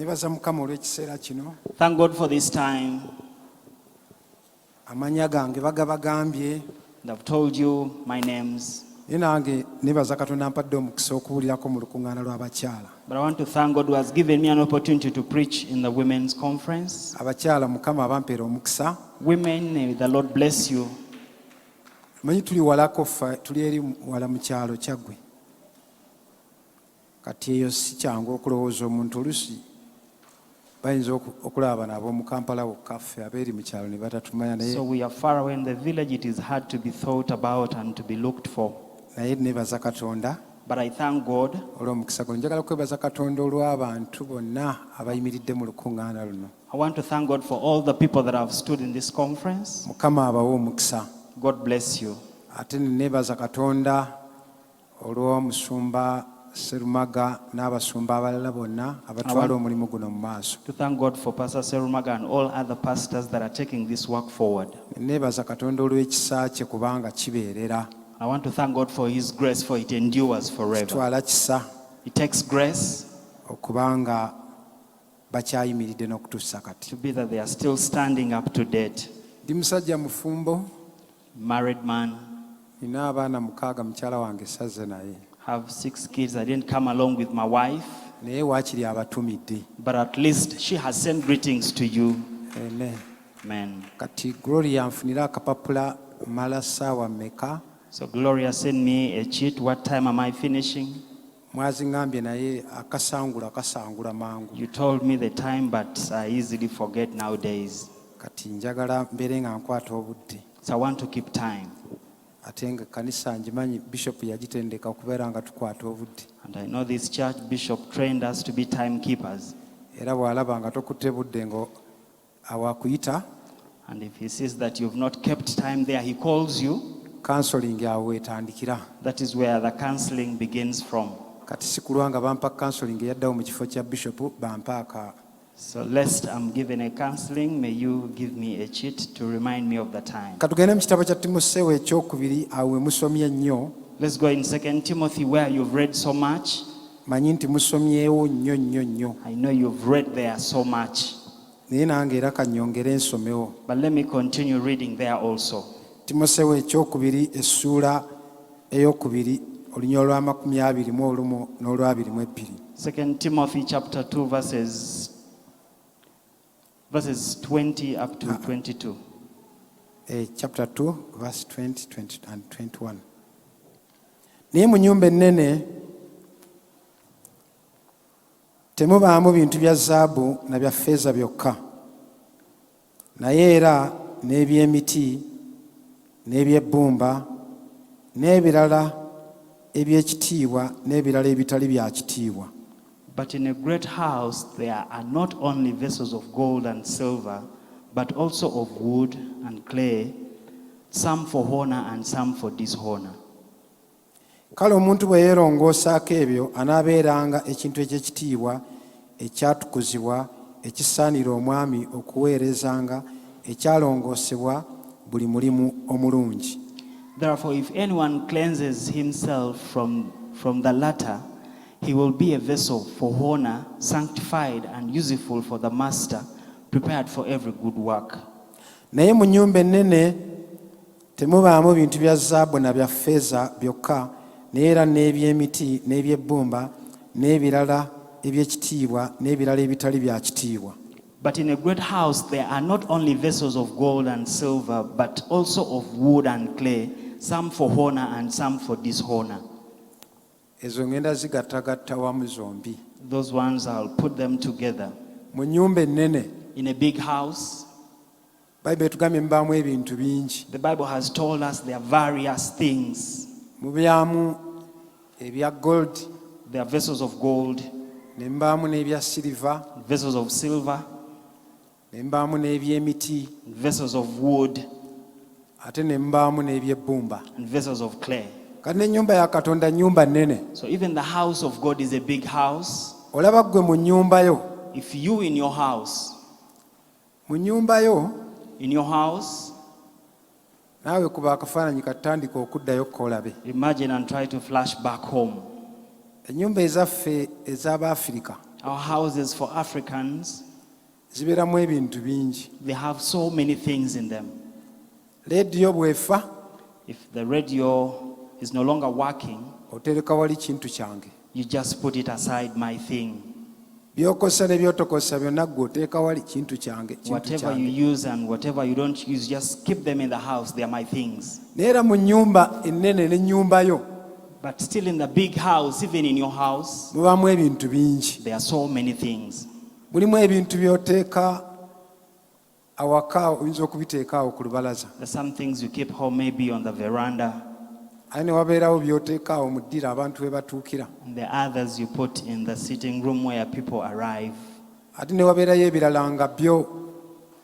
Thank God for this time. I've told you my names. But I want to thank God who has given me an opportunity to preach in the women's conference. Women, may the Lord bless you. So we are far away in the village. It is hard to be thought about and to be looked for. But I thank God. I want to thank God for all the people that have stood in this conference. God bless you. Serumaga n'abasumba abalala bonna abatwala omulimu guno mu maaso. To thank God for Pastor Serumaga and all other pastors that are taking this work forward. Neebaza Katonda olw'ekisa kye kubanga kibeerera. I want to thank God for His grace, for it endures forever. Kitwala kisa. It takes grace okubanga bakyayimiridde n'okutuusa kati. To be that they are still standing up to date. Ndi musajja mufumbo. Married man. Nina abaana 6 mukyala wange sazze naye. Have 6 kids. I didn't come along with my wife. But at least she has sent greetings to you. Amen. Amen. So Gloria sent me a cheat. What time am I finishing? You told me the time, but I easily forget nowadays. So I want to keep time. And I know this church bishop trained us to be timekeepers. And if he sees that you've not kept time there, he calls you. That is where the counseling begins from. So lest I'm given a counseling, may you give me a cheat to remind me of the time. Let's go in 2 Timothy where you've read so much. I know you've read there so much. But let me continue reading there also. 2 Timothy chapter 2 verses 20 up to 22. Chapter 2, verse 20, 20 and 21. Naye mu nnyumba ennene temubaamu bintu bya zaabu na bya ffeeza byokka, naye era n'eby'emiti n'eby'ebbumba n'ebirala eby'ekitiibwa n'ebirala ebitali bya kitiibwa. But in a great house there are not only vessels of gold and silver, but also of wood and clay, some for honor and some for dishonor. Kale omuntu bwe yeerongoosaako ebyo anaabeeranga ekintu eky'ekitiibwa ekyatukuzibwa ekisaanira omwami okuweerezanga ekyalongoosebwa buli mulimu omulungi. Therefore, if anyone cleanses himself from the latter, he will be a vessel for honor, sanctified and useful for the master, prepared for every good work. Naye mu nnyumba ennene temubaamu bintu bya zaabu na bya ffeeza byokka, naye era n'eby'emiti n'eby'ebbumba n'ebirala eby'ekitiibwa n'ebirala ebitali bya kitiibwa. But in a great house there are not only vessels of gold and silver, but also of wood and clay, some for honor and some for dishonor. Those ones, I'll put them together. In a big house, the Bible has told us there are various things. There are vessels of gold, vessels of silver, vessels of wood, and vessels of clay. So even the house of God is a big house. If you in your house, imagine and try to flash back home. Our houses for Africans, zibeeramu ebintu bingi. they have so many things in them. Leediyo bw'efa, If the radio is no longer working, otereka wali kintu kyange. you just put it aside, my thing. By'okosa ne by'otokosa byonna ggwe oteeka wali kintu kyange, kintu Whatever you kyange. use and whatever you don't use, just keep them in the house. They are my things. Naye era mu nnyumba ennene n'ennyumba yo But still in the big house, even in your house, mubaamu ebintu bingi. there are so many things. Mulimu ebintu by'oteeka awaka, oyinza okubiteeka awo ku lubalaza. There's some things you keep home, maybe on the veranda, Ate ne wabeerawo by'oteeka awo mu ddira abantu we batuukira. and the others you put in the sitting room where people arrive. Ate ne wabeerayo ebirala nga byo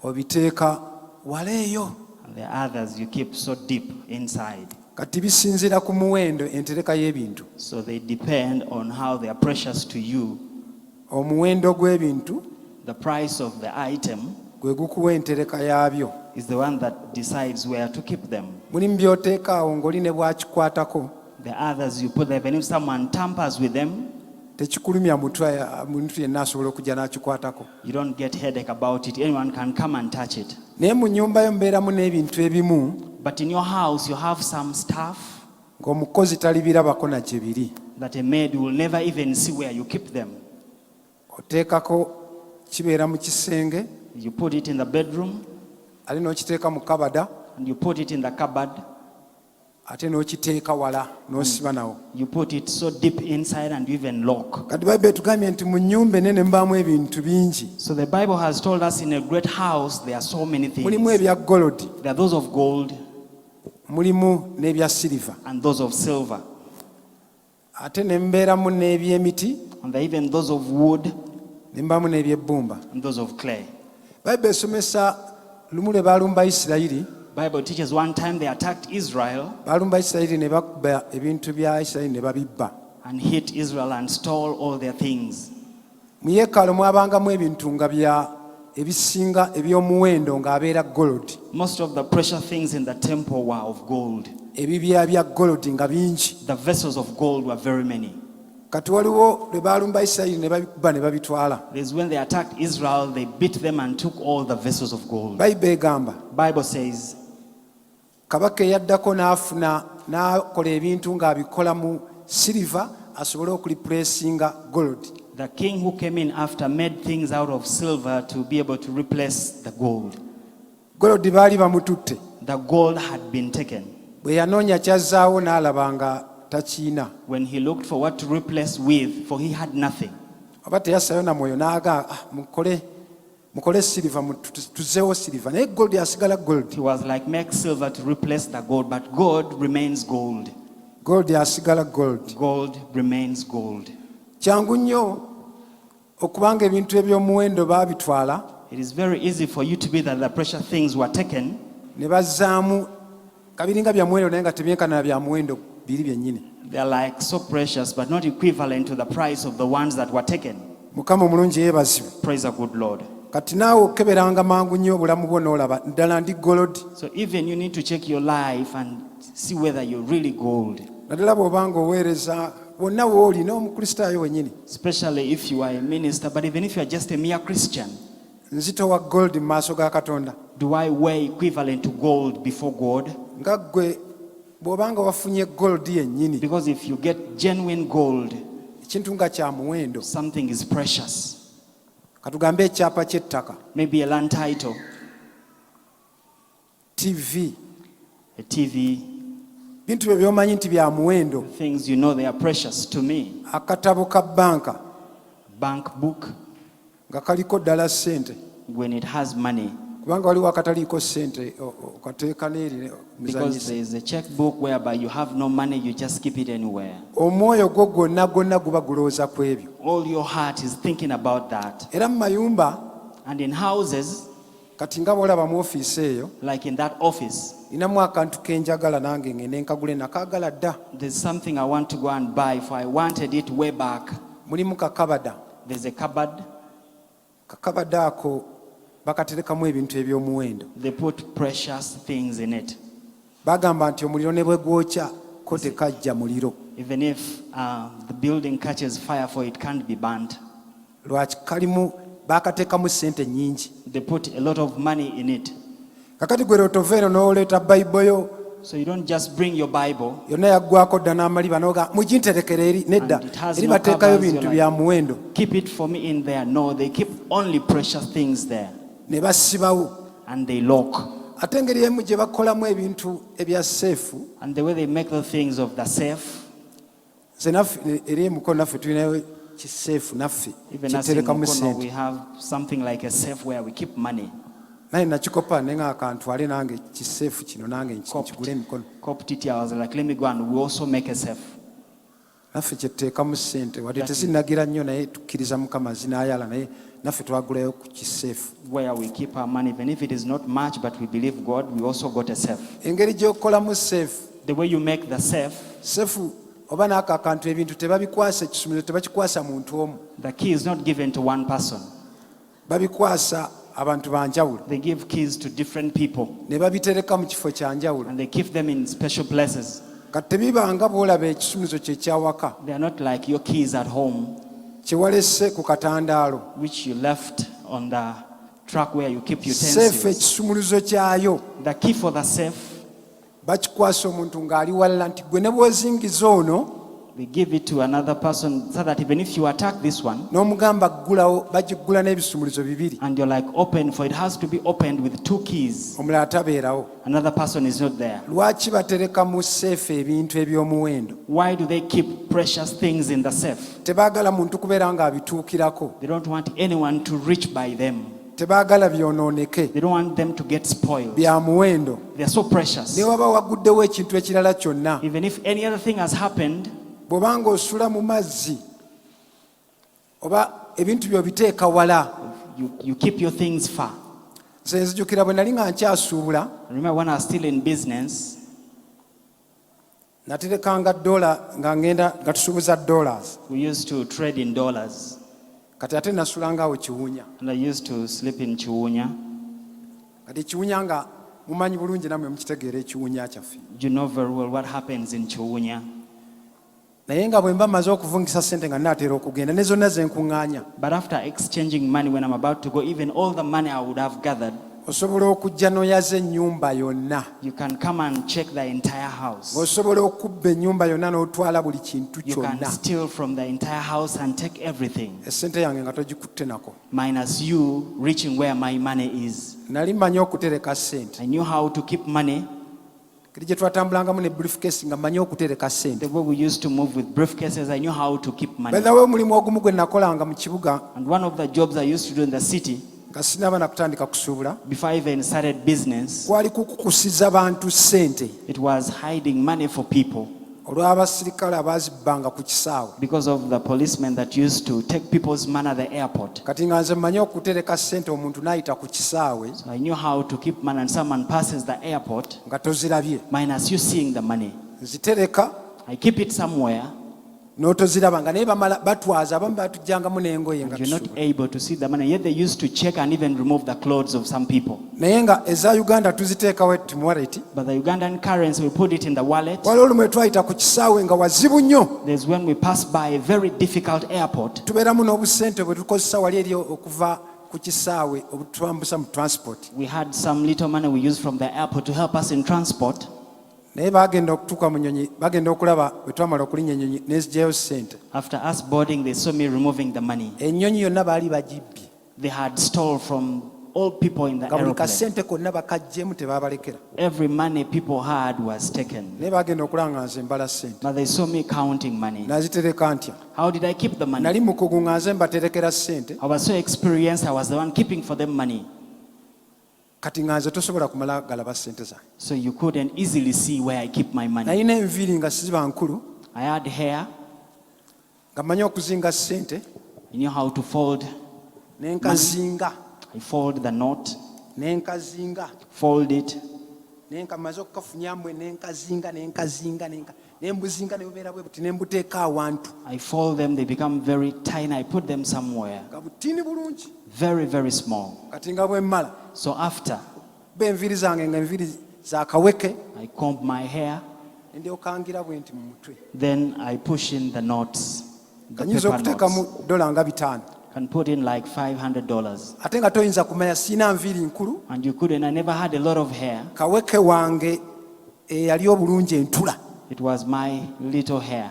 obiteeka wala eyo. And the others you keep so deep inside. Kati bisinziira ku muwendo entereka y'ebintu. So they depend on how they are precious to you. Omuwendo gw'ebintu The price of the item gwe gukuwa entereka yaabyo. is the one that decides where to keep them. Mulimu by'oteeka awo ng'oli ne bwakikwatako The others you put there, even if someone tampers with them, tekikulumya muntu yenna asobola okujja n'akikwatako. you don't get headache about it. Anyone can come and touch it. Naye mu nnyumba yo mubeeramu n'ebintu ebimu But in your house, you have some stuff ng'omukozi talibirabako na gye biri. that a maid will never even see where you keep them. Oteekako kibeera mu kisenge, You put it in the bedroom, ate n'okiteeka mu kabada, and you put it in the cupboard. ate n'okiteeka wala n'osiba nawo. You put it so deep inside and you even lock. Kati Bayibuli etugambye nti mu nnyumba ennene mubaamu ebintu bingi. So the Bible has told us in a great house there are so many Mulimu things. ebya golodi, There are those of gold mulimu n'ebya siliva, and those of silver, ate ne mubeeramu n'eby'emiti, and there are even those of wood ne mubaamu n'ebyebbumba. and those of clay. Bayibuli esomesa lumu lwe baalumba Isirayiri, Bible teaches one time they attacked Israel baalumba Isirayiri ne bakuba ebintu bya Isirayiri ne babibba. and hit Israel and stole all their things. Mu yeekaalu mwabangamu ebintu nga bya ebisinga eby'omuwendo ng'abeera golodi. Most of the precious things in the temple were of gold. Ebibya bya golodi nga bingi. The vessels of gold were very many. Kati waliwo lwe baalumba Isirayiri ne babikuba ne babitwala. There's when they attacked Israel, they beat them and took all the vessels of gold. Bayibuli egamba Bible says kabaka eyaddako n'akola ebintu ng'abikola mu siliva asobole okulipuleesinga golodi. the king who came in after made things out of silver to be able to replace the gold. Golodi baali bamututte. The gold had been taken. Bwe yanoonya kyazzaawo n'alaba nga takiina. When he looked for what to replace with, for he had nothing. Oba teyassayo na mwoyo n'aga mukole siliva tuzeewo siliva naye golodi asigala golodi. He was like, make silver to replace the gold, but gold remains gold. Golodi asigala golodi. Gold remains gold. Kyangu nnyo okubanga ebintu eby'omuwendo baabitwala It is very easy for you to be that the precious things were taken ne bazzaamu kabiringa bya muwendo naye nga tebyenkana bya muwendo biri byennyini. They are like so precious, but not equivalent to the price of the ones that were taken. Mukama omulungi yeebazibwe. Praise the good Lord. Kati naawe okeberanga mangu nnyo obulamu bwo n'olaba ddala ndi golodi. So even you need to check your life and see whether you're really gold. Naddala bw'obanga oweereza wonna wooli n'omukristaayo wennyini. Especially if you are a minister, but even if you are just a mere Christian. Nzitowa golodi mu maaso ga Katonda. Do I weigh equivalent to gold before God? Nga ggwe bw'obanga wafunye golodi yennyini, Because if you get genuine gold, ekintu nga kya muwendo, something is precious. katugambe ekyapa ky'ettaka, Maybe a land title, TV, a TV, bintu byo by'omanyi nti bya muwendo. things you know they are precious to me. Akatabo ka banka Bank book, nga kaliko ddala ssente, when it has money. kubanga waliwo akataliiko ssente okateeka n'eri Because muzanyisa. there is a checkbook whereby you have no money, you just keep it anywhere. Omwoyo gwo gwonna guba gulowooza ku ebyo. All your heart is thinking about that. Era mu mayumba And in houses, kati nga bw'olaba mu ofiisi eyo like in that office, ninamu akantu ke njagala nange ngende nkagule nakaagala dda. there's something I want to go and buy, for I wanted it way back. Mulimu kakabada. There's a cupboard. Kakabada ako bakaterekamu ebintu eby'omuwendo. They put precious things in it. Bagamba nti omuliro ne bwe gwokya ko tekajja muliro. Even if the building catches fire, for it can't be burnt. lwaki kalimu baakateekamu ssente nnyingi. They put a lot of money in it. Kakati gwe lw'otova eno n'oleeta Bayibuli yo So you don't just bring your Bible yonna yaggwako dda n'amaliba n'oga muginterekere eri nedda and it has eri no bateekayo covers. bintu You're bya like, muwendo keep it for me in there. No, they keep only precious things there. ne basibawo. And they lock. Ate engeri emu gye bakolamu ebintu ebya seefu And the way they make the things of the safe, nze naffe eri emukono naffe tulinayo kiseefu naffe even us in kyeterekamu Mukono, we ssente have something like a safe where we keep money. naye nakikopa ne nga kantwale nange kiseefu kino nange nkigule emikono Copped it here. I was like, let me go and we also make a safe. naffe kyetuteekamu ssente wadde tezinnagira nnyo naye tukkiriza Mukama zinaayala naye naffe twagulayo ku kiseefu. Where we keep our money, even if it is not much, but we believe God, we also got a safe. Engeri gy'okolamu seefu The way you make the safe, seefu oba n'ako akantu ebintu tebabikwasa ekisumuluzo tebakikwasa muntu omu the key is not given to one person. babikwasa abantu ba njawulo They give keys to different people ne babitereka mu kifo kya njawulo. and they keep them in special places. Kati tebibanga bw'olaba ekisumuluzo kye kyawaka They are not like your keys at home, kye walese ku katandaalo. which you left on the truck where you keep Seefu utensils. ekisumuluzo kyayo The key for the safe, bakikwasa omuntu ng'ali walala nti gwe ne bw'ozingiza ono they give it to another person so that even if you attack this one n'omugamba ggulawo bagiggula n'ebisumuluzo bibiri and you're like open, for it has to be opened with 2 keys, omulala tabeerawo. another person is not there. Lwaki batereka mu seefu ebintu eby'omuwendo? Why do they keep precious things in the safe? Tebaagala muntu kubeera ng'abituukirako, They don't want anyone to reach by them. tebaagala byonooneke, They don't want them to get spoiled. bya muwendo. They're so precious. Ne waba waguddewo ekintu ekirala kyonna, Even if any other thing has happened, bw'obanga osula mu mazzi oba ebintu by'obiteeka wala. you keep your things far. Nze nzijukira bwe nali nga nkyasuubula I remember when I was still in business, naterekanga dola nga ngenda nga tusuubuza dollars. we used to trade in dollars. Kati ate nasulanga awo Kiwunya. And I used to sleep in Chiwunya. Kati Kiwunya nga mumanyi bulungi nammwe mukitegeera ekiwunya kyaffe. You know very well what happens in Chiwunya. Naye nga bwe mba maze okuvungisa ssente nga nnaatera okugenda ne zonna ze nkuŋŋaanya, But after exchanging money, when I'm about to go, even all the money I would have gathered, osobola okujja n'oyaza ennyumba yonna. you can come and check the entire house. Osobola okubba ennyumba yonna n'otwala buli kintu You can kyonna. steal from the entire house and take everything, Essente yange nga togikutte nako. minus you reaching where my money is. Nali mmanyi okutereka ssente. I knew how to keep money. Kiri gye twatambulangamu ne briefcase nga mmanyi okutereka ssente. The way we used to move with briefcases, I knew how to keep money. Bezawo omulimu ogumu gwe nakolanga mu kibuga And one of the jobs I used to do in the city, nga sinaba na kutandika kusuubula, before I even started business, kwali kukukusiza bantu ssente it was hiding money for people olw'abasirikale abaazibbanga ku kisaawe. because of the policemen that used to take people's money at the airport. Kati nga nze mmanyi okutereka ssente omuntu n'ayita ku kisaawe So I knew how to keep money, and someone passes the airport, nga tozirabye. minus you seeing the money. Nzitereka I keep it somewhere, n'otoziraba nga naye bamala batwaza abamu batujjangamu n'engoye nga and you're not tusuubula. able to see the money. Yet they used to check and even remove the clothes of some people. Naye nga eza Uganda tuziteekawo mu wallet. But the Ugandan currency, we put it in the wallet. Waliwo olumu lwe twayita ku kisaawe nga wazibu nnyo. There's when we pass by a very difficult airport. Tubeeramu n'obusente bwe tukozesa wali eri okuva ku kisaawe obutwambusa mu transport. We had some little money we used from the airport to help us in transport. Naye bagenda okutuuka mu nnyonyi, bagenda okulaba bwe twamala okulinnya ennyonyi n'ezigyayo ssente. After us boarding, they saw me removing the money. Ennyonyi yonna baali bagibbye. They had stole from all people in the Nga buli aeroplane. kasente konna bakaggyemu tebaabalekera. Every money people had was taken. Naye bagenda okulaba nga nze mbala ssente. But they saw me counting money. Nazitereka ntya? How did I keep the money? Nali mukugu nga nze mbaterekera ssente. I was so experienced, I was the one keeping for them money. Kati nga nze tosobola kumala galaba ssente zange. So you couldn't easily see where I keep my money. Nalina enviiri nga siziba nkulu, I had hair. nga mmanyi okuzinga ssente, I knew how to fold. ne nkazinga, I fold the knot, ne nkazinga, fold it. ne nkamaze okukafunyamwe, ne nkazinga, ne nkazinga, ne mbuzinga ne bubeera bwe buti, ne mbuteeka awantu. I fold them, they become very tiny. I put them somewhere. Nga butini bulungi. Very, very small. Kati nga bwe mmala, So after be enviiri zange nga enviiri za kaweke, I comb my hair, ne ndyokangira bwe nti mu mutwe. then I push in the knots, the Kanyinza paper okuteekamu knots. dola nga 5. and put in like $500. ate nga toyinza kumanya sina nviiri nkulu And you couldn't, I never had a lot of hair. kaweke wange eyali obulungi entula It was my little hair.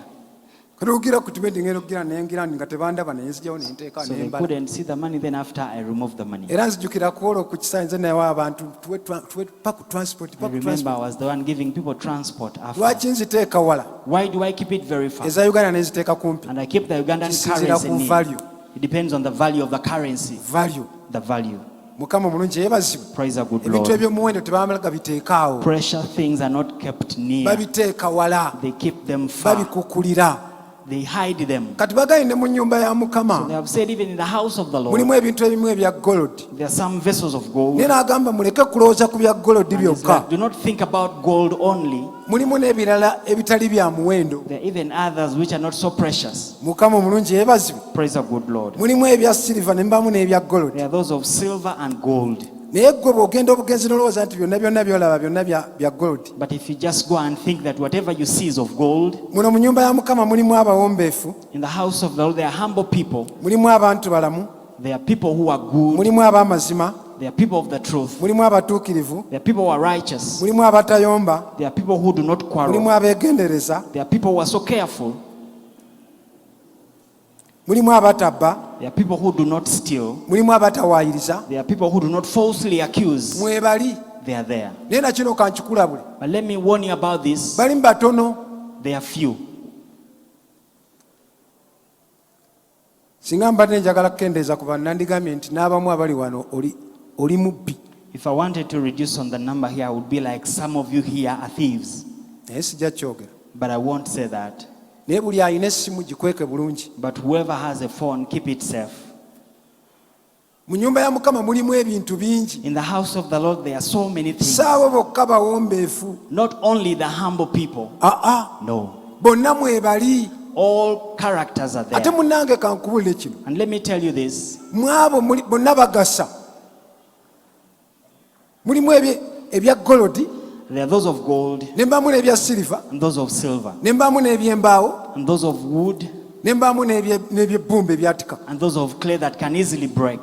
katugira ku tibedi ngero kugira nengira nga tebandaba nenzijjawo nenteeka So they nembala couldn't see the money. Then after I removed the money. era nzijukira kuola ku kisaanyize naye abantu paku transport I remember I was the one giving people transport after. lwaki nziteeka wala Why do I keep it very far? eza uganda neziteeka kumpi And I keep the Ugandan kisinziira currency ku near. value It depends on the value of the currency. value The value. mukama omulungi yeebazibwe Praise the good ebintu Lord. ebyomuwendo tebamalaga biteekaawo Precious things are not kept near. babiteeka wala They keep them far. babikukulira They hide them. kati bagaine ne mu nnyumba ya They mukama have said even in the house of the Lord, mulimu ebintu ebimu ebya gold there are some vessels of gold. naye n'agamba muleke kulowooza ku bya gold And it's byokka like, do not think about gold only. mulimu n'ebirala ebitali bya muwendo There are even others which are not so precious. mukama omulungi yeebazibwe Praise the good Lord. mulimu ebya siliva ne mbamu n'ebya gold There are those of silver and gold. naye gwe bw'ogenda obugenzi n'olowooza nti byonna byonna byolaba byonna bya gold But if you just go and think that whatever you see is of gold, muno mu nnyumba ya mukama mulimu abawombeefu in the house of the Lord, there are humble people. mulimu abantu balamu There are people who are good. mulimu ab'amazima There are people of the truth. mulimu abatuukirivu There are people who are righteous. mulimu abatayomba There are people who do not mulimu quarrel. abeegendereza There are people who are so careful. mulimu abatabba There are people who do not steal. mulimu abatawaayiriza There are people who do not falsely accuse. mwebali They are there. naye nakino kankikulabule But let me warn you about this. balimu batono They are few. singa mbadde njagala kukendeeza ku bannandigambye nti n'abamu abali wano oli mubbi If I wanted to reduce on the number here, I would be like some of you here are thieves. naye sijja kyogera But I won't say that. naye buli alina essimu gikweke bulungi But whoever has a phone, keep it safe. mu nnyumba ya mukama mulimu ebintu bingi In the house of the Lord, there are so many things. saabo bokka bawombeefu Not only the humble people. aa No. bonna mwebali All characters are ate there. munnange kankubulire kino And let me tell you this. mwabo bonna bagasa mulimu ebya golodi There are those of gold ne mbaamu n'ebya siliva and those of silver ne mbaamu n'ebyembaawo and those of wood ne mbaamu n'ebyebumba ebyatika and those of clay that can easily break.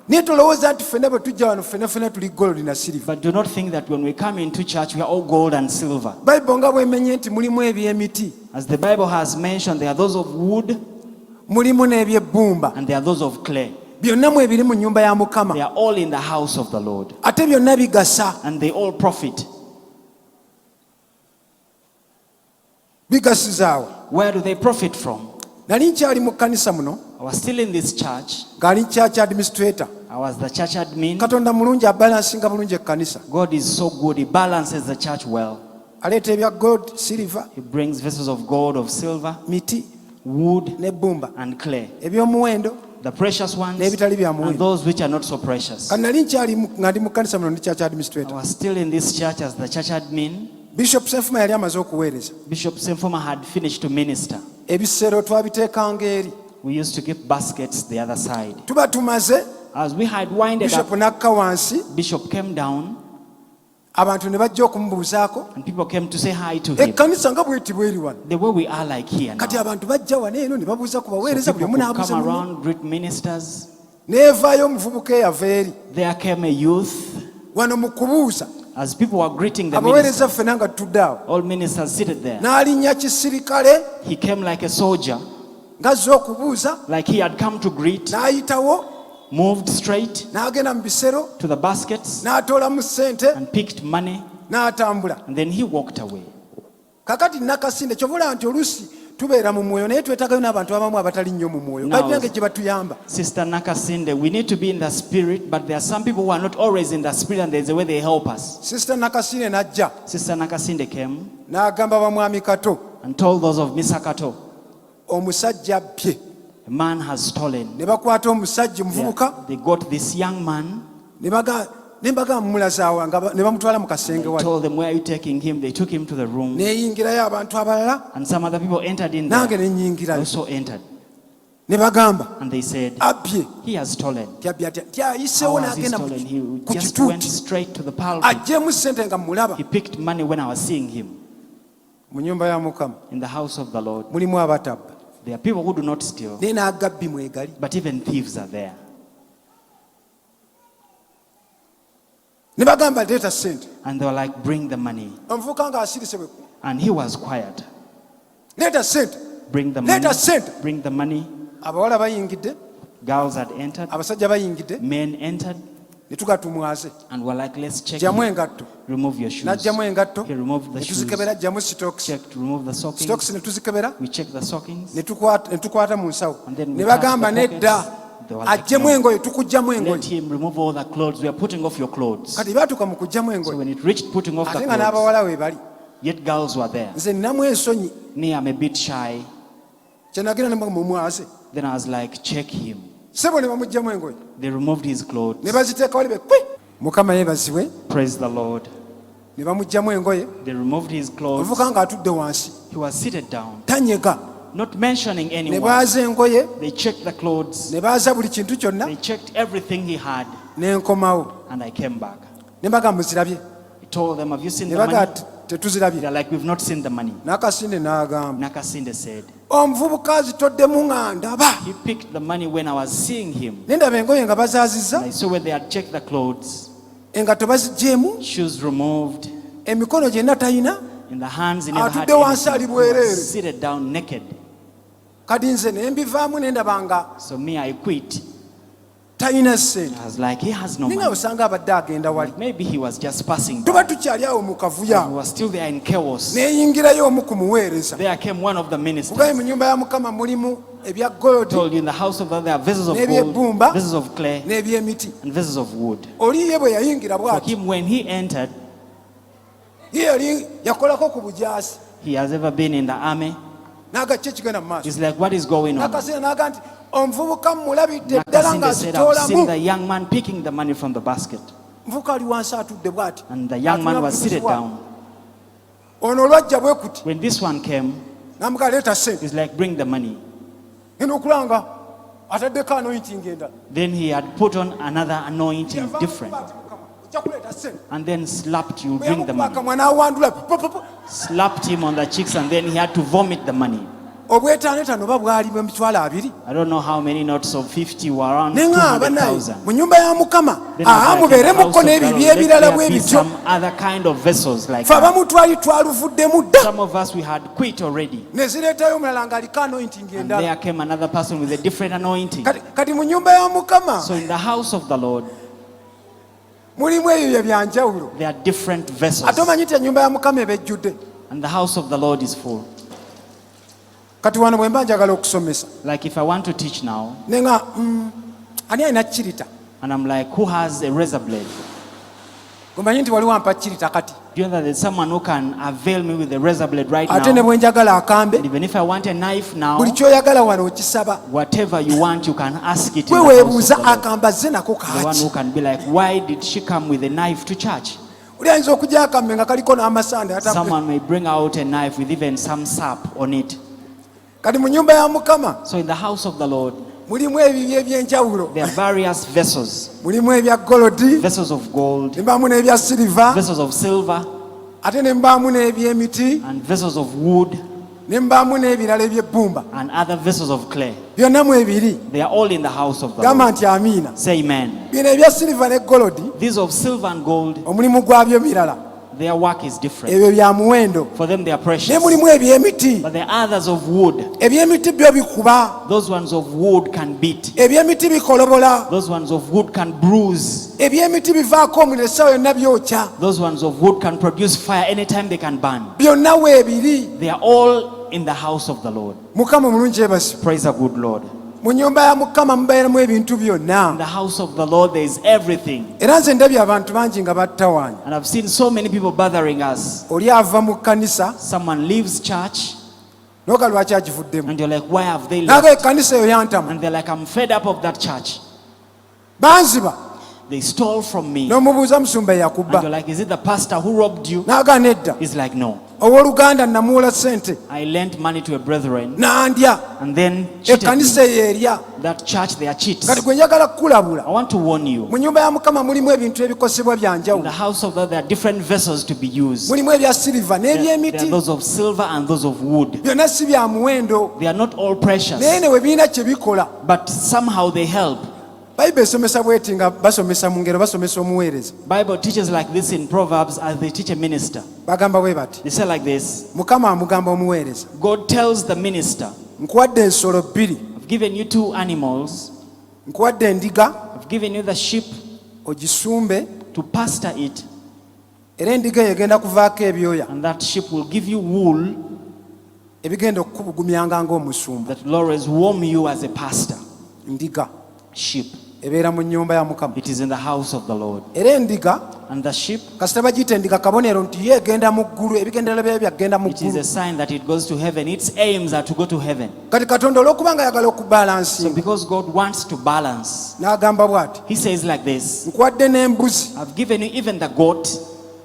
naye tolowooza nti ffenna bwe tujja wano ffenna tuli golodi na siliva But do not think that when we come into church, we are all gold and silver. bayibuli nga bwemenye nti mulimu eby'emiti As the Bible has mentioned, there are those of wood mulimu n'ebyebbumba and there are those of clay. byonna mwe biri mu nnyumba ya They mukama are all in the house of the Lord. ate byonna bigasa And they all profit. bigasizaawo Where do they profit from? nali nkyali mu kkanisa muno I was still in this church. ng'ali church administrator I was the church admin. katonda mulungi abalansinga bulungi ekkanisa God is so good. He balances the church well. aleeta ebya gold siliva He brings vessels of gold, of silver, miti wood, n'ebbumba and clay. ebyomuwendo The precious ones n'ebitali bya and muwendo those which are not so precious. kati nali nkyali nga ndi mu kkanisa muno ndi church I administrator was still in this church as the church admin. bishop senfuma yali amaze okuweereza Bishop Senfoma had finished to minister. ebisero twabiteekanga eri We used to keep baskets the other side. tuba tumaze As we had winded bishop up, n'akka wansi Bishop came down abantu ne bajja okumubuuzaako and people came to say hi to him. ekkanisa nga bweti bweri wano The way we are like here kati now. abantu bajja wano eno ne babuuza ku So baweereza buli people omu could n'abuuza come munne around, greet ministers. neevaayo omuvubuka eyava eri There came a youth. wano mu kubuuza As people were greeting the abaweereza minister, ffena nga tutudde awo all ministers seated there. n'alinnya kisirikale He came like a soldier, ng'azze okubuuza like he had come to greet, n'ayitawo moved straight n'agenda mu bisero to the baskets n'atoolamu ssente and picked money, n'atambula and then he walked away. kakati nakasinde kyobula nti oluusi tubeera mu mwoyo naye twetagayo n'abantu abamu abatali nnyo mu mwoyo Now- babyange gye batuyamba Sister Nakasinde, we need to be in the spirit, but there are some people who are not always in the spirit, and there's a way they help us. sisita nakasinde n'ajja Sister Nakasinde came n'agamba bamwami kato and told those of Misakato, omusajja abbye a man has stolen. ne bakwata omusajja muvubuka They got this young man. ne mbagamba mumulazaawa ne bamutwala mu kasenge They wali told them, where are you taking him? They took him to the room, neyingirayo abantu abalala and some other people entered in nange there. nenyingirayo Also entered, ne bagamba and they said, abbye he has stolen. tyabye atya tyayiseewo How has he n'agenda stolen? He ku just went kituuti straight to the pulpit. aggyemu ssente nga mulaba He picked money when I was seeing him mu nnyumba ya mukama in the house of the Lord. mulimu abatabba There are people who do not steal, naye n'agabbi mwegali. but even thieves are there. Ne bagamba leeta ssente. And they were like, bring the money. Omuvubuka ng'asirise bwe ku. And he was quiet. Leeta ssente. Bring the money. Leeta ssente. Bring the money. Abawala bayingidde, Girls had entered. abasajja bayingidde, Men entered. ne tugatumwaze. And were like, let's check Gyamu you. engatto. Remove your shoes. N'aggyamu engatto, He removed the ne shoes. tuzikebera, gyamu sitokisi. Checked, remove the stockings. Sitokisi ne tuzikebera, We checked the stockings. ne tukwata mu nsawo. And then Ne we touched bagamba the nedda, pockets. They were like, aggyemu no. engoye, tukuggyamu Let engoye. him remove all the clothes. We are putting off your clothes. Kati baatuuka mu kuggyamu So engoye, when it reached putting off the ate nga clothes, n'abawala we bali. yet girls were there. Nze nnamu ensonyi, Me, I'm a bit shy. kye nagenda ne mumwaze. Then I was like, check him. Ssebo ne bamuggyamu engoye, They removed his clothes. ne baziteeka wali be kwe. Mukama yeebazibwe, Praise the Lord. ne bamuggyamu engoye. They removed his clothes. Omuvubuka ng'atudde wansi, He was seated down, tanyega. not mentioning Ne anyone. baaza engoye, They checked the clothes. ne baaza buli kintu kyonna, They checked everything he had. ne nkomawo. And I came back. Ne bagamba muzirabye, I told them, have you seen ne the bagamba money? tetuzirabye. They're like, we've not seen the money. N'akasinde n'agamba, Nakasinde said, omuvubuka azitoddemu nga ndaba. he picked the money when I was seeing him. Ne ndaba engoye nga And I bazaazizza, saw where they had checked the clothes. engatto baziggyeemu, Shoes removed. emikono gyonna talina. In the hands, he never had Atudde wansi anything. ali He bwereere. was seated down naked. Kati nze ne mbivaamu ne ndaba nga So me, I quit. talina ssente. I was like, he has no Ninga money. osanga abadde agenda wali. Maybe he was just passing Tuba by. tukyali awo mu We kavuya. were still there in chaos. Neeyingirayo omu ku muweereza. There came one of the ministers. Kugaye mu nnyumba ya Mukama mulimu ebya golodi Told you in the house of God there are vessels of gold, n'ebyebumba vessels of clay, n'ebyemiti. and vessels of wood. Oli ye bwe yayingira For bw'ati, him, when he entered, ye yali yakolako ku bujaasi he has ever been in the army. n'agacce kigenda mu maaso. He's like, what is going on? N'akasina n'aga nti omuvubuka mulabidde ddala Nakasinde said, I've seen the ng'azitoolamu. young man picking the money from the basket. Muvubuka ali wansi atudde bw'ati. And the young man was seated down. Ono olwajja bwe kuti When this one came, n'amugaa leeta ssente. he's like, bring the money. Eno okulanga ataddeko anointing endala. Then he had put on another anointing Yavaamu different. bw'ati, Mukama, ojja kuleeta ssente. And then slapped you, Bwe bring the yamukuba money. akamwa n'awandula popopo. Slapped him on the cheeks and then he had to vomit the money. Obwetaanetaano oba bwali bwe mitwalo 2. I don't know how many notes of 50 were around Ne ŋŋamba naye 200,000. mu nnyumba ya Mukama Then I was like, in the mubeeremuko house of God, n'ebibyo let ebirala there bwe be bityo. some other kind of vessels like Ffe that. abamu twali twaluvuddemu dda. Some of us, we had quit already. Ne zireetayo omulala ng'aliko anointing And endala. there came another person with a different anointing. Kati mu nnyumba ya Mukama So in the house of the Lord, mulimu ebyo byanjawulo. there are different vessels. Ate omanyi nti ennyumba ya Mukama eba ejjudde. And the house of the Lord is full. Kati wano bwe mba njagala okusomesa Like if I want to teach now, ne nga ani alina kirita? and I'm like, who has a razor blade? Omanyi nti wali wampa kirita kati. Do you know that there's someone who can avail me with a razor blade right Ate ne now? bwe njagala akambe, And even if I want a knife now, buli ky'oyagala wano okisaba. whatever you want, you can ask it in Gwe the house weebuuza of the Lord. akamba ze nako The one who kaaki. can be like, why did she come with a knife to church? Oli ayinza okujja akambe nga kaliko n'amasande atakwe. Someone may bring out a knife with even some sap on it. Kati mu nnyumba ya Mukama So in the house of the Lord, mulimu ebibyo eby'enjawulo. there are various vessels. Mulimu ebya golodi, Vessels of gold, ne mbaamu n'ebya siliva, vessels of silver, ate ne mbaamu n'ebyemiti, and vessels of wood, ne mbaamu n'ebirala eby'ebbumba. and other vessels of clay. Byonna mu ebiri. They are all in the house of the Gamba Lord. nti amiina. Say amen. Bino ebya siliva ne golodi, These of silver and gold, omulimu gwabyo mirala. their work is different. Ebyo bya muwendo. For them they are Ne precious. mulimu ebyemiti. But there are others of wood. Ebyemiti byo bikuba. Those ones of wood can beat. Ebyemiti bikolobola. Those ones of wood can bruise. Ebyemiti bivaako omuliro essaawa yonna byokya. Those ones of wood can produce fire anytime they can burn. Byonna weebiri. They are all in the house of the Lord. Mukama mulungi yeebazibwe. Praise the good Lord. Mu nnyumba ya Mukama mubeeramu ebintu In byonna. the house of the Lord there is everything. Era nze ndabye abantu bangi nga battawaanya. And I've seen so many people bothering us. Oli ava mu kkanisa Someone leaves church n'oga lwaki agivuddemu. and you're like, why have they N'aga left? ekkanisa eyo yantama. And they're like, I'm fed up of that church. Banziba. They stole from me. N'omubuuza musumba And you're yakubba. like, is it the pastor who robbed you? N'aga nedda. He's like, no. owooluganda namuwola ssente I lent money to a brethren n'andya and then cheated ekkanisa me. eyo erya. That church, they are cheats. Kati gwe njagala kukulabula, I want to warn you. mu nnyumba ya Mukama mulimu ebintu ebikosebwa bya In the njawulo. house of God, there are different vessels to be used. Mulimu ebya siliva There are n'ebyemiti, those of silver and those of wood. byonna si bya muwendo, They are not all precious, naye ne we birina kye bikola. but somehow they help. Bayibuli esomesa bweti nga basomesa mu ngero, basomesa omuweereza. Bible teaches like this in Proverbs as they teach a minister. Bagamba bwe bati, They say like this. Mukama amugamba omuweereza, God tells the minister, nkuwadde ensolo bbiri, I've given you 2 animals. nkuwadde endiga I've given you the sheep ogisumbe, to pasture it, era endiga eyo egenda kuvaako ebyoya and that sheep will give you wool ebigenda okukubugumyanga ng'omusumba. that will always warm you as a pastor. Ndiga Sheep. ebeera mu nnyumba ya Mukama, It is in the house of the Lord. era endiga And the sheep, kasita bagiyita endiga kabonero nti ye egenda mu ggulu, ebigendererwa byayo byagenda mu it is ggulu. a sign that it goes to heaven. Its aims are to go to heaven. Kati Katonda olw'okuba nga ayagala So okubalansinga because God wants to balance, n'agamba bw'ati, He says like this, nkuwadde n'embuzi. I've given you even the goat.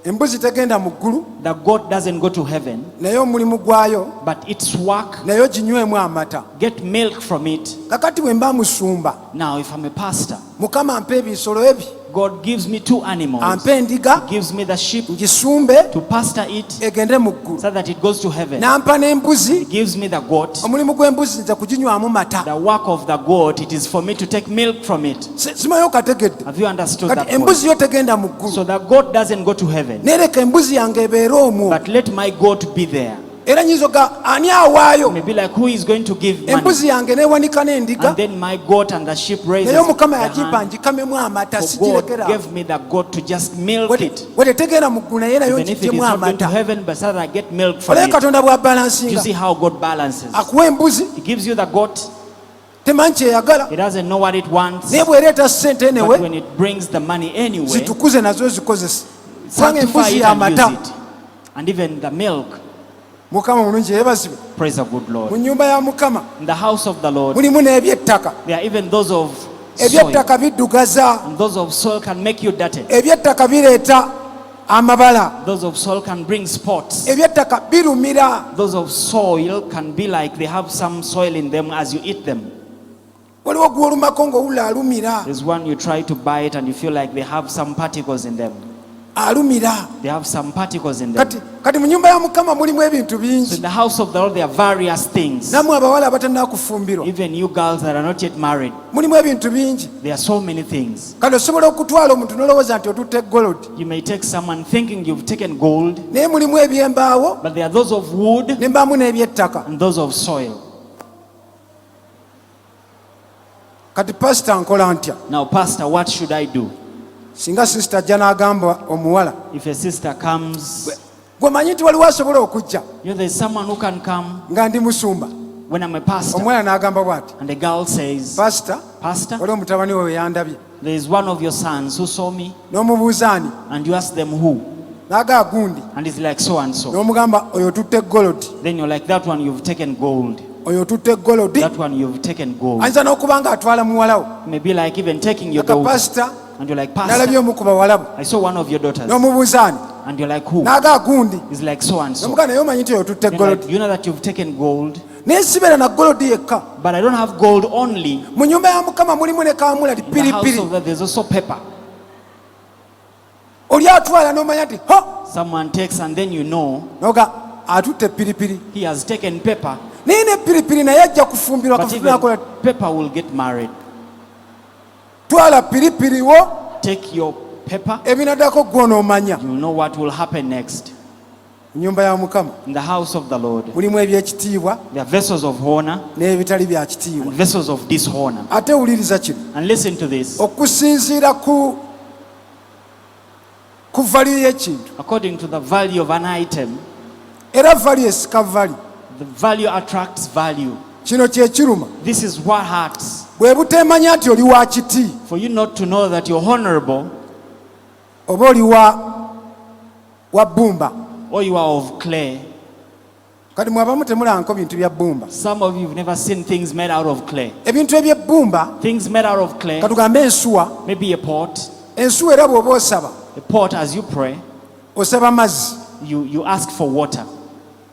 Embuzi tegenda mu ggulu, The goat doesn't go to heaven, naye omulimu gwayo but its work, naye oginywemu amata. get milk from it. Kakati bwe mba musumba, Now, if I'm a pastor, Mukama ampa ebisolo ebi, God gives me 2 animals. ampa endiga Gives me the sheep ngisumbe to pasture it egende mu ggulu, so that it goes to heaven. n'ampa n'embuzi. Gives me the goat. Omulimu gw'embuzi nze kuginywamu mata. The work of the goat, it is for me to take milk from it. Simanyi okategedde. Have you understood Kati that point? embuzi yo tegenda mu ggulu, So the goat doesn't go to heaven, nereka embuzi yange ebeere omwo. but let my goat be there. Era nyinza oga ani awaayo, Maybe like, who is going to give money? embuzi yange neewanika n'endiga, And then my goat and the sheep raises naye Omukama their yagipa hand. ngikamemu amata, For God sigirekera. gave me the goat to just milk it. Bwe tetegeera mu ggulu naye nayo Even if it is ngigyemu not going to amata. heaven, but so that I get milk from Olabye it. Katonda Do you bw'abalansinga, see how God balances? akuwa embuzi, He gives you the goat. temanyi kyeyagala, He doesn't know what it wants. naye bw'ereeta ssente But enewe when it brings the money anyway, zitukuze nazo zikozese. Kubanga sanctify embuzi it and use y'amata. it. And even the milk, Mukama mulungi yeebazibwe. praise the good Mu Lord. nnyumba ya Mukama In the house of the Lord, mulimu n'ebyettaka. there are even those of soil. Ebyettaka biddugaza, And those of soil can make you dirty. ebyettaka bireeta amabala, Those of soil can bring spots. ebyettaka birumira. Those of soil can be like they have some soil in them as you eat them. Waliwo gw'olumako ng'owulira alumira, There's one you try to buy it and you feel like they have some particles in them. alumira. They have some particles in them. Kati mu nnyumba ya Mukama mulimu ebintu So bingi. in the house of the Lord there are various things. Nammwe abawala abatannaba kufumbirwa, Even you girls that are not yet married, mulimu ebintu bingi. there are so many things. Kati osobola okutwala omuntu n'olowooza nti otutte golodi, You may take someone thinking you've taken gold, naye mulimu eby'embaawo but there are those of wood ne mbaamu n'ebyettaka. and those of soil. Kati pasita nkola ntya? Now, Pastor, what should I do? Singa sisita ajja n'agamba omuwala, If a sister comes, gwe manyi nti waliwo asobola okujja you know, there's someone who can come nga ndi musumba. when I'm a pastor, Omuwala n'agamba bw'ati, and the girl says, pasita, Pastor, waliwo mutabani we yandabye. there is one of your sons who saw me, N'omubuuza ani? and you ask them who, N'agaa gundi. and it's like so and so. N'omugamba oyo tutte golodi, Then you're like, that one you've taken gold, oyo tutte golodi. that one you've taken gold. Ayinza n'okuba nga atwala muwala wo. Maybe like even taking your Aka daughter, pasita and you're like, n'alabye Pastor, omu ku bawala bo. I saw one of your daughters, N'omubuuza ani? and you're like, who? N'agaa gundi. It's like so and so. N'omugamba naye omanyi nti oyo tutte You're golodi. like, you know that you've taken gold, Naye sibeera na golodi yekka. but I don't have gold only. Mu nnyumba ya Mukama mulimu ne kaamulali, In the house piripiri. of that, there's also pepper. Oli atwala n'omanya nti ho, Someone takes, and then you know n'oga atutte piripiri. he has taken pepper, Naye ne piripiri naye ajja kufumbirwa, but akafumbirwa even akola, pepper will get married. twala piripiri wo, Take your pepper, ebinaddako gw'onoomanya. you know what will happen next. Mu nnyumba ya Mukama In the house of the Lord, mulimu eby'ekitiibwa there are vessels of honor n'ebitali bya kitiibwa. and vessels of dishonor. Ate wuliriza kino, And listen to this. okusinziira ku value y'ekintu, According to the value of an item, era value esika value. the value attracts value. Kino kye kiruma. This is what hurts. Bwe buteemanya nti oli wa kiti, For you not to know that you're honorable oba oli wa bbumba. or you are of clay. Kati mwe abamu temulanko bintu bya bbumba. Some of you have never seen things made out of clay. Ebintu eby'ebbumba, Things made out of clay, katugambe ensuwa. maybe a pot. Ensuwa era bw'oba osaba, A pot, as you pray, osaba mazzi. you ask for water.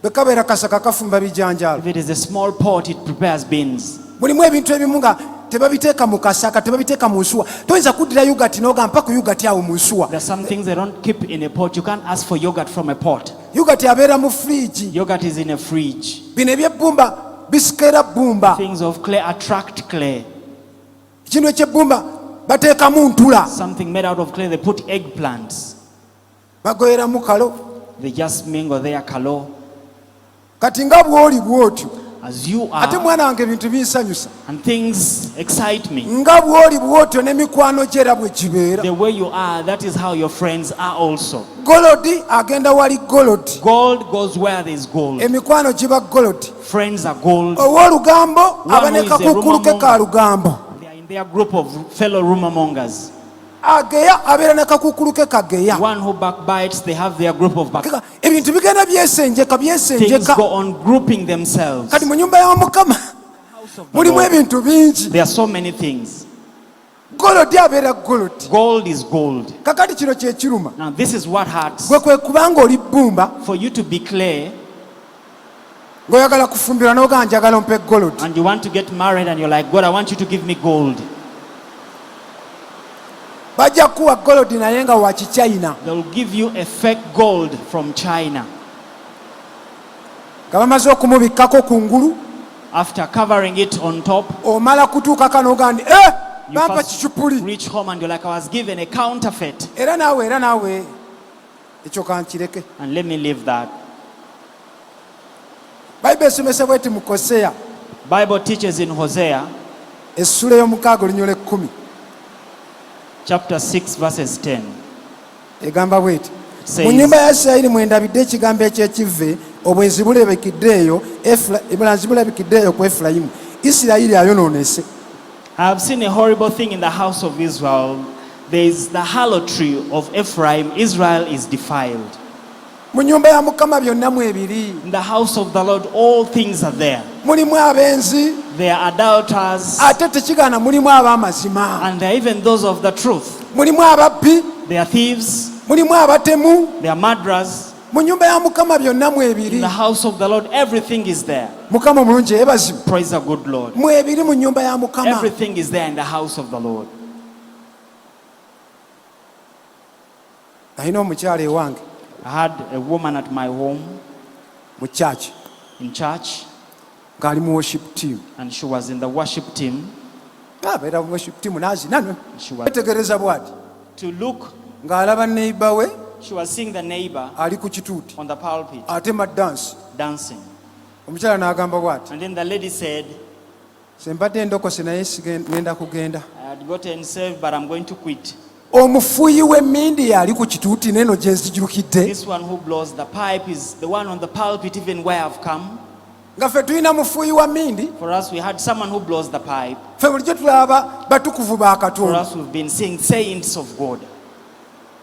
bwe kabeera kasaka kafumba bijanjaalo. If it is a small pot, it prepares beans. Mulimu ebintu ebimu nga tebabiteeka mu kasaka, tebabiteeka mu nsuwa. Toyinza kuddira yogati n'ogamba mpa ku yogati awo mu nsuwa. There are some things they don't keep in a pot. You can't ask for yogurt from a pot. Yogati abeera mu fridge. Yogurt is in a fridge. Bino ebyebbumba bisikeera bbumba. Things of clay attract clay. Ekintu ekyebbumba bateekamu ntula. Something made out of clay, they put eggplants. Bagoyeramu kalo. They just mingle there, kalo. Kati nga bw'oli bw'otyo. As you Ate are, mwana wange ebintu binsanyusa. and things excite me. Nga bw'oli bw'otyo n'emikwano gye era bwe gibeera. The way you are, that is how your friends are also. Golodi agenda wali golodi. Gold goes where there is gold. Emikwano giba golodi. Friends are gold. Ow'olugambo One aba ne who is a kakukulu ke ka lugambo. They are in their group of fellow rumor mongers. Ageya abeera ne kakukulu ke kageya. One who backbites, they have their group of back. Ebintu bigenda byesenjeka Things byesenjeka. go on grouping themselves. Kati mu nyumba ya Mukama House of the mulimu Lord, ebintu bingi. there are so many things. Golodi abeera golodi. Gold is gold. Kakati kino kye kiruma. Now this is what hurts. Gwe kwe kubanga oli bbumba For you to be clay ng'oyagala kufumbirwa n'ogamba njagala ompe golodi. and you want to get married and you're like, God, I want you to give me gold. Bajja kuwa golodi naye nga wa kichina. They will give you a fake gold from China. Nga bamaze okumubikkako kungulu After covering it on top, omala kutuukaka n'ogamba nti you bampa first kicupuli. reach home and you're like, I was given a counterfeit. Era naawe ekyo kankireke. And let me leave that. Bayibuli esomesa bweti mu Koseya Bible teaches in Hosea essula y'omukaaga olunyolo 10 chapter 6 verses 10. egamba bweti Says- mu nnyumba ya Isirayiri mwendabidde ekigambo eky'ekivve obwenzi bulabikiddeeyo ebulanzi bulabikiddeeyo ku Efulayimu. Isirayiri ayonoonese. I have seen a horrible thing in the house of Israel. There is the harlotry of Ephraim. Israel is defiled. Mu nnyumba ya Mukama byonna mwebiri. In the house of the Lord, all things are there. Mulimu abenzi There are adulterers, ate tekigaana mulimu ab'amazima. and there are even those of the truth. Mulimu ababbi, There are thieves, mulimu abatemu. there are murderers. Mu nnyumba ya Mukama byonna In mwebiri. the house of the Lord, everything is there. Mukama omulungi yeebazibwe. Praise the good Lord. Mwebiri mu nnyumba ya Mukama. Everything is there in the house of the Lord. Alina omukyala ewange I had a woman at my home mu church in church, ng'ali mu worship team. and she was in the worship team. Abeera mu worship team n'azina no. She was Wetegereza bw'ati to look. ng'alaba neighbor we She was seeing the neighbor ali ku kituuti on the pulpit atema dansi. dancing. Omukyala n'agamba bw'ati And then the lady said, sembadde ndokose naye ngenda kugenda. I had gotten saved, but I'm going to quit. Omufuuyi w'emmindi ali ku kituuti n'eno gye nzijulukidde. This one who blows the pipe is the one on the pulpit, even where I've come. Nga ffe tulina mufuuyi wa mmindi, For us, we had someone who blows the pipe. ffe bulijjo tulaba batukuvu ba For Katonda. us, we've been seeing saints of God.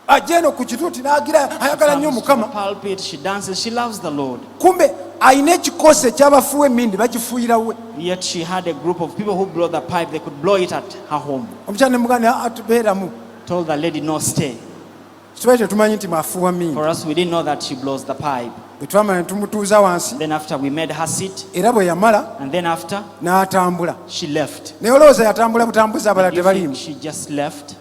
Ajja eno ku kituuti n'agira ayagala nnyo Comes to the Mukama. pulpit, she dances, she loves the Lord. Kumbe alina ekikosi ekyabafuuwa emmindi bakifuuyira we. Yet she had a group of people who blow the pipe. They could blow it at her home. Omukyala ne mugamba atubeeramu. Told the lady, no, stay. Tubaye tetumanyi nti mwafuuwa mmindi. For us, we didn't know that she blows the pipe. Bwe twamala ne tumutuuza wansi Then after we made her sit, era bwe yamala and then after, n'atambula. she left. Naye olowooza yatambula butambuzi abalala You think tebaliimu. she just left?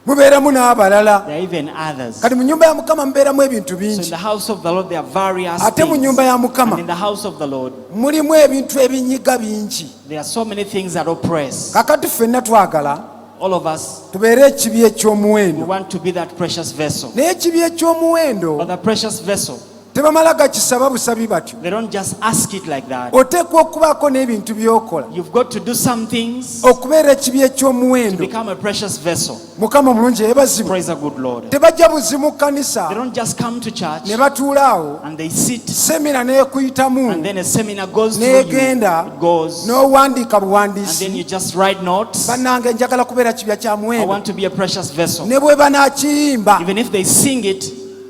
Mubeeramu n'abalala. There are even others. Kati mu nnyumba ya Mukama mubeeramu ebintu So in bingi. the house of the Lord, there are various Ate mu things. nnyumba ya And in Mukama the house of the Lord, mulimu ebintu ebinyiga bingi. there are so many things that oppress. Kakati ffenna twagala All of us, tubeere ekibi we eky'omuwendo. want to be that precious vessel. Naye ekibi eky'omuwendo But the precious vessel, tebamala gakisaba busabi batyo. they don't just ask it like that. Oteekwa okubaako n'ebintu by'okola You've got to do some things okubeera ekibi to eky'omuwendo. become a precious vessel. Mukama omulungi yeebazibwe. Praise the good Lord. Tebajja buzi mu They kkanisa don't just come to church ne batuula awo and they sit, semina n'ekuyitamu and then a seminar goes through you. n'egenda It goes, n'owandiika and then buwandiisi. you just write notes. Bannange njagala kubeera kibya kya I muwendo. want to be a precious vessel. Ne bwe banaakiyimba Even if they sing it,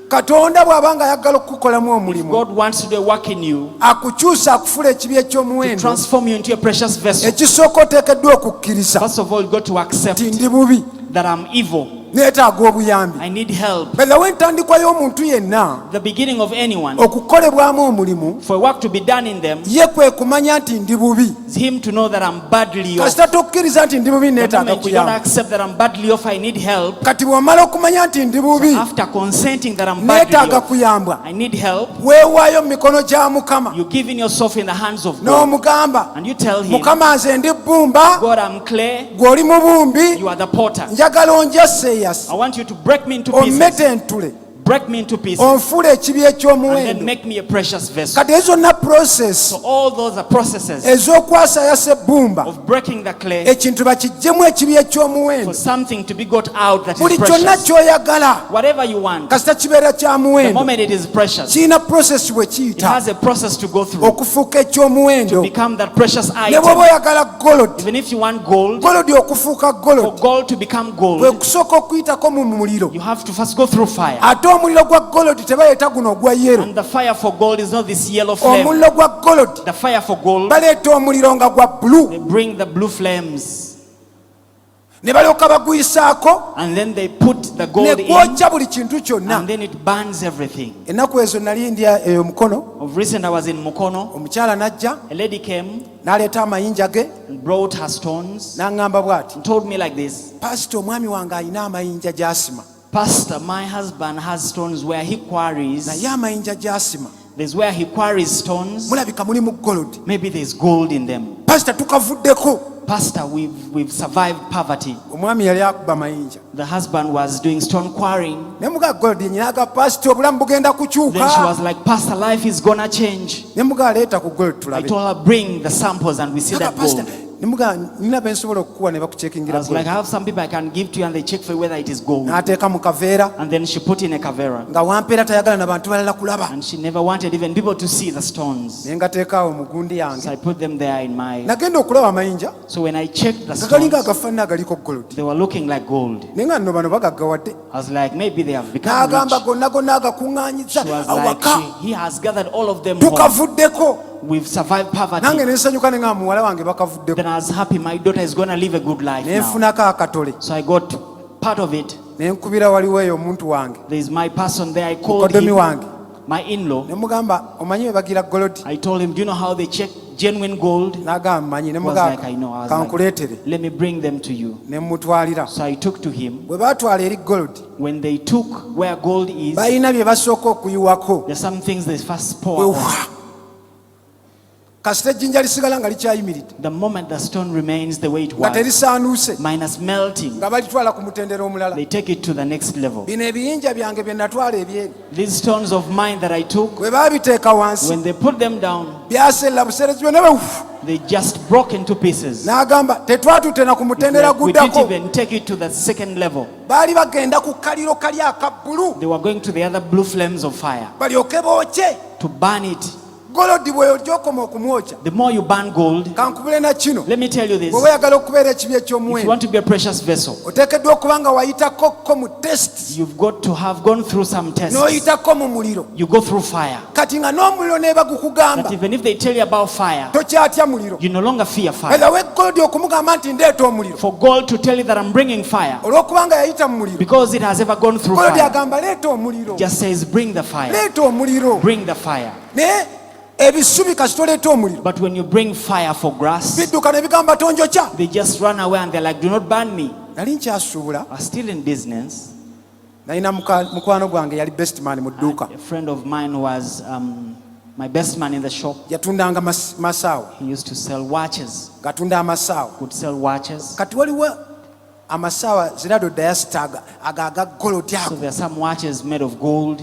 Katonda bw'aba nga ayagala okukukolamu if omulimu God wants to do a work in you, akukyusa akufula ekibi to eky'omuwendo, transform you into a precious vessel, ekisooka oteekeddwa okukkiriza first of all, you got to accept nti ndi bubi that I'm evil. neetaaga obuyambi. I need help. Beza wentandikwa y'omuntu yenna The beginning of anyone, okukolebwamu omulimu for work to be done in them, ye kwe kumanya nti ndi bubi. is him to know that I'm badly off. Kasita tokkiriza nti ndi bubi The neetaaga moment you don't kuyamba. accept that I'm badly off, I need help. Kati bw'omala okumanya nti ndi bubi After consenting that I'm badly neetaaga off, kuyambwa, I need help. weewaayo mu mikono gya Mukama You giving yourself in the hands of God, n'omugamba, and you tell him, Mukama nze ndi bbumba, God, I'm clay, gw'oli mubumbi, you are the potter. njagala onjaseeyase, I want you to break me into pieces. ommete entule, Break me into pieces. onfuula ekibi And then eky'omuwendo. make me a precious vessel. Kati ezo zonna process So all those are processes ez'okwasayasa ebbumba, of breaking the clay ekintu bakiggyemu ekibi for eky'omuwendo. something to be got out that Buli is kyonna precious. ky'oyagala Whatever you want, kasita kibeera kya the muwendo, moment it is precious, kirina process bwe it kiyita has a process to go through okufuuka to eky'omuwendo. become that precious Ne bw'oba item. oyagala gold, Even if you want gold, gold okufuuka for gold gold to become bwe gold, kusooka okuyitako mu muliro, you have to first go through fire. ate omuliro gwa gold tebayeta guno ogwa yero. And the fire for gold is not this yellow flame. Omuliro gwa gold The fire for gold, baleeta omuliro nga gwa blue, they bring the blue flames. ne balyoka baguyisaako And then they put the ne gold in, gwokya buli kintu kyonna. and then it burns everything. Ennaku ezo nali ndya eyo mukono, Of recent, I was in Mukono. omukyala n'ajja A lady came n'aleeta amayinja ge and brought her stones n'aŋŋamba bw'ati, and told me like this, pasita omwami wange alina amayinja gy'asima, Pastor, my husband has stones where he quarries. naye amayinja gy'asima There's where he quarries stones. mulabika mulimu gold. Maybe there's gold in them. Pasita tukavuddeko. Pastor, we've survived poverty. Omwami yali akuba mayinja, The husband was doing stone quarrying. ne muga gold nyinaga, pasita obulamu bugenda Then she kukyuka. was like, Pastor, life is gonna change. Ne muga leeta ku gold I tulabe. told her, bring the samples and we see Naga, that pasita, gold. ne muga nina bensobola okukuwa ne I bakucekingira was like, I gold. have some people I can give to you and they check for you whether it is gold. N'ateeka mu kaveera And then she put in a cavera. nga wampeera tayagala na bantu balala kulaba. And she never wanted even people to see the stones. Ne ngateeka awo mu gundi So yange. I put them there in my... Nagenda okulaba amayinja So when I checked the gagalinga stones, agafaanana agaliko gold. they were looking like gold. Naye nga nno bano bagaggawadde. I was like, maybe they have become N'agamba rich. gonna gonna agakuŋŋaanyiza She was like, awaka, he has gathered all of them home. tukavuddeko. We've survived Nange poverty. ne nsanyuka ne nga muwala wange bakavuddeko. Then I was happy my daughter is going to live a good life Ne now. nfunako akatole. So I got part of it. Ne nkubira waliwo eyo omuntu wange, There is my person there. I called mukodomi him, wange. my in-law. Ne mugamba, omanyi bwe bagira gold? I told him, do you know how they check genuine gold? N'agamba manyi. Ne He was mugamba, like, I know. I was kankuleetere. like, let me bring them to you. Ne mmutwalira. So I took to him. Bwe baatwala eri gold, When they took where gold is, balina bye basooka okuyiwako. there's some things they first pour Bwe on. wa! Kasita ejjinja lisigala nga likyayimiridde, The moment the stone remains the way it nga was, terisaanuuse, minus melting, nga balitwala ku mutendera omulala. they take it to the next level. Bino ebiyinja byange bye natwala ebyeri, These stones of mine that I took, bwe baabiteeka wansi, when they put them down, byasella buseerezi byonna bwe they just broke into pieces. n'agamba tetwatutte na ku mutendera Like we didn't guddako. even take it to the second level. Baali bagenda ku kaliro kali aka bbulu They were going to the other blue flames of fire balyoke bookye. to burn it. Golodi bwe gy'okoma okumwokya, The more you burn gold, kankubule na kino, let me tell you this, bwe weeyagala okubeera ekibi if you eky'omuwendo, want to be a precious vessel, oteekeddwa okuba nga wayitakokko mu test, you've got to have gone through some tests. n'oyitako mu muliro. You go through fire. Kati nga n'omuliro ne That bagukugamba, even if they tell you about fire, tokyatya muliro. you no longer fear fire. Eza weggolodi okumugamba nti ndeeta omuliro, For gold to tell you that I'm bringing fire, olw'okuba nga yayita mu muliro, because it has ever gone through golodi fire, agamba leeta omuliro, just says bring the fire, leeta omuliro. bring the fire. Naye ebisubi kasita oleeta omuliro, But when you bring fire for grass, bidduka ne bigamba tonjokya. they just run away and they're like, do not burn me. Nali nkyasuubula, I'm still in business. nalina mukwano gwange yali best man mu dduuka, A friend of mine was my best man in the shop. yatundanga masaawa, He used to sell watches, gatunda amasaawa. would sell watches. Kati waliwo amasaawa zirado dayasita aga golodi So ago, there are some watches made of gold.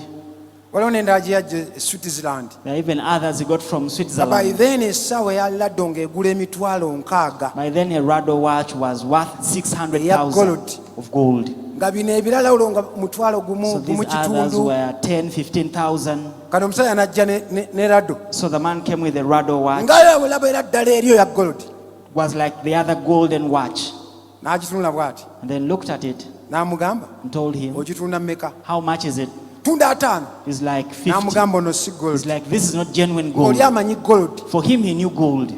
waliwo n'endala gye yajja Switzerland. There are even others he got from By Switzerland. then essaawa eya laddo ng'egula emitwalo 6 By then a Rado watch was worth Yeah, 600,000 gold. of gold. nga bino ebirala olwo nga mutwalo So gumu these others kitundu. were 10, 15,000. Kati omusajja n'ajja ne laddo, So the man came with a Rado watch. nga olaba era ddala eriyo ya golodi, Was like the other golden watch. n'agitunula bw'ati, And then looked at it n'amugamba and told him, ogitunda mmeka? how much is it? Tunda 5. He's like 50. N'amugamba ono si He's golodi, like, this is not genuine gold. oli amanyi golodi. For him, he knew gold.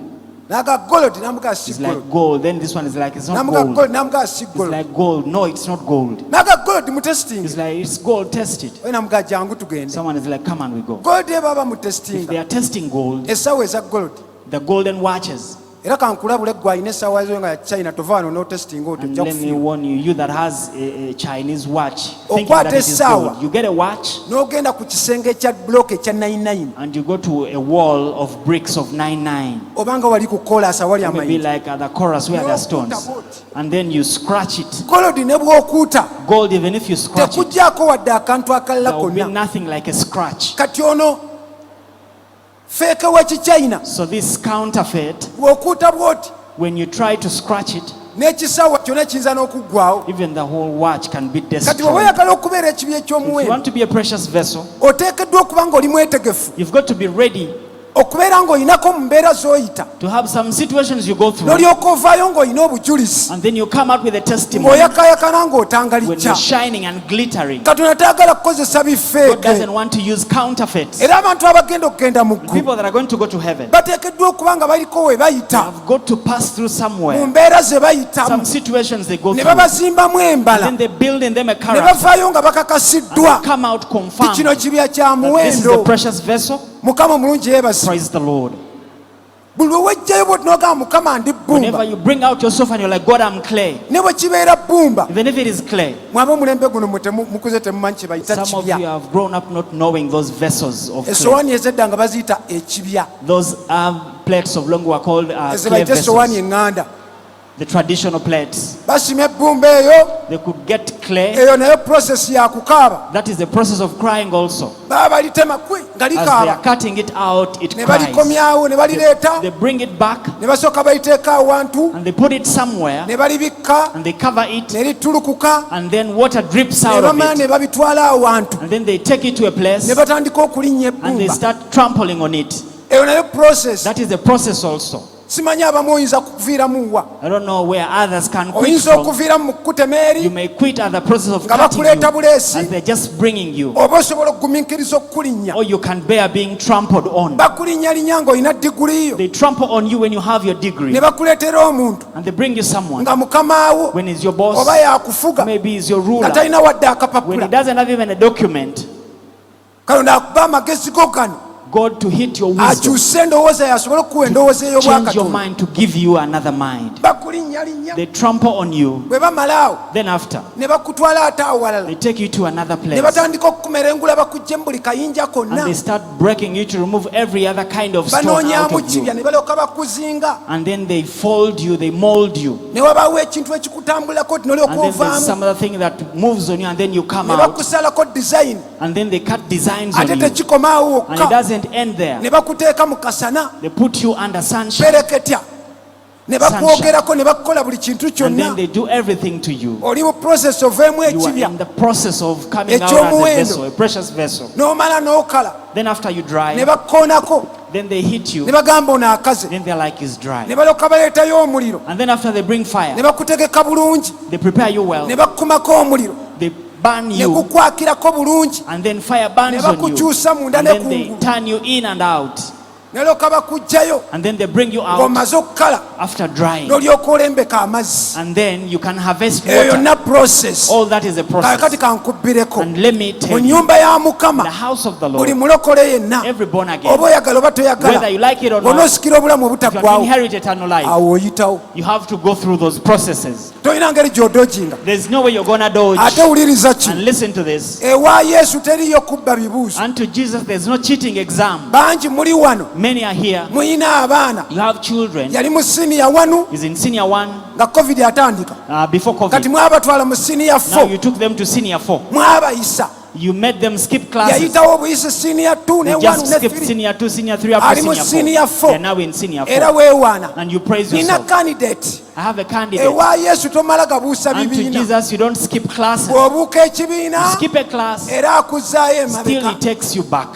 naga gold namuga si It's gold, like gold. Then this one is like, it's not namuga gold. gold namuga si It's gold, like gold. No, it's not gold. naga gold mu testing, It's like, it's gold tested. we namuga jangu tugende. Someone is like, come on, we go. Gold baba mu If testing, they are testing gold, esawa eza gold. the golden watches. Era kankulabule gwa ine sawa ezo nga ya China tovano no testing And otojja let me kufuna. warn you, you that has a Chinese watch, thinking Okwata that it is essaawa. gold. You get a watch N'ogenda ku kisenge ekya block ekya 99 and you go to a wall of bricks of 99. obanga wali ku kolas awali Maybe amayinja. like at the chorus where there are stones. And then you scratch it. Gold ne bw'okuuta Gold, even if you scratch it, tekuggyako wadde akantu akalala there will be konna. nothing like a scratch. Kati ono feeke wa kichina So this counterfeit, bw'okuuta bw'oti when you try to scratch it, n'ekisawa kyonna kiyinza n'okuggwawo. even the whole watch can be Kati bwe destroyed. weeyagala okubeera ekibi If you eky'omuwendo want to be a precious vessel, oteekeddwa okuba ng'oli mwetegefu you've got to be ready okubeera ng'olinako mu mbeera z'oyita to have some situations you go through, n'olyoka ovaayo ng'olina obujulizi and then you come out with a testimony ng'oyakayakana when ng'otangalijja. you're shining and glittering. Katonda tayagala kukozesa God bifeeke, doesn't want to use counterfeits. era abantu abagenda okugenda mu ggulu People that are going to go to heaven bateekeddwa okuba nga baliko we bayita have got to pass through mu somewhere, mbeera ze bayitamu, some situations they go ne through, and babazimbamu embala, then they build in them a ne character, bavaayo nga and bakakasiddwa they come out ti confirmed kino kibya kya that this is the muwendo. precious vessel. Mukama omulungi yeebazibwe. Praise the Lord. Buli lwe wejjayo bw'oti n'ogamba Mukama ndi Whenever bbumba, you bring out yourself and you're like, God, I'm clay, ne bwe kibeera bbumba, even if it is clay. mwabe omulembe guno mukuze temumanyi kye bayita Some of you kibya. have grown up not knowing those vessels of clay. Essowaani ez'edda nga baziyita ekibya, Those plates of long were called ezo clay bayita essowaani vessels, eŋŋanda. the traditional plates. Basima ebbumba eyo, They could get clay. eyo nayo process ya kukaaba. That is the process of crying also. Baba balitema kwi nga As they are likaaba, cutting it out, it ne cries. balikomyawo ne balireeta, They bring it back ne basooka baliteeka awantu, and they put it somewhere ne balibikka, and they cover it, ne litulukuka, and then water drips ne out of bamala ne it. babitwala awantu, And then they take it to a place ne batandika okulinnya and they ebbumba. start trampling on it. Eyo nayo process. That is the process also. Simanyi abamu oyinza kuviiramu wa. I don't know where others can quit Oyinza from. okuviiramu mu kkutema eri, You may quit at the process of nga cutting bakuleeta you buleesi, as they're just bringing you. oba osobola okugumiikiriza okukulinnya. Or you can bear being trampled on. Bakulinnyalinnya ng'olina diguli yo, They trample on you when you have your degree. ne bakuleetera omuntu And they bring you someone. nga mukamaawo When he's your boss, oba yakufuga maybe he's your nga ruler. talina wadde When he akapapula. doesn't have even a document, Katonda akuba amagezi go gano, God to hit your wisdom, akyuse endowooza yasobole okukuwa endowooza change your ey'obwakatonda. mind to give you another mind. Bakulinnyalinnya, They trample on you. bwe bamalaawo Then after, ne bakutwala ate awo walala, they take you to another ne place. batandika okukumerengula bakuggye mu buli kayinja And konna, they start breaking you to remove every other kind of stone out banoonyaamu of kibya you. ne balyoka bakuzinga, And then they fold you, they mold you. ne wabaawo ekintu ekikutambulako ti nolyoka And then there's some ovaamu, other thing that moves on you, and then you come ne out. bakusalako design, And then they cut designs on ate you. tekikomaawo And it wokka, doesn't end there. ne bakuteeka mu kasana They put you under sunshine. pereketya, ne bakwogerako ne bakukola buli kintu And then kyonna. they do everything to you. Oli mu process oveemu You are ekibya, in the process of coming out as a Ekyomuwendo. vessel, a precious vessel. n'omala n'okala, Then after you ne dry, bakkoonako, then they hit ne you. bagamba ono akaze, Then they're like, it's ne dry. balyoka baleetayo omuliro, And then after they bring ne fire, bakutegeka bulungi, they prepare you well. ne bakkumako omuliro, They burn ne you. gukwakirako bulungi, And then fire ne burns on you. bakukyusa munda And ne then they kungulu, turn you in and out. ne balyoka bakuggyayo And then they bring you out ng'omaze okukala, after drying. n'olyoka olembeka amazzi. And then you can harvest Eyo water. yonna process. All that is a process. Kakati kankubbireko And let me mu tell you, nnyumba ya the Mukama, house of the buli Lord, mulokole yenna, every born oba again, oyagala oba whether toyagala, you like it or not, bw'onoosikira obulamu if you have obutaggwaawo, inherit eternal life, awo oyitawo. you have to go through those processes. Tolina ngeri gy'odojinga. There's no way you're gonna dodge. Ate wuliriza ki, And listen to this. ewa Yesu teriyo kubba bibuuzo. Unto Jesus, there's no cheating exam. Bangi muli wano, Many are here. muyina abaana, You have children. yali mu siniya wanu He's in senior one nga covid atandika, before kati COVID. mwabatwala mu siniya Now 4, you took them to senior 4. mwabayisa, You made them skip classes. yayitawo obuyise siniya 2 ne They 1 just ne skipped 3, senior 2, senior 3 up to ali mu senior senior 4. 4, They're now in senior era 4. weewaana. And you praise Nina yourself. candidate, I have a candidate. ewa Yesu tomala gabuusa Unto bibiina, Jesus, you don't skip classes. bw'obuuka ekibiina Skip a class, era akuzzaayo still emabega, he takes you back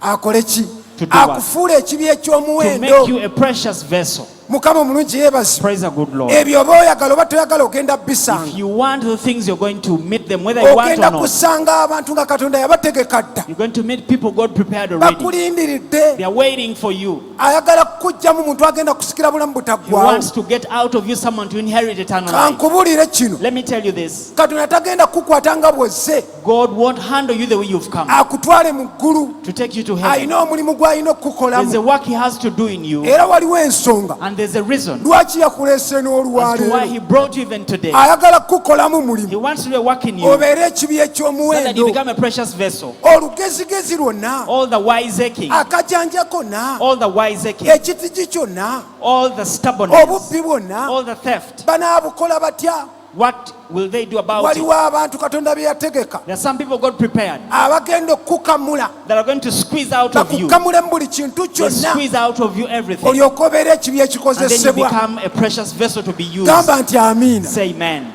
akole ki? To do what? Akufuula ekibi to make eky'omuwendo. you a precious vessel. Mukama omulungi yeebazibwe. Praise the good Lord. Ebyo oba oyagala oba toyagala ogenda bisanga. If you want the things, you're going to meet them whether you want or ogenda not. kusanga abantu nga Katonda yabategeka dda, You're going to meet people God prepared already. bakulindiridde. They are waiting for you. Ayagala kukuggyamu muntu agenda kusikira bulamu He butaggwaawo. wants to get out of you someone to inherit eternal life. Kankubuulire kino, Let me tell you this. Katonda tagenda kukukwata nga bw'ozze God won't handle you the way you've come akutwale mu ggulu. to take you to heaven. Alina omulimu gw'alina There's a okukukolamu, work He has to do in you, era waliwo ensonga and there's a reason lwaki yakuleese as to why n'olwaleero. He brought you even today. Ayagala kukukolamu He mulimu wants to do a work in you obeere ekibi so that you eky'omuwendo, become a precious vessel. olugezigezi lwonna, All the wiseacring, akajanja konna, all the wiseacring, ekitigi kyonna, all the stubbornness, obubbi bwonna, all the theft. banaabukola batya? What will they do about it? Waliwo abantu Katonda be yategeka There are some people God prepared abagenda okukamula, that are going to squeeze out of you. bakukamule mu buli kintu They kyonna, squeeze out of you everything. olyoke obeere ekibi And then you ekikozesebwa. become a precious vessel to be used. Gamba nti amiina. Say amen.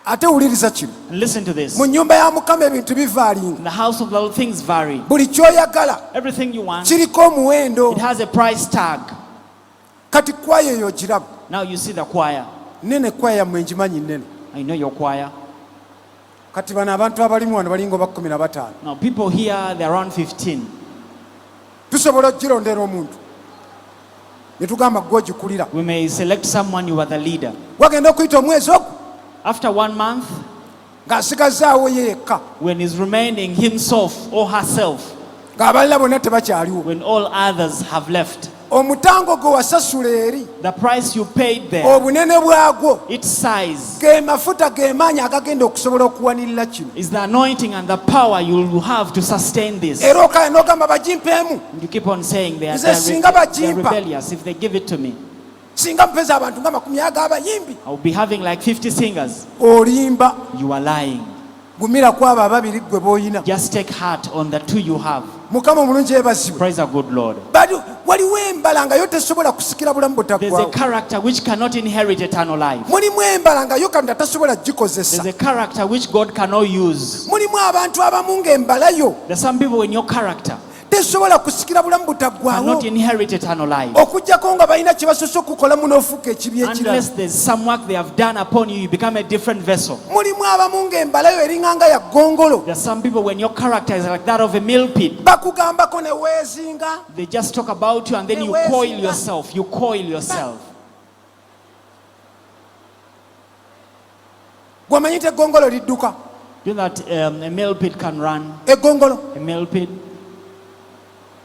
Ate wuliriza kino, And listen to this. mu nnyumba ya Mukama ebintu bivaalinga, In the house of the Lord, things vary. buli ky'oyagala Everything you want, kiriko omuwendo. it has a price tag. Kati kwaya eyo ogiraba, Now you see the choir. nene kwaya yammwe ngimanyi nnene. I know your choir. Kati bano abantu abalimu wano balinga oba 15. Now people here, they're around 15. Tusobola okugirondera omuntu ne tugamba gwe ogikulira, We may select someone, you are the leader. wagenda okuyita omwezi ogwo After 1 month, ng'asigazaawo ye yekka, when he's remaining himself or herself, ng'abalala bonna tebakyaliwo. when all others have left, Omutango gwe wasasula eri, the price you paid there, obunene bwagwo, its size, ge mafuta ge maanyi agagenda okusobola okuwanirira kino. is the anointing and the power you will have to sustain this. Era okale n'ogamba bagimpeemu, And you keep on saying they are, Nze singa they're bagimpa. rebellious. If they give it to me, singa mpeza abantu nga 10 ag'abayimbi. I'll be having like 50 singers. Olimba, You are lying. gumira ku abo ababiri gwe b'oyina. Just take heart on the 2 you have. Mukama omulungi yeebazibwe. Praise the good Lord. Bali waliwo embala nga yo tesobola kusikira bulamu There's a butaggwaawo. character which cannot inherit eternal life. Mulimu embala nga yo Katonda tasobola gikozesa. There's a character which God cannot use. Mulimu abantu abamu ng'embala yo There's some people in your character tesobola kusikira bulamu butaggwaawo, cannot inherit eternal life. okuggyako nga balina kye basoose okukolamu n'ofuuka ekibi ekirala. Unless there's some work they have done upon you, you become a different vessel. Mulimu abamu ng'embala yo eringa nga ya ggongolo, There's some people when your character is like that of a mill pit, bakugambako ne weezinga. they just talk about you and then you coil yourself. You coil yourself. Gwemanyi nti eggongolo lidduka. You know that a mill pit can run. Eggongolo, A mill pit.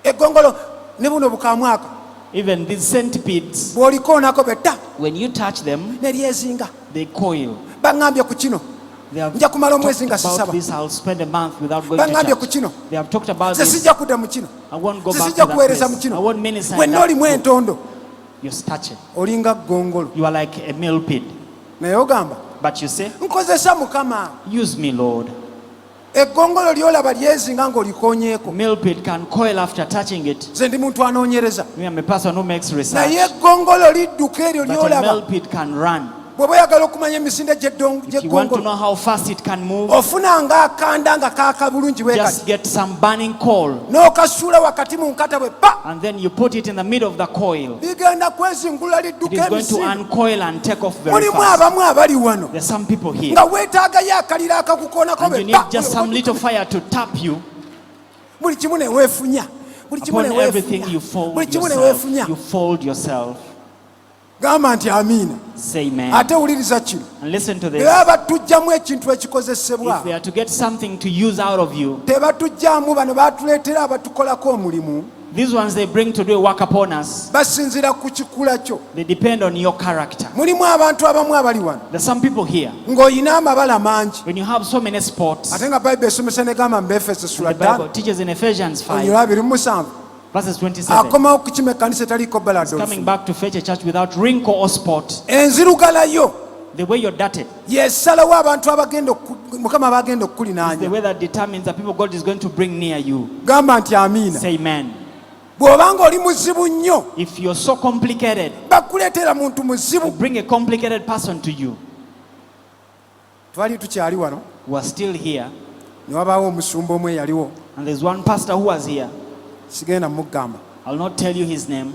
eggongolo ne buno bukamwaka Even these centipedes, bw'olikoonako betta when you touch them, ne lyezinga. they coil. Baŋŋambye ku kino, They have nja kumala talked omwezi nga about sisaba. this. I'll spend a month without going to Baŋŋambye ku church. kino, They have talked about nze this. sijja kudda mu kino, I won't go back sijja to that kuweereza mu place. I kino. won't minister in Wenna that olimu group. entondo, You're starching. olinga ggongolo. You are like a mill pit. Naye ogamba But you say, nkozesa Mukama. use me, Lord. Eggongolo lyolaba lyezinga ng'olikoonyeeko. Mill pit can coil after touching it. Nze ndi muntu anoonyereza. Me, I'm a person who makes research. Naye eggongolo lidduka eryo But a mill lyolaba. pit can run. Bw'oba oyagala okumanya emisinde If you want to gy'eggongolo, know how fast it can move, ofuna ng'akanda nga kaaka bulungi bwe just kati, get some burning coal n'okasuula wakati mu nkata bwe pa, and then you put it in the middle of the coil. ligenda kwezingulula It lidduka is going to emisinde. uncoil and take off very Mulimu fast. abamu abali wano There's some people here, nga weetaagayo akaliro akakukoonako and you bwe need pa, just some little fire to tap you. buli kimu ne weefunya, buli kimu ne Upon everything you weefunya, fold buli kimu ne yourself. weefunya. You fold yourself. Gamba nti amiina. Say amen. Ate wuliriza kino, And listen to bwe this. baba batujjamu ekintu ekikozesebwa, If they are to get something to use out of you, tebatujjamu bano baatuleetera abatukolako omulimu, these ones they bring to do a work upon us, basinzira ku kikula kyo. they depend on your character. Mulimu abantu abamu abali wano There's some people here, ng'olina amabala mangi, when you have so many spots, ate nga bayibuli esomesa negamba mu Befeso the sula Bible 5 teaches in Ephesians 5, 27 verses 27, akomawo ku kima ekkanisa etaliiko bbala coming back to fetch a church without wrinkle or spot. enzirugalayo The way you're dirty yesalawo abantu Mukama abagenda is the okukulinaanya. way that determines the people God is going to bring near you. Gamba nti amiina. Say amen. Bw'obanga oli muzibu nnyo, If you're so complicated, bakuleetera muntu they muzibu. bring a complicated person to you. Twali tukyali wano Who are still here, ne wabaawo omusumba omu eyaliwo, and there's one pastor who was here. sigenda mugamba, I'll not tell you his name.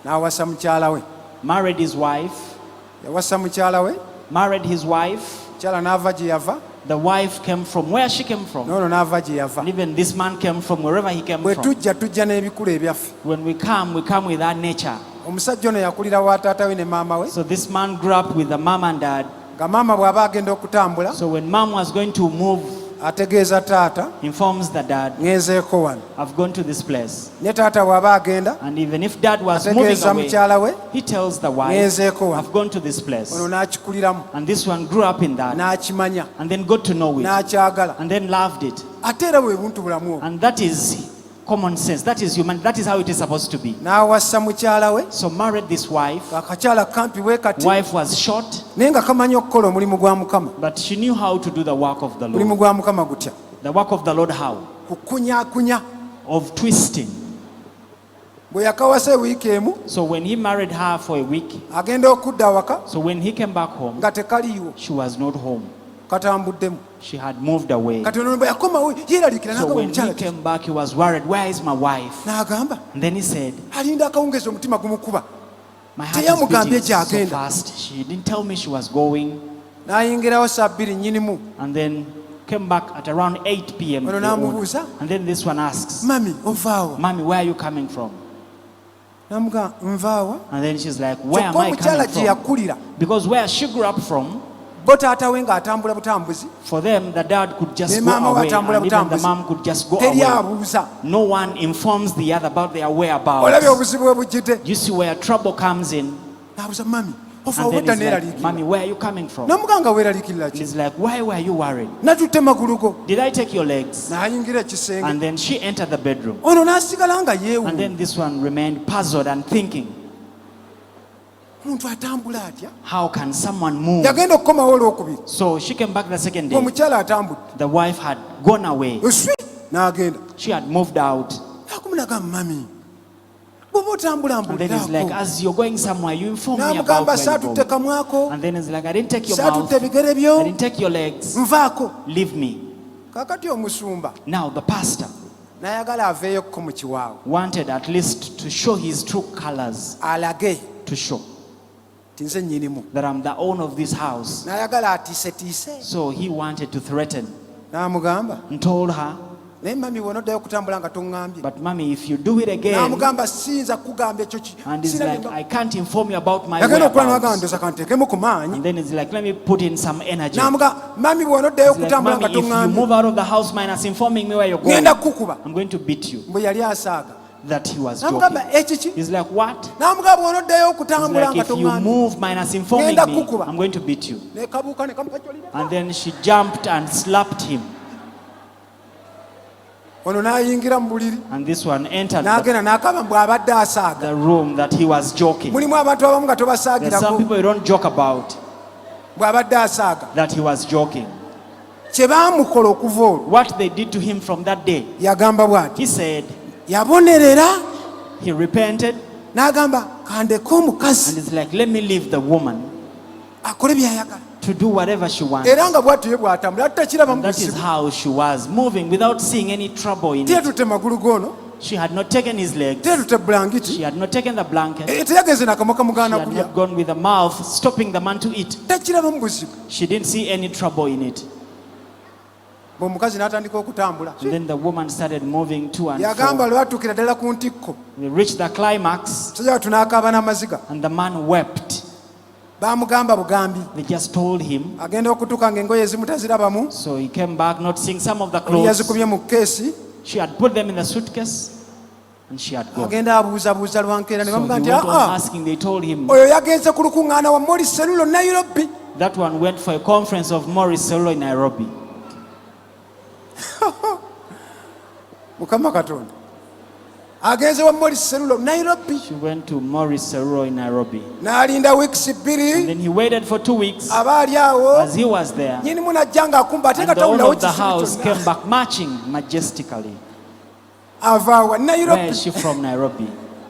n'awasa mukyala we. Married his wife. Yawasa mukyala we, Married his wife. kyala n'ava gye yava, The wife came from where she came from. n'ono n'ava gye yava. And even this man came from wherever he came Bwe from. tujja n'ebikulu ebyaffe. When we come with our nature. Omusajja ono yakulira wa taata we ne maama we, So this man grew up with the mom and dad. nga maama bw'aba agenda okutambula So when mom was going to move, ategeeza taata, informs the dad, ngenzeeko wano. I've gone to this place. Ne taata bw'aba agenda And even if dad was moving ategeeza away, mukyala we, he tells the wife, ngenzeeko wano. I've gone to this place. Ono n'akikuliramu, And this one grew up in that n'akimanya, and then got to know it n'akyagala. and then loved it. Ate era bwe buntu bulamu obwo. And that is common sense. That is human. That is how it is supposed to be. N'awassa mukyala we, So married this wife. akakyala kampi bwe kati, Wife was short, naye nga kamanyi okukola omulimu gwa Mukama. but she knew how to do the work of the Omulimu Lord. gwa Mukama gutya? The work of the Lord how? Kukunyaakunya. Of twisting. Bwe yakawasa ewiiki emu, So when he married her for a week, agenda okudda awaka so when he came back home, nga tekaliiwo, she was not home. katambuddemu. She had moved away. Kati ono bwe yakomawo yeeraliikira So n'agamba when he omukyala, came back, he was worried. Where is my wife? n'agamba And then he said, alinda akawungeezi omutima gumukuba. my heart is Teyamugambye beating so gy'agenda. fast. She didn't tell me she was going. N'ayingirawo saa bbiri nnyinimu. And then came back at around 8 p.m. Ono in the morning. n'amubuuza, And then this one asks, mami ovaawa? Mommy, where are you coming from? N'amugamba nvaawa. And then she's like, where am Kyokka I omukyala coming gye from? yakulira, Because where she grew up from, bo taata we ng'atambula butambuzi, for them, the dad could just Ne go maama away, watambula and even the butambuzi. mom could just go teri away. abuuza. No one informs the other about their Olabye whereabouts. obuzibu bwe bujjidde. You see where trouble comes in, N'abuuza mami ovaawa and then obudda it's like, neeraliikirira. Mommy, where are you coming from? N'amuganga weeraliikirira ki? She's like, why were you worried? Natutte magulu go. Did I take your legs? N'ayingira ekisenge. And then she entered the bedroom. Ono n'asigala nga And yeewuunya. then this one remained puzzled and thinking, Omuntu atambula atya? how can someone move? Yagenda okukomawo olwokubiri. So she came back the second day. Omukyala atambudde. The wife had gone away. Oswi n'agenda. She had moved out. N'akumu n'agamba mami. Bw'oba otambula And then it's like, mbuliraako. as you're going somewhere, you inform me about N'amugamba where you're saatutte going. kamwako. And then it's like, I didn't take your mouth. Saatutte bigere I byo. didn't take your legs. Nvaako. Leave me. Kaakati omusumba Now the pastor n'ayagala aveeyokko mu kiwaawo. wanted at least to show his true colors, Alage to show ti nze nnyinimu. that I'm the owner of this house. N'ayagala atiisetiise. So he wanted to threaten N'amugamba and told her, naye mami bw'onoddayo okutambula nga toŋŋambye. but mommy, if you do it again, N'amugamba siyinza kukugamba ekyo ki. and it's Sirabye like, I can't inform you about my yagenda okukola n'agamba whereabouts. ndoza kanteekemu ku maanyi. And then it's like, let me put in some energy. N'amugamba mami bw'onoddayo It's like, okutambula mommy, nga if you toŋŋambye move out of the house minus informing me where you're going, ŋŋenda kukuba. I'm going to beat you. Bwe yali asaaga That he was joking. n'amugamba ekiki. He's like, what? N'amugamba bw'onoddayo He's okutambula like, nga if you toŋŋambye. move minus informing Ŋŋenda me, kukuba. I'm going to beat you. Ne kabuuka ne kamupajolira. And then she jumped and slapped him. Ono n'ayingira mu buliri And this one entered n'agenda n'akaba bw'abadde asaaga. the room that he was joking. Mulimu abantu abamu nga There's some tobasaagirako people you don't joke about bw'abadde asaaga. that he was joking. Kye baamukola okuva olwo What they did to him from that day, yagamba bw'ati. he said, Yabonerera he repented, n'agamba kandeke omukazi and it's like, let me leave the woman akole by'ayagala. to do whatever she wants. Era nga bw'atyo ye bw'atambula takiraba mu That is buzibu. how she was moving without seeing any trouble in it. Teetutte magulu goono, She had not taken his legs. teetutte bulangiti, She had not taken the blanket. teyagenze n'akamwa She kamugaana had kulya. not gone with the mouth, stopping the man to eat. Takiraba mu buzibu. She didn't see any trouble in it. Bw'omukazi n'atandika okutambula, And then the woman started moving to and yagamba fro. lwe batuukira ddala ku ntikko, We reached the climax, sajja tunaakaaba n'amaziga. and the man wept. Baamugamba bugambi, They just told him. agenda okutuuka ng'engoye ezimu tazirabamu, So he came back, not seeing some of the oli clothes. yazikubye mu keesi, She had put them in the suitcase, and she had gone. agenda abuuzabuuza lwankeera ne So he bamugamba nti went on aa asking. They told him oyo yagenze ku lukuŋŋaana wa Morris Selulo Nairobi. that one went for a conference of Morris Solo in Nairobi. Mukama Katonda agenze wa Morris Selulo Nairobi, She went to Morris Solo in Nairobi. n'alinda wiikisi And bbiri, then he waited for 2 weeks. aba ali awo, As he was there, nnyinimu n'ajja ng'akumba ate nga and the owner tawulirawo of the kisibu house kyonna. came back marching majestically. Ava awa Where Nairobi, is she from, Nairobi?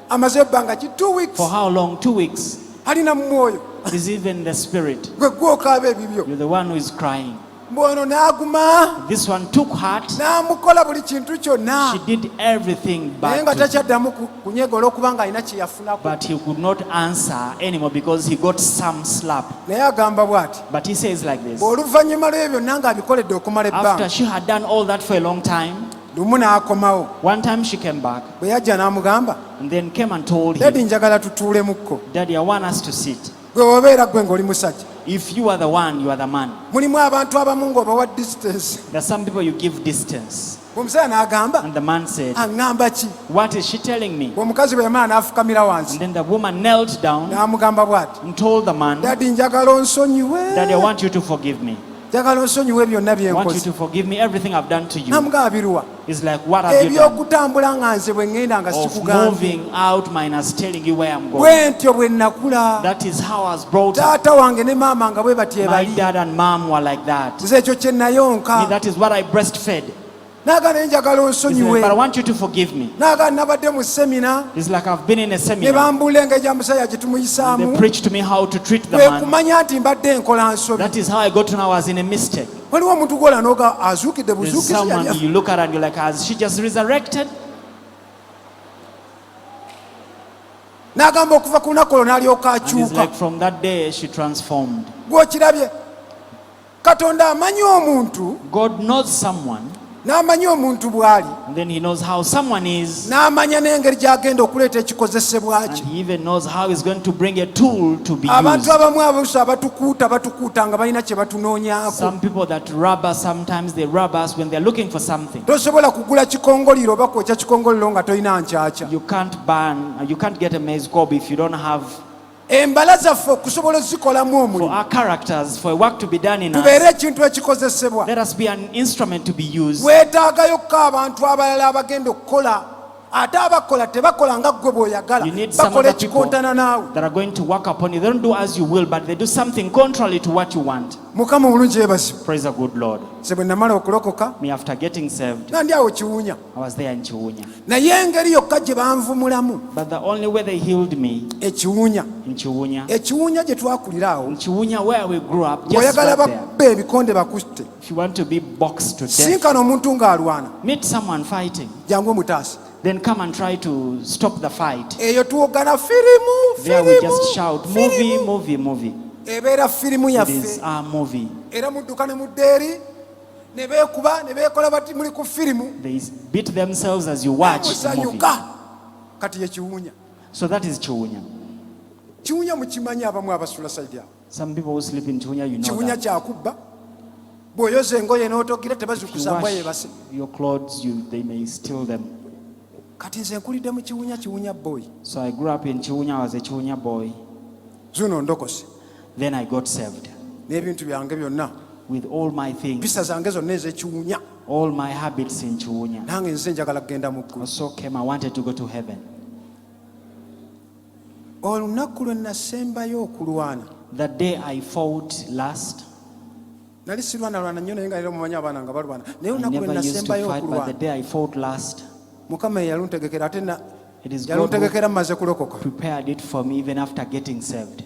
amaze ebbanga ki 2 weeks, For how long? 2 weeks. alina mu mwoyo Is even the spirit. gwe gw'okaaba ebibyo. You're the one who is crying. Mbono n'aguma This one took heart. n'amukola buli kintu kyonna She did everything, naye nga but takyaddamu kunyegola okubanga alina kye yafunako. he could not answer anymore because he got some slap. Naye agamba bw'ati, But he says like this. oluvannyuma lw'ebyo byonna ng'abikoledde okumala After ebbanga, she had done all that for a long time, lumu n'akomawo. one time she came back Bwe yajja n'amugamba, and then came and told Daddy him, njagala tutuulemukko. Daddy, I want us to sit. Gwe obeera gwe ng'oli musajja. If you are the one, you are the man. Mulimu abantu abamu ng'obawa distance. There are some people you give distance. Omusajja n'agamba, And the man said, aŋŋamba ki? what is she telling me? Omukazi bwe yamala n'afukamira wansi And then the woman knelt down n'amugamba bw'ati, and told the man, Daddy njagala onsonyiwe. Daddy, I want you to forgive me. Njagala onsonyiwe byonna bye I want you nkoze. to forgive me everything I've done to you. N'amugamba biruwa? It's like, what have you done? Ebyokutambula nga nze bwe ŋŋenda nga Of sikugambye. moving out minus telling you where I'm going. Bwe ntyo bwe nnakula. That is how I was brought up. Taata wange ne maama nga bwe batye My bali. dad and mom were like that. Nze ekyo kye nayonka. Me, that is what I breastfed. N'agamba naye njagala It's like, onsonyiwe. but I want you to forgive me. N'agamba nabadde mu semina It's like I've been in a ne seminar. bambuula engeri gya musajja gye They tumuyisaamu. preached to me how to treat the Kwe man. kumanya nti mbadde nkola nsobi. That is how I got to know I was in a mistake. Waliwo omuntu gwola n'oga azuukidde There's buzuukizi yali someone afa. you look at and you're like, has she just resurrected? N'agamba okuva ku lunaku olwo n'alyoka And it's akyuka. like from that day she transformed. Gw'okirabye, Katonda amanyi omuntu God knows someone, n'amanyi omuntu bw'ali and then he knows how someone is, n'amanya n'engeri gy'agenda okuleeta ekikozesebwa and kye. he even knows how he's going to bring a tool to be Abantu used. abamu abuusa batukuuta nga balina kye batunoonyaako. Some people that rob us, sometimes they rob us when they're looking for something. Tosobola kugula kikongoliro oba kwokya kikongoliro nga tolina nkyakya. You can't get a maize cob if you don't have. Embala zaffe okusobola ozikolamu For omulimu our characters, for a work to be done in tubeere us, ekintu ekikozesebwa. let us be an instrument to be used. Weetaagayokko abantu abalala abagenda okukola ate abakola tebakola nga ggwe bw'oyagala, You need some bakola other people ekikontana naawe. that are going to work upon you. They don't do as you will, but they do something contrary to what you want. Mukama omulungi yeebazibwe. Praise the good Lord. Nze bwe namala okulokoka Me, after getting saved, nga ndi awo Kiwunya, I was there in Chiwunya. naye engeri yokka gye banvumulamu But the only way they healed me ekiwunya in Chiwunya, ekiwunya gye twakulira awo, in Chiwunya where we grew up, just bw'oyagala right there. babbe ebikonde bakutte, If you want to be boxed to death, sinkana omuntu ng'alwana, meet someone fighting. jangu omutaasa. Then come and try to stop the fight. Eyo tuwogana firimu, There we firimu, just shout, movie, firimu. movie, movie. Ebeera firimu It yaffe. is our movie. Era mudduka ne mudda eri ne beekuba ne beekola bati muli ku firimu They beat themselves as you watch the movie. musanyuka. Kati ye Kiwunya. So that is Chiwunya. Kiwunya mukimanyi abamu abasula sayidi awo. Some people who sleep in Chiwunya, you know Kiwunya that. kyakubba. Bw'oyoza engoye n'otogira If tebazikusa you mbwa wash yeebase. your clothes, they may steal them. Kati nze nkulidde mu Kiwunya, Kiwunya boy. So I grew up in Chiwunya. I was a Chiwunya boy. Zuno ndokose. Then I got saved N'ebintu byange byonna. with all my things, Mpisa zange zonna ez'Ekiwunya. all my habits in Chiwunya. Nange nze njagala kugenda mu ggulu. Also came, I wanted to go to heaven. Olunaku lwe nasembayo okulwana. The day I fought last, Nali sirwanalwana nnyo naye nga leero mumanyi abaana nga balwana. Naye I olunaku lwe never used to nasembayo fight, but the okulwana. day I fought last, Mukama ye yaluntegekera ate it is God who yaluntegekera mmaze kulokoka. prepared it for me even after getting saved.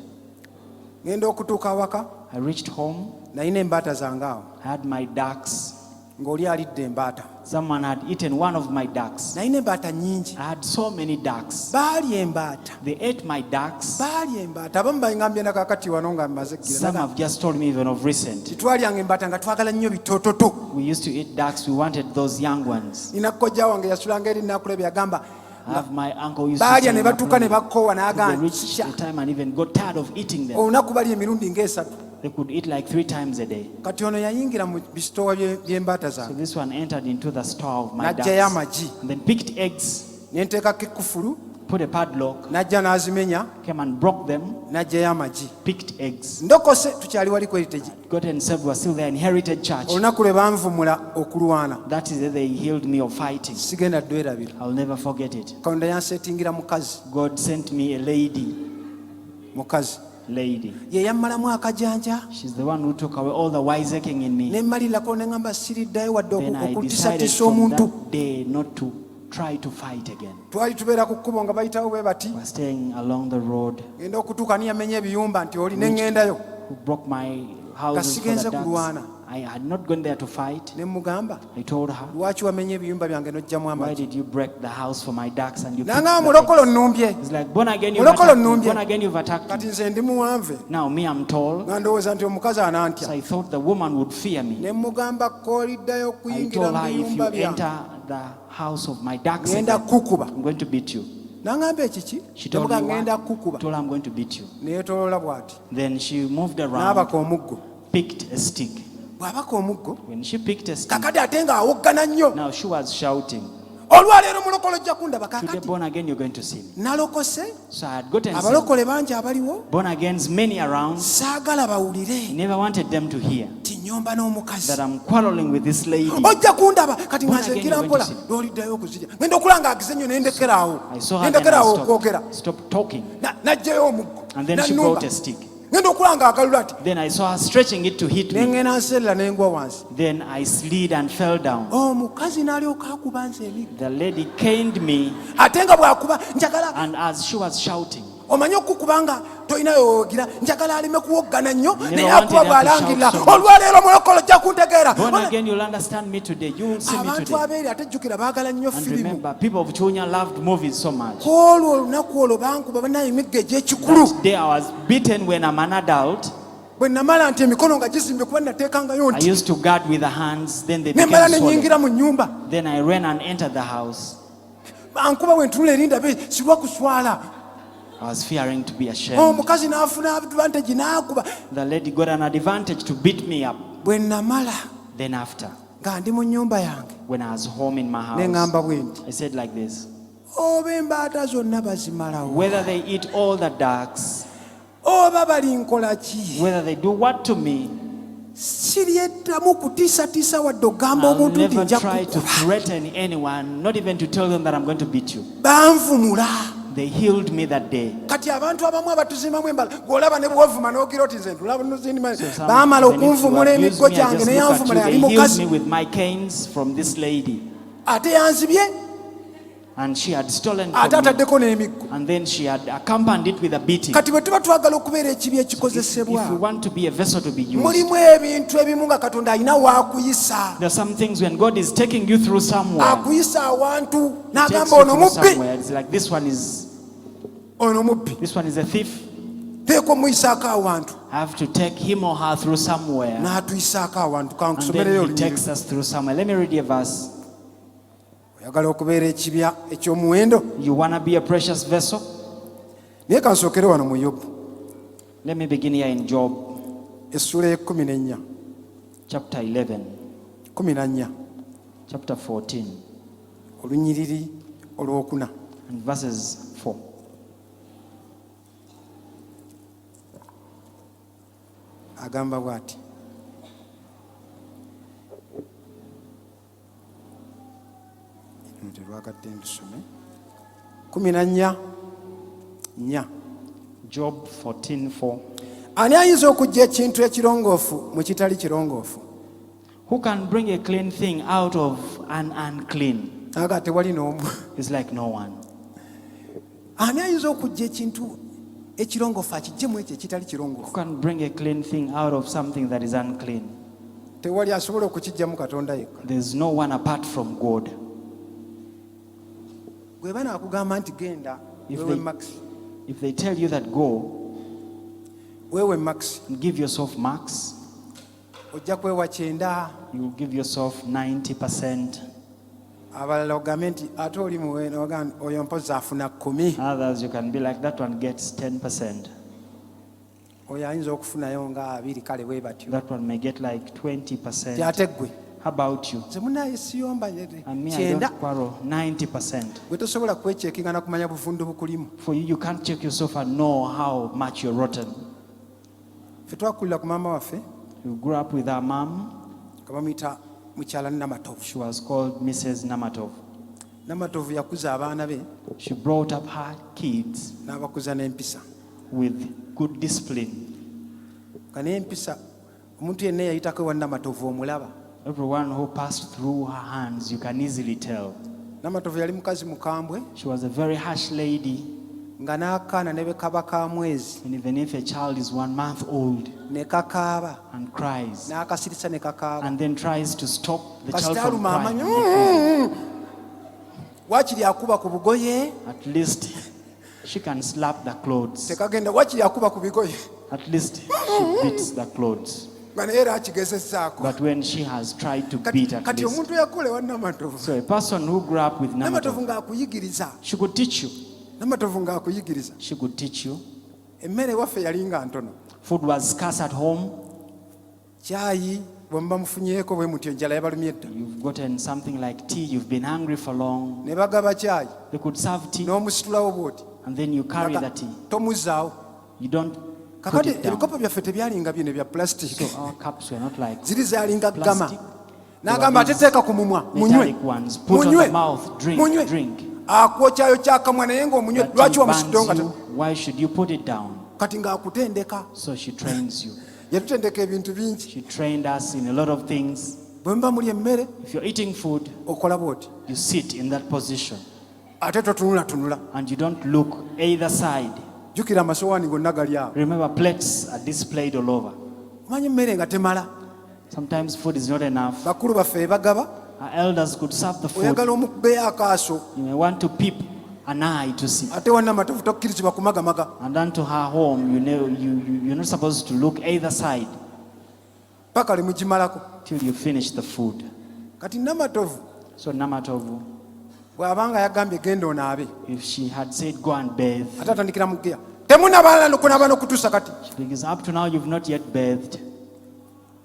Ngenda okutuuka awaka, I reached home, nalina embaata zange awo. I had my ducks. Ng'oli alidde embaata. Someone had eaten one of my ducks. Nalina embaata nnyingi. I had so many ducks. Baali embaata. They ate my ducks. Baali embaata. Abamu bangambye na kaakati wano nga mmaze Some gira. have just told me even of recent. Titwalyanga embaata nga twagala nnyo bitoototo. We used to eat ducks. We wanted those young ones. Nina kojja wange yasulanga eri nakulebe yagamba I have my uncle who used to baalya say ne batuuka ne they bakoowa n'agamba reached the time and even got tired of eating them. olunaku bali emirundi ng'esatu. They could eat like 3 times a day. Kati ono yayingira mu bisitoowa by'embaata So zange. this one entered into the store of my N'aggyayo ducks amagi. and then picked eggs, Ne nteekako ekkufulu, put a padlock, n'ajja n'azimenya, came and broke them, n'aggyayo amagi. picked eggs. Ndokose tukyali wali ku Heritage. Got and saved, was still there in Heritage Church. Olunaku lwe banvumula okulwana. That is the day they healed me of fighting. Sigenda dwerabira. I'll never forget it. Katonda yanseetingira mukazi. God sent me a lady. Ye yammalamu akajanja. She's the one who took away all the wiseacring in me. Ne mmalirako ne ŋŋamba siriddayo wadde Then I decided okutiisatiisa from omuntu. that day not to try to fight again. Twali tubeera ku kkubo nga bayitawo bwe bati. We're staying along the road. Ngenda okutuuka ni yamenya ebiyumba nti oli ne ŋŋendayo. Who broke my Nga houses for sigenze the ducks. kulwana. I had not gone there to fight. Ne mugamba, I told her, lwaki wamenye ebiyumba byange n'ojjamu why amagi? did you break the house for my ducks and you put Nanga the mulokolo eggs? nnumbye. It's like, born again you've Mulokolo attacked me. nnumbye. Born again you've attacked Kati me. nze ndi muwanve. Now me, I'm tall. Nga ndowooza nti omukazi So anantya. I thought the woman would fear me. Ne mugamba kooliddayo I okuyingira told mu her, if you biyumba byange enter the house of my ducks ngenda again, kukuba. I'm going to beat you. N'angamba ekiki? She told me Nemuga ngenda what? kukuba. I told her I'm going to beat you. Neyeetoloola bw'ati. Then she moved around, N'abaka omuggo. picked a stick. Bw'abaka omuggo. When she picked a stick, Kakati ate ng'awoggana nnyo. now she was shouting, Olwaleero mulokole ojja kundaba today kakati. born again you're going to see me. Nalokose. So I had gotten saved. Abalokole bangi abaliwo. Born agains many around. Saagala bawulire. Never wanted them to hear Ti nnyomba n'omukazi. that I'm quarreling with this lady. Ojja kundaba kati Born nga again, nzekira you're mpola going to n'oliddayo okuzirya. Ngenda okulanga agize nnyo n'endekeraawo. I saw her, then N'endekeraawo I okwogera. stopped talking. N'aggyayo omuggo. And then she N'annumba. brought a stick. Ngenda okulanga akalulu ati. Then I saw her stretching it to hit me. N'engenda nserera n'engwa wansi. Then I slid and fell down. Omukazi n'alyoka akuba nze ebigwo. The lady caned me, Ate nga bw'akuba njagala and as she was shouting, omanyi okukuba nga tolinayo wogira njagala aleme kuwoggana nnyo Never naye wanted akuba her to bw'alangirira shout so much. olwaleero mulokole ojja kuntegeera. born again, you'll understand me today. You will see me Abantu today. abeeri ate jjukira baagala nnyo And firimu. remember, people of Chunya loved movies so much. Kwolwo olunaku olwo bankuba banaye emiggo egy'ekikulu. That day I was beaten when I'm an adult. Bwe namala nti emikono nga gisimbye kuba nateekangayo I nti used to guard with the hands, then they ne became mmala ne swollen. nnyingira mu nnyumba. Then I ran and entered the house. Ankuba bwe ntunula erinda be sirwa kuswala. I was fearing to be ashamed. Omukazi n'afuna advantage n'akuba. The lady got an advantage to beat me up. Bwe namala Then after, nga ndi mu nnyumba yange when I was home in my ne house, ŋŋamba bwe nti I said like this: oba embaata zonna bazimalawo whether they eat all the ducks, oba bali nkola ki, whether they do what to me, siryeddamu kutiisatiisa wadde ogamba I'll omuntu nti never nja try to kukuba. threaten anyone, not even to tell them that I'm going to beat you. Banvumula. They healed me that day. Kati abantu abamu abatuzimamu embala gw'olaba ne bw'ovuma n'ogira oti nze ntulaba nozindima So some, baamala even if you okunvumula abuse emiggo me, I gyange just ne look at yanvumula you. yali They healed mukazi me with my canes from this lady. ate yanzibye And she had stolen ate from me. ataddeko n'emiggo. And then she had accompanied it with a beating. Kati bwe tuba twagala okubeera ekibi If you ekikozesebwa want to be a vessel to be used, mulimu ebintu ebimu nga Katonda alina waakuyisa. there are some things when God is taking you through somewhere, Akuyisa awantu He takes n'agamba you ono through mubbi, somewhere. It's like this one is a thief. teeka omuyisaako awantu I have to take him or her through somewhere. n'atuyisaako awantu. And Kankusomereyo then he olunyiriri. takes us through somewhere. Let me read you a verse. Oyagala okubeera ekibya eky'omuwendo, You want to be a precious vessel? naye kansookere wano mu Yobu Let me begin here in Job essula y'e14, chapter 11, 14 chapter 14, olunyiriri olwokuna. and verses 4. Agamba bw'ati: terwagadde ndusome 14:4. Job 14:4. Ani ayinza okuggya ekintu ekirongoofu mu kitali kirongoofu? Who can bring a clean thing out of an unclean? Aga tewali n'omu. It's like no one. Ani ayinza okuggya ekintu ekirongoofu akiggye mu ekyo ekitali Who kirongoofu? can bring a clean thing out of something that is unclean? Tewali asobola okukiggyamu Katonda yekka. There's no one apart from God. Gwe banaakugamba nti genda If weewe they- max, If they tell you that go weewe max, and give yourself marks, ojja kwewa 9. you will give yourself 90%. Abalala ogambe nti ate oli muwendo, ogamba oyo mpozi afuna 10. Others, you can be like, that one gets 10%. Oyo ayinza okufunayo nga 2, kale bwe batyo. That one may get like 20%. Ate ggwe How about you? nze munaye siyomba And me, I 9. don't quarrel. 90%. Gwe tosobola kwekyekinga na kumanya buvundu bukulimu. For you, you can't check yourself and know how much you're rotten. Ffe twakulira ku maama waffe You grew up with our mom. nga bamuyita mukyala Namatovu. She was called Mrs. Namatov. Namatovu yakuza abaana be She brought up her kids n'abakuza n'empisa. with good discipline. Nga n'empisa omuntu yenna eyayitako ewa Namatovu omulaba. Everyone who passed through her hands, you can easily tell. Namatovu yali mukazi mukambwe She was a very harsh lady, nga n'akaana ne bwe kaba ka mwezi And even if a child is 1 month old ne kakaaba and cries, n'akasirisa ne kakaaba and then tries to stop the child kasita from aluma crying, amanyi wakiri akuba ku bugoye at least she can slap the clothes. tekagenda wakiri akuba ku bigoye At least she beats the clothes. nga naye era akigezezzaako But when she has tried to beat at kati least. omuntu eyakula ewa namatovu So a person who grew up with namatovu namatovu, ng'akuyigiriza she could teach you. namatovu ng'akuyigiriza She could teach you. emmere waffe yali nga ntono Food was scarce at home. kyayi bwe muba mufunyeeko bwe mutyo enjala yabalumye edda You've gotten something like tea. You've been hungry for long. ne bagaba kyayi They could serve tea, n'omusitulawo bw'oti and then you carry the tea. tomuzzaawo You don't put kakati it down. ebikopo byaffe tebyalinga bino bya plastic So our cups were not like ziri zalinga gama plastic. n'agamba ateteeka ku mumwa munywe Metallic ones. Put on the mouth. Drink. munywe Drink. akwokyayo kyakamwa naye ng'omunywe That lwaki tea wamusituddewo burns nga you. Why should you put it down? kati ng'akutendeka So she trains you. yatutendeka ebintu bingi She trained us in a lot of things. bwe muba muli emmere If you're eating food, okola bw'oti you sit in that position ate totunulatunula and you don't look either side. jjukira amasowaani gonna gali awo Remember, plates are displayed all over. omanyi emmere nga temala Sometimes food is not enough. bakulu baffe ebagaba Our elders could serve the food. oyagala omukubeyo akaaso You may want to peep an eye to see. ate wannamatovu tokkirizibwa kumagamaga And unto her home, you're not supposed to look either side paka lemugimalako till you finish the food. kati namatovu So Namatovu, bw'abanga yagambye genda onaabe if she had said go and bathe, ate atandikira mugeya temunabala nokunaaba n'okutuusa kati because up to now you've not yet bathed.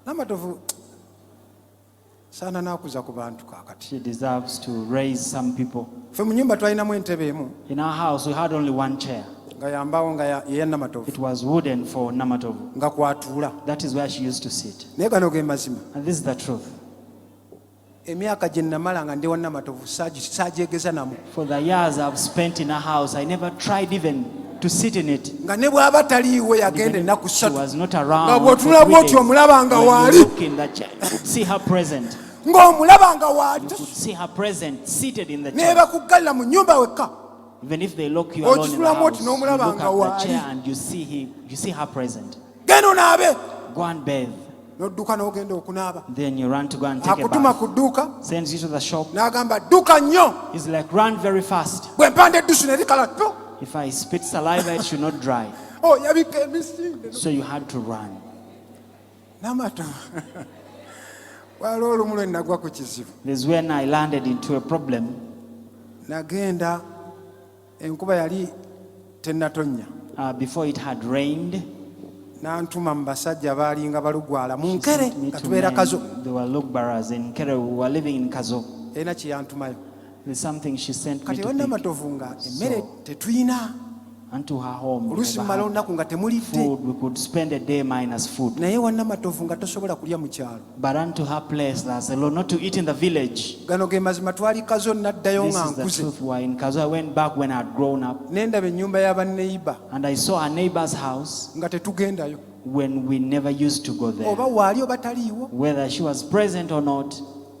namatovu saana n'akuza ku bantu kaakati She deserves to raise some people. ffe mu nyumba twalinamu entebe emu In our house, we had only one chair. nga yambaawo nga yeya namatovu It was wooden for Namatovu. nga kwatuula That is where she used to sit. naye gano ge mazima And this is the truth. emyaka gye namala nga ndi wa namatovu saagyegeza namu For the years I've spent in her house, I never tried even to sit in it. nga ne bw'aba taliiwo yagenda ennaku She ssatu was not nga around. bw'otunula For 3 bw'oti days. omulaba nga When you waali look in the chair, you could see her present. ng'omulaba nga waali You could see her present, seated in the chair. neebakuggalira mu nnyumba wekka Even if they lock you alone in the Ogitulamu house, oti you n'omulaba look nga at the waali. chair and you see her present. genda onaabe Go and bathe. n'odduka n'ogenda okunaaba Then you run to go and take a akutuma bath. ku dduuka Sends you to the shop. n'agamba dduka nnyo He's like, run very fast. bwe mpanda eddusu ne likala to If I spit saliva, it should not dry. yabika emisinde So you had to run. namato waliwo olumu lwe nagwa ku kizibu This is when I landed into a problem. nagenda enkuba yali tennatonnya Before it had rained, n'antuma mu basajja baalinga balugwala mu she nkere sent me nga to tubeera kazo men. They were Lugbaras in Kere. We were living in Kazo. erina kye yantumayo There's something she sent me kati to pick. wannamatovu nga emmere tetuyina Unto her home. We oluusi never mumala had olunaku nga temulidde food. We could spend a day minus food. naye wannamatovu nga tosobola kulya mu kyalo But unto her place, there's a lot not to eat in the village. gano ge mazima twali kazo naddayo This nga is the nkuze truth. We were in Kazo. I went back when I had grown up, nendaba ennyumba y'abaneiba and I saw a neighbor's house nga tetugendayo when we never used to go there. oba waali oba taliiwo Whether she was present or not,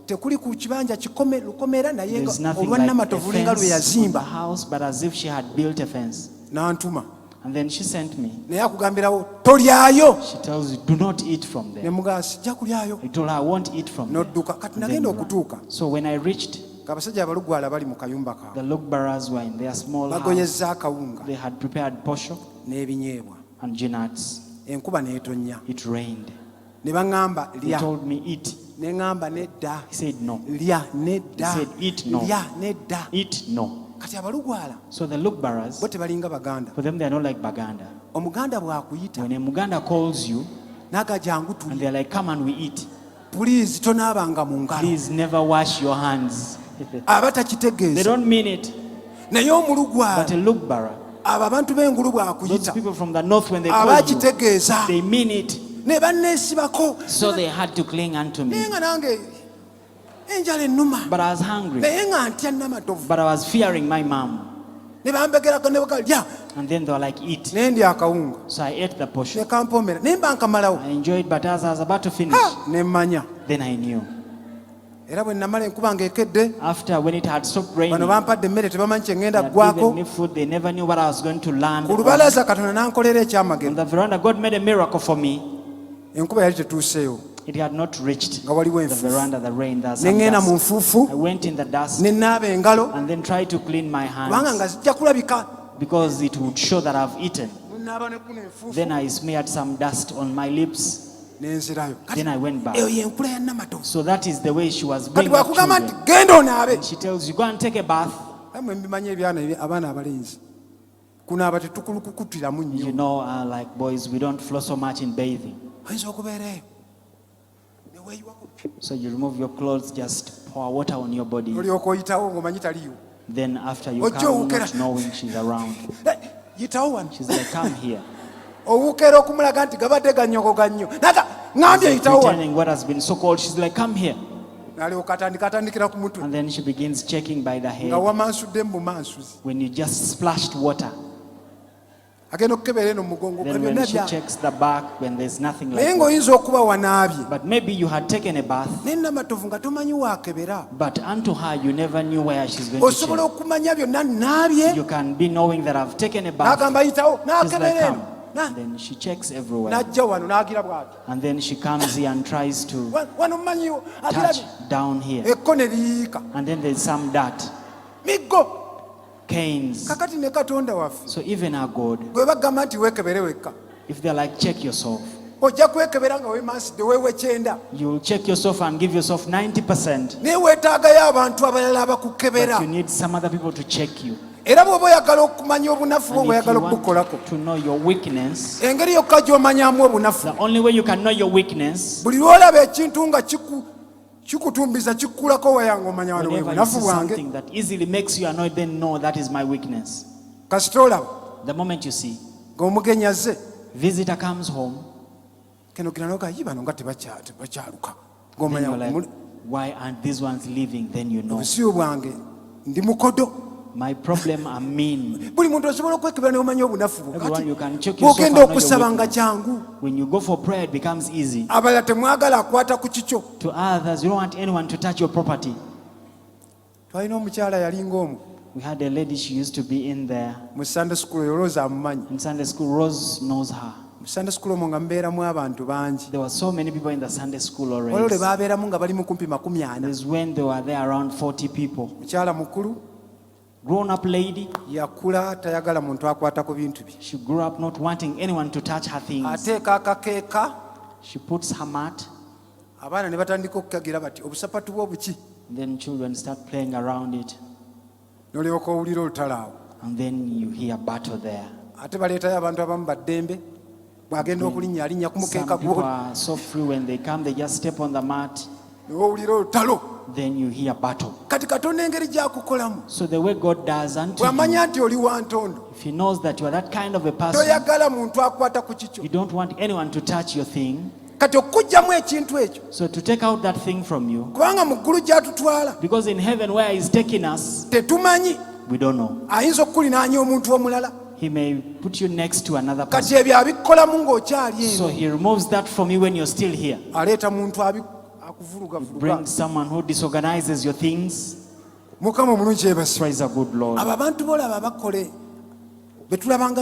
tekuli ku kibanja lukomera naye there's nothing like a olwannamatovu linga lwe fence on the yazimba house, but as if she had built a fence. n'antuma And then she sent me. naye akugambirawo tolyayo She tells you, do not eat from ne there. mugamba sijja kulyayo I told her, I won't eat from there. n'odduka kati Then nagenda you run. okutuuka So when I reached, ng'abasajja abalugwala bali mu kayumba the kaabwe Lugbaras were in their small house. bagoyezza akawunga They had prepared posho n'ebinyeebwa and ginuts. enkuba n'etonnya It rained. ne baŋŋamba He lya told me, eat. ne ŋŋamba nedda He said, no. lya nedda He said, eat no. lya nedda Eat no. kati abalugwala So the Lugbaras, bo tebalinga baganda for them, they're not like Baganda. omuganda bw'akuyita When a Muganda calls you naga jangu and tuli they're like, come and we eat, pulizi tonaabanga mu ngalo please never wash your hands. aba They takitegeeza don't mean it. naye But omulugwala a Lugbara, abo abantu b'engulu those bw'akuyita people from the north, when they aba call you, akitegeeza they mean it. ne banneesibako So they had to cling unto naye me. nga nange enjala ennuma But I was hungry. naye nga ntya namatovu But I was fearing my mom. ne bambegerako ne baga lya And then they were like, eat. ne ndya akawunga So I ate the ne portion. kampoomera naye mba nkamalawo I enjoyed, but as I was about to finish, ne mmanya then I knew. era bwe namala enkuba ng'ekedde After, when it had stopped bano raining, bampadde emmere tebamanyi kye they ŋŋenda had given ggwako me food. They never knew what I was going to land ku on. lubalaza Katonda n'ankolera On ekyamagero. the veranda, God made a miracle for me. Enkuba yali tetuuseeyo It had not reached nga waliwo the enfuufu. veranda, the rain. There was Ne some ŋŋenda mu dust. nfuufu I went in the dust ne nnaaba engalo and then tried to clean my kubanga hands nga zijja kulabika. because it would show that I've eaten. Nnaaba ne kuno enfuufu Then I smeared some dust on my lips. ne nzirayo. Then I went back. Eyo y'enkula ya Nnamatovu. So that is the way she was Kati bringing up bw'akugamba nti children. genda onaabe. She tells you, go and take a bath. Nammwe mbimanyi abaana abalenzi kunaaba tetukulukukutiramu You nnyo. know, like boys, we don't flow so much in bathing. Oyinza okubeera eyo ne weeyiwako So you remove your clothes, just pour water on your body. olyoka oyitawo ng'omanyi taliyo. Then after you Ojja come, owukera. not knowing she's around. Yitawo wano. She's like, come here. Owukeera okumulaga nti gabadde ganyoko gannyo. Naga ŋŋambye yitawo wano. Pretending what has been so called. She's like, come here. N'alyoka atandikira ku mutwe And then she begins checking by the nga head. wamansudde mu bumansuzi. When you just splashed water. Agenda okukebeera eno mu mugongo Then byonna when she bya. checks the back, when there's nothing Naye like that. ng'oyinza okuba wanaabye. But maybe you had taken a bath. Naye Nnamatovu nga tomanyi waakebera. But unto her, you never knew where she's going to Osobola check. okumanya byonna nnaabye. You can be knowing that I've taken a bath. N'agamba yitawo She's like, n'akebera eno. come. And then she checks everywhere. N'ajja wano n'agira bw'ati. And then she comes here and tries to Wano mmanyiwo touch agirabye. down here. Ekko ne liyiika. And then there's some dirt, Miggo. canes. Kakati ne Katonda waffe. So even our God, Bwe bagamba nti weekebere wekka. if they're like, check yourself, Ojja kwekebera nga weemansidde weewekyenda. you'll check yourself and give yourself 90%. Naye weetaagayo abantu abalala abakukebera. But you need some other people to check you. Era bw'oba oyagala okumanya obunafu bwo And if bw'oyagala you okubukolako. want to know your weakness, Engeri yokka gy'omanyamu obunafu. the only way you can know your weakness, Buli lw'olaba ekintu nga kikutumbiza kikkulako wayanga omanya wano bwe whenever you bunafu see bwange. something that easily makes you annoyed, then know that is my weakness. Kasita olaba The moment you see, ng'omugenyi azze visitor comes home, keno kiranoga yi bano nga tebakyaluka then ng'omanya you're like, why aren't these ones leaving? Then you know. obusibo bwange ndi mukodo. My problem, I'm mean. Buli muntu osobola okwekebera n'omanya obunafu bwo. Everyone, Kati you can check yourself and bw'ogenda know your okusaba nga weakness. kyangu. When you go for prayer, it becomes easy. Abalala temwagala akwata ku kikyo. To others, you don't want anyone to touch your property. Twalina omukyala yalinga omu We had a lady, she used to be in there. mu Sunday school eyo Rose amumanyi. In Sunday school, Rose knows her. Mu Sunday school omwo nga mubeeramu abantu bangi. There were so many people in the Sunday school Waliwo already. lwe baabeeramu nga bali mu kumpi 40. There's when they were there around 40 people. Mukyala mukulu Grown-up lady, yakula tayagala muntu akwata ku bintu bye. she grew up not wanting anyone to touch her things. Ateeka akakeeka She puts her mat, abaana ne batandika okukagira bati obusapatu bwo buki. then children start playing around it. N'olyoka owulira olutalo awo. And then you hear battle there. Ate baleetayo abantu abamu baddembe bw'agenda okulinnya alinnya ku mukeeka Some people gwo. are so free when they come, they just step on the mat. N'owulira olutalo. Then you hear battle. Kati Katonda engeri gy'akukolamu. So the way God does unto you, Bw'amanya nti oli wa ntondo. if He knows that you are that kind of a person, Toyagala muntu akwata ku kikyo. you don't want anyone to touch your thing. Kati okuggyamu ekintu ekyo. So to take out that thing from you, Kubanga mu ggulu gy'atutwala because in heaven where He's taking us, tetumanyi. we don't know. Ayinza okukulinaanya omuntu omulala. He may put you next to another Kati person. ebyo abikkolamu ng'okyali So eno. He removes that from you when you're still here. Aleeta muntu akuvulugavuruga. Brings someone who disorganizes your things. Mukama omulungi yeebase. Praise the good Lord. Abo abantu boolaba abakole be tulabanga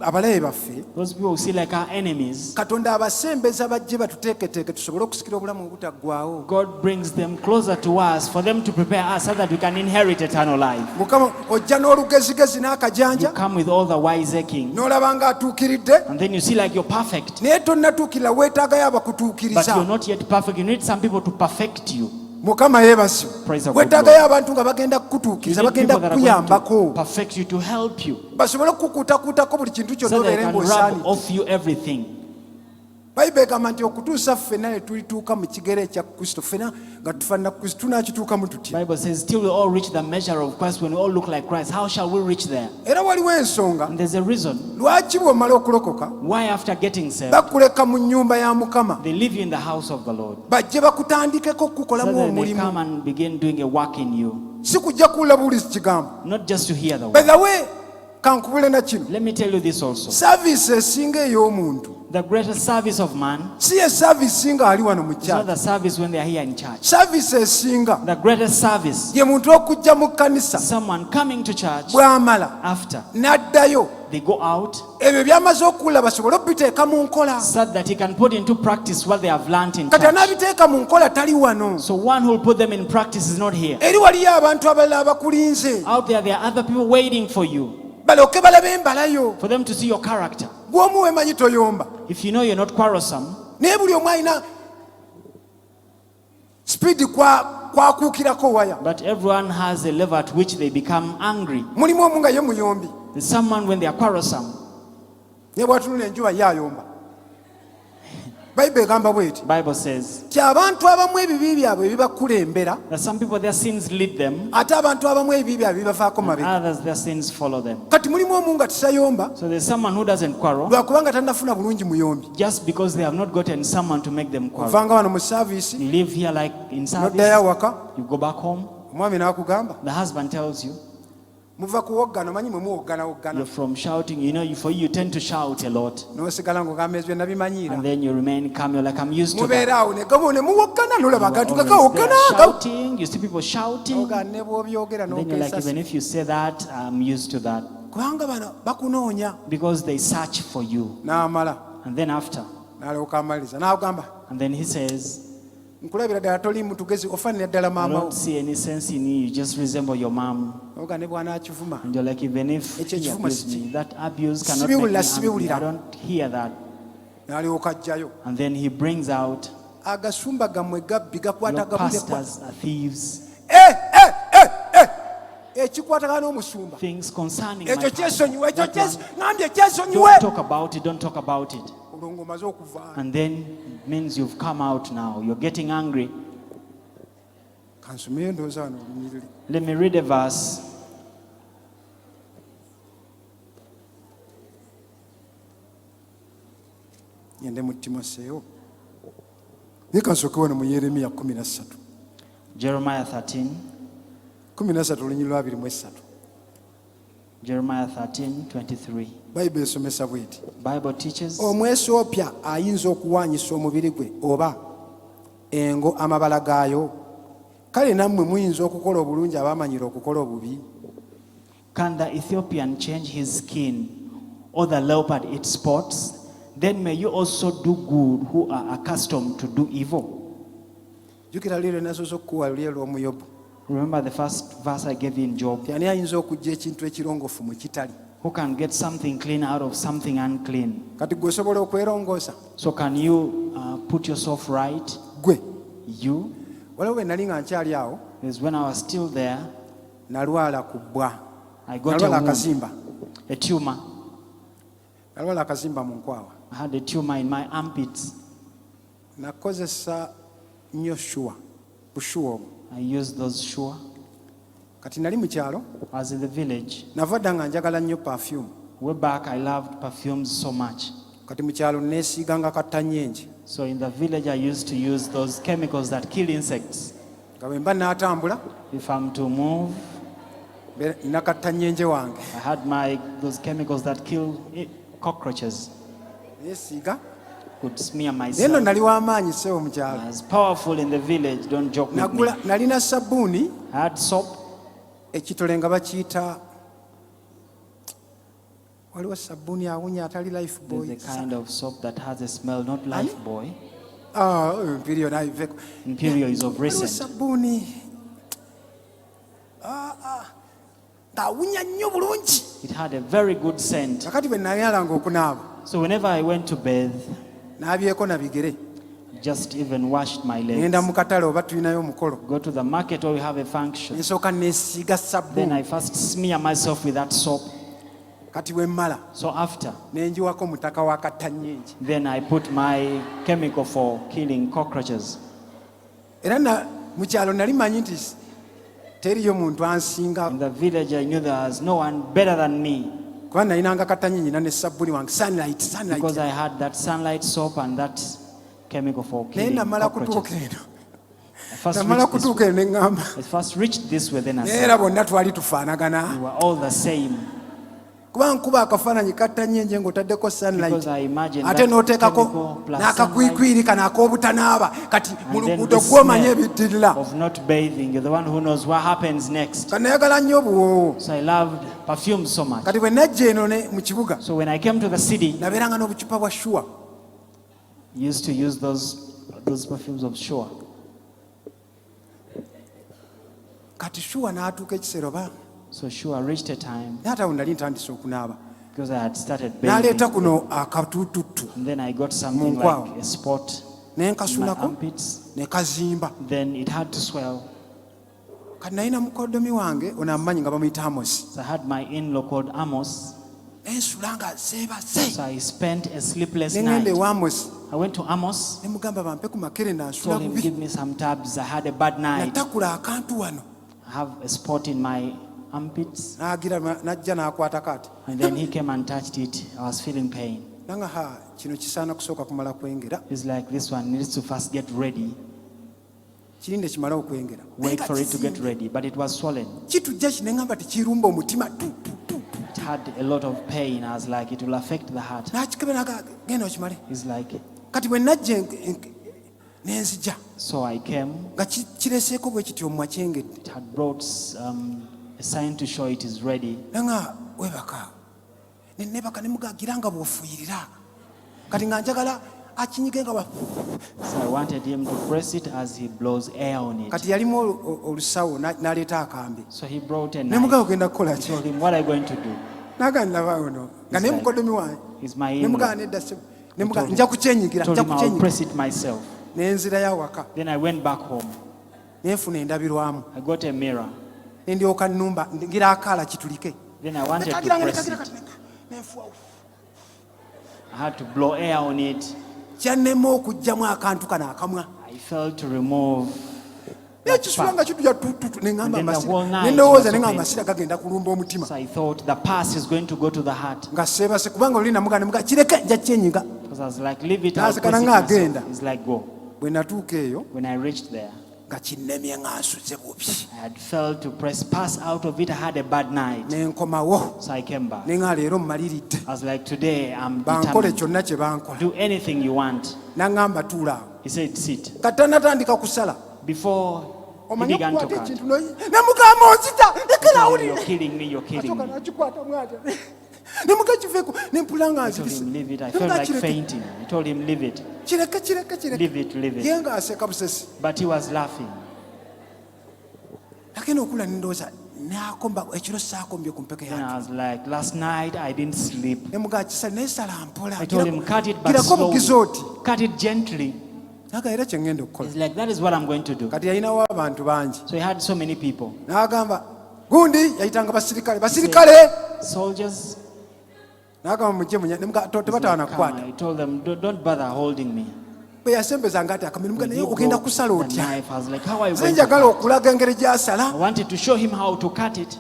abalabe baffe. Those people who see like our enemies, Katonda abasembeza bajje batuteeketeeke tusobole okusikira obulamu obutaggwaawo. God brings them closer to us for them to prepare us so that we can inherit eternal life. Mukama ojja n'olugezigezi You n'akajanja come with all the wiseacking, n'olaba ng'atuukiridde and then you see like you're perfect, naye tonnatuukirira weetaagayo but abakutuukiriza. you're not yet perfect. You need some people to perfect you. Mukama yeebasibwe. Praise the good Weetaagayo Lord. abantu nga bagenda You kukutuukiriza need people bagenda that are going to kukuyambako perfect you, to help you, basobole okukuutakuutako buli kintu kyonna so they obeere can ng'osaanidde. rub off you everything. Bayibuli egamba nti okutuusa ffenna ne tulituuka mu kigere ekya Kristo ffenna nga tufaanana Kristo tunaakituukamu tutya. Bible says, till we all reach the measure of Christ, when we all look like Christ, how shall we reach there? Era waliwo ensonga And there's a reason lwaki bw'omala okulokoka why after getting saved, bakuleka mu nnyumba ya Mukama they leave you in the house of the Lord, bajje bakutandikeko so okukolamu that they omulimu. come and begin doing a work in you, Si kujja kuwulira buwulizi kigambo. not just to hear the By word. the way, kankubule na kino, Let me tell you this also. service esinga ey'omuntu The greatest service of man si ye service nga ali wano mu is not kyalo. the service when they are here in church. Service esinga The greatest service ye muntu okujja mu kkanisa someone coming to church bw'amala after n'addayo they go out ebyo by'amaze okuwulira basobole okubiteeka mu nkola. so that he can put into practice what they have learned in Kati church. anaabiteeka mu nkola tali wano. So one who will put them in practice is not here. Eri waliyo abantu abalala abakulinze Out there are other people waiting for you, balyoke balabe embalayo. for them to see your character. Gw'omu weemanyi toyomba. If you know you're not quarrelsome, Naye buli omu alina speed kwakuukirako waya. but everyone has a level at which they become angry. Mulimu omu nga ye muyombi. There's someone when they are quarrelsome. Naye bw'atunula enjuba ye ayomba. Bayibuli egamba bw'eti Bible says ti abantu abamu ebibi byabwe ebibakulembera, that some people their sins lead them, ate abantu abamu ebibi byabwe bibavaako mabega. others their sins follow them. Kati mulimu omu nga tisayomba So there's someone who doesn't quarrel lwakubanga tannafuna bulungi muyombi. just because they have not gotten someone to make them quarrel. Ovanga wano mu saavisi You live here like in n'oddayo service, awaka, you go back home, omwami n'akugamba the husband tells you, muva kuwoggana, omanyi mwe muwogganawoggana, you're from shouting, for you tend to shout a lot. n'osigala ng'ogamba ebyo nabimanyiira. And then you remain calm, you're like, I'm used to that. Mubeera awo ne gabo ne muwoggana n'olaba akantu Always kakawoggana there shouting, you see people shouting. oga ne bw'obyogera And then you're like, n'ogeesasi. even if you say that, I'm used to that. Kubanga bano bakunoonya. Because they search for you. N'amala And then after, n'alyoka amaliriza n'agamba and then he says, nkulabira ddala toli mutugezi ofaanira ddala I maama wo. don't see any sense in you, you just resemble your mom. Oga ne bw'anaakivuma And you're like, even if Ekyo he ekivuma abused si me, that abuse cannot make me sibiwulira, angry. sibiwulira. I don't hear that. n'alyoka ajjayo. And then he brings out, Agasumba gammwe gabbi gakwata your gabude. pastors are thieves. Ekikwatagana n'omusumba Things concerning my ekyo pastor. kyesonyiwa, ekyo That one, ngambye kyesonyiwe. don't talk about it, don't talk about it. Olwo ng'omaze okuva. And then it means you've come out now. You're getting angry. Kansomeyo ndowooza wano olunyiriri. Let me read a verse. Ngende mu Timoseewo. Naye kansooke wano mu Yeremiya 13. Jeremiah 13. 13 olunyiriri lwa 23. Jeremiah 13:23. Bayibuli esomesa bw'eti. Bible teaches, Omwesopya ayinza okuwaanyisa omubiri gwe oba engo amabala gaayo. Kale nammwe muyinza okukola obulungi abaamanyira okukola obubi. can the Ethiopian change his skin or the leopard its spots? Then may you also do good who are accustomed to do evil. Jjukira leero nasoose okukuwa lulyero omuyobu. Remember the first verse I gave you in Job. Ani ayinza okuggya ekintu ekirongoofu mu kitali? Who can get something clean out of something unclean? Kati gwe osobola okwerongoosa? So can you put yourself right? Gwe You? waliwo bwe nali nga nkyali awo Because when I was still there, nalwala ku bbwa, I got nalwala a wound, akazimba, a tumor. nalwala akazimba mu nkwawa. I had a tumor in my armpits. Nakozesa nnyo shuwa, bushuwa obwo. I used those sure. Kati nali mu kyalo, I was in the village. nava dda nga njagala nnyo perfume. Way back, I loved perfumes so much. Kati mu kyalo neesiiganga kattanyenje. So in the village, I used to use those chemicals that kill insects. Nga bwe mba n'atambula, If I'm to move, nina kattanyenje wange. I had those chemicals that kill cockroaches. Neesiiga. Could smear Naye nno myself. nali w'amaanyi seewo mu kyalo. I was powerful in the village. Don't joke with me. Nalina sabbuuni I had soap. ekitole nga bakiyita, waliwo sabbuuni awunya atali life boy. There's a kind of soap that has a smell, not Life Boy. Imperial naiveko. Imperial is of Waliwo recent. sabbuuni ng'awunya nnyo bulungi. It had a very good scent. Kakati bwe nayalanga okunaaba So whenever I went to bathe, n'abyeko na bigere, just even washed my legs. ngenda mu katale oba tulinayo omukolo, Go to the market or we have a function. nsooka neesiiga Then I sabbuuni. first smear myself with that soap. Kati bwe mmala So after, nenjiwako mutaka wa kattanyenje. then I put my chemical for killing cockroaches. Era mu kyalo nali manyi nti teriyo muntu ansinga, In the village, I knew there was no one better than me kuba nalinanga kattanyenje na ne sabbuuni wange sunlight. because I had that sunlight soap and that chemical for Naye killing namala kutuuka cockroaches. eno, I first namala reached this kutuuka way. eno ne ŋŋamba I first reached this way, then I naye said, era bonna twali we tufaanagana. were all the same. kuba nkuba akafaananyi kattanyenje ng'otaddeko sunlight Because I imagine ate that n'oteekako chemical plus n'akakwikwiri kano ak'obutanaaba kati mu And then luguudo the gw'omanye smell ebiddirira of not bathing. You're the one who knows what happens next. kanayagala nnyo obuwoowo So I loved perfume so much. kati bwe najja eno mu kibuga So when I came to the city, nabeeranga n'obucupa bwa shuwa I used to use those perfumes of Shua. kati shuwa n'atuuka ekiseera oba So Shua reached a time naye ate awo nali ntandise okunaaba because I had started bathing. n'aleeta kuno akatututtu And then I got something Munkwao. like a spot ne in my nkasulako armpits. ne kazimba Then it had to swell. kati nalina mukoddomi wange ono amumanyi nga bamuyita Amosi So I had my in-law called Amos. ensula nga zeebase So I spent a sleepless ne ŋŋenda night. ewa Amosi I went to Amos, ne mugamba bampe ku makere nansula told him, bubi give me some tabs. I had a bad night. natakula akantu wano I have a spot in my armpits. n'ajja n'akwatako ati And then he came and touched it. I was feeling pain. nanga ha kino kisaana kusooka kumala kwengera He's like, this one needs to first get ready. kirinde kimale okwengera Wait for it to get ready. But it was swollen. kitujja kine ŋŋamba tikirumba omutima It had a lot of pain. I was like, it will affect the heart. n'akikebe genda okimale He's like, kati bwe najja n'enzija so I came. nga kireseeko bwe kityo omumwa kyengedde It had brought a sign to show it is ready. nanga webaka nebaka nemugagira nga bw'ofuuyirira kati nga njagala akinyige nga So I wanted him to press it as he blows air on it. kati yalimu olusawo n'aleeta akambe So he brought a nemugaa knife. ogenda kukola I ki told him, what are you going to do? naga nabaawono nga naye mukodomi wange He's my nemugaa in-law. nedda nemugaa nja kukyenyigira Told nja him I'll kukyenyigira press it myself. nenzirayo awaka Then I went back home. nenfuna endabirwamu I got a mirror. nendyoka nnumba ngira akaala kitulike Then I wanted to nekagiranga press nekagira it. kati nenfuwa I had to blow air on it. kyannema okugjamu akantu kano akamwa I failed to remove nekisula nga kituja tututu neŋŋamba And then the amasira whole night nendowooza was ne nga open. amasira gagenda kulumba omutima So I thought the pus is going to go to the heart. nga seebase kubanga oluli namugaa nemugaa kireke nja kyenyiga Because I was like, leave it, I'll Naze press it kana myself. agenda. He's like, go. bwe natuuka eyo When I reached there, nga kinnemye nga nsuze bubi I had failed to press pus out of it. I had a bad night. nenkomawo So I came back. ne nga leero mmaliridde I was like, today I'm bankole determined. kyonna kye bankola Do anything you want. naŋŋamba tuula awo He said, sit. katanatandika kusala Before he omanye began to okukwata cut. ekintu nemugamba onzita I lekera told him, awulire you're killing me, you're killing asooka me. nakikwata mwatya nemuga kiveeko nempula nga I told nzirise him, leave it. I felt like fainting. I told him, leave it. kireke kireke kireke Leave it, leave ye it. nga aseka busesi But he was laughing. agenda okula nendowooza nakomba ekiro saakombye ku mpeke Then yange I was like, last night I didn't sleep. nemuga kisala naye sala mpola I told him, cut it, but girako bugizi slowly. oti Cut it gently. naga era kyengenda okukola He's like, that is what I'm going to do. kati yalinawo abantu bangi So he had so many people. n'agamba gundi yayitanga basirikale Soldiers. n'agamba mujje He's tebatawana like, come. kukwata I told them, don't bother holding me. bwe yasembezanga ati akamirimu When naye he ogenda broke kusala the otya knife, I was like, how are you nze going to njagala cut? okulaga engeri gy'asala I wanted to show him how to cut it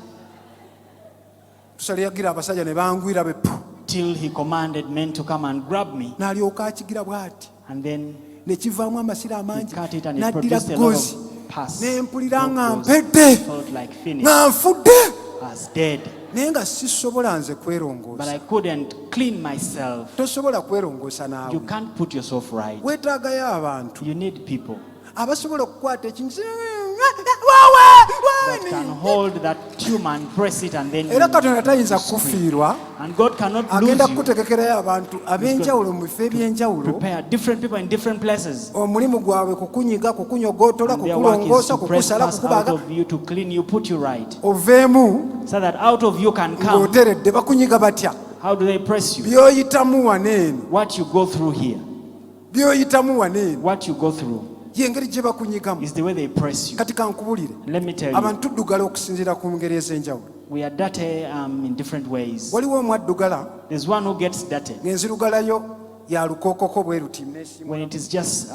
tusalayagira abasajja ne bangwira bepu till he commanded men to come and grab me. n'alyoka akigira bw'ati And then ne kivaamu amasira he amangi cut it and it n'addira produced a lot gozi of pus. ne mpulira nga Goes. mpedde Felt like finished. nga nfudde I was dead. naye nga sisobola nze But kwerongoosa I couldn't clean myself. tosobola kwerongoosa You naawe can't put yourself right. weetaagayo abantu You need people abasobola okukwata ekintu that can hold that tumor and press it, and then era you katonda tayinza scream. kufiirwa And God cannot agenda lose you. kukutegekerayo abantu ab'enjawulo mu bifo eby'enjawulo Prepare different people in different places. omulimu gwabwe kukunyiga kukunyogootola And their work kukulongoosa is to press kukusala pus out kukubaaga of you, to clean you, put you right. oveemu So that out of you can come. ng'oteredde bakunyiga batya How do they press you? byoyitamu waneeno What you go through here, byoyitamu waneeno what you go through yengeri gye bakunyigamu is the way they press you. kati kankubulire Let me tell you, abantu tuddugala okusinziira ku ngeri ez'enjawulo we are dirty in different ways. waliwo omwaddugala There's one who gets dirty ng'enzirugalayo ya lukookoko bwe ruti neesimu when it is just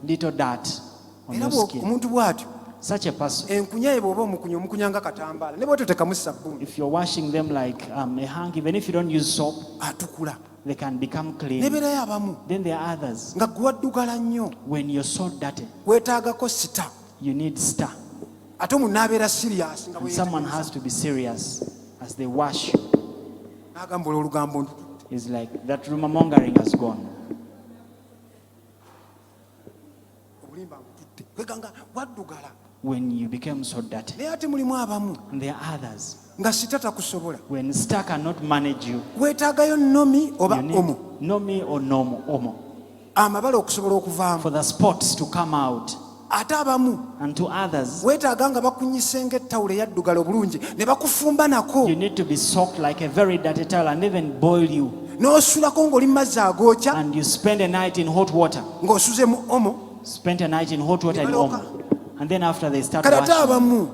little dirt on era your skin. omuntu bw'atyo Such a person, enkunya ye bw'oba omukunya nga katambaala ne bwetyo tekamu sabbuuni if you're washing them like a hunk, even if you don't use soap, atukula they can become clean. nebeerayo abamu Then there are others. nga gwe waddugala nnyo When you're so dirty, weetaagako sita you need star. ate omuntu n'abeera siriyasi nga And someone bwe has to be serious as they wash you. n'agamba olugambo It's like that rumor mongering has gone. obulimba mbututte kweganga waddugala When you became so dirty. naye ate mulimu abamu And there are others. nga sita takusobola When star cannot manage you, weetaagayo nomi oba you omo need nomi or nomo, omo, amabala okusobola okuvaamu for the spots to come out. ate abamu And to others, weetaaga nga bakunyise ng'ettawulo eyaddugala obulungi ne bakufumba nako you need to be soaked like a very dirty towel and even boil you. n'osulako ng'oli mu mazzi agookya And you spend a night in hot water. ng'osuze mu omo Spend a night in hot water in Omo. And then after they start kale ate washing. abamu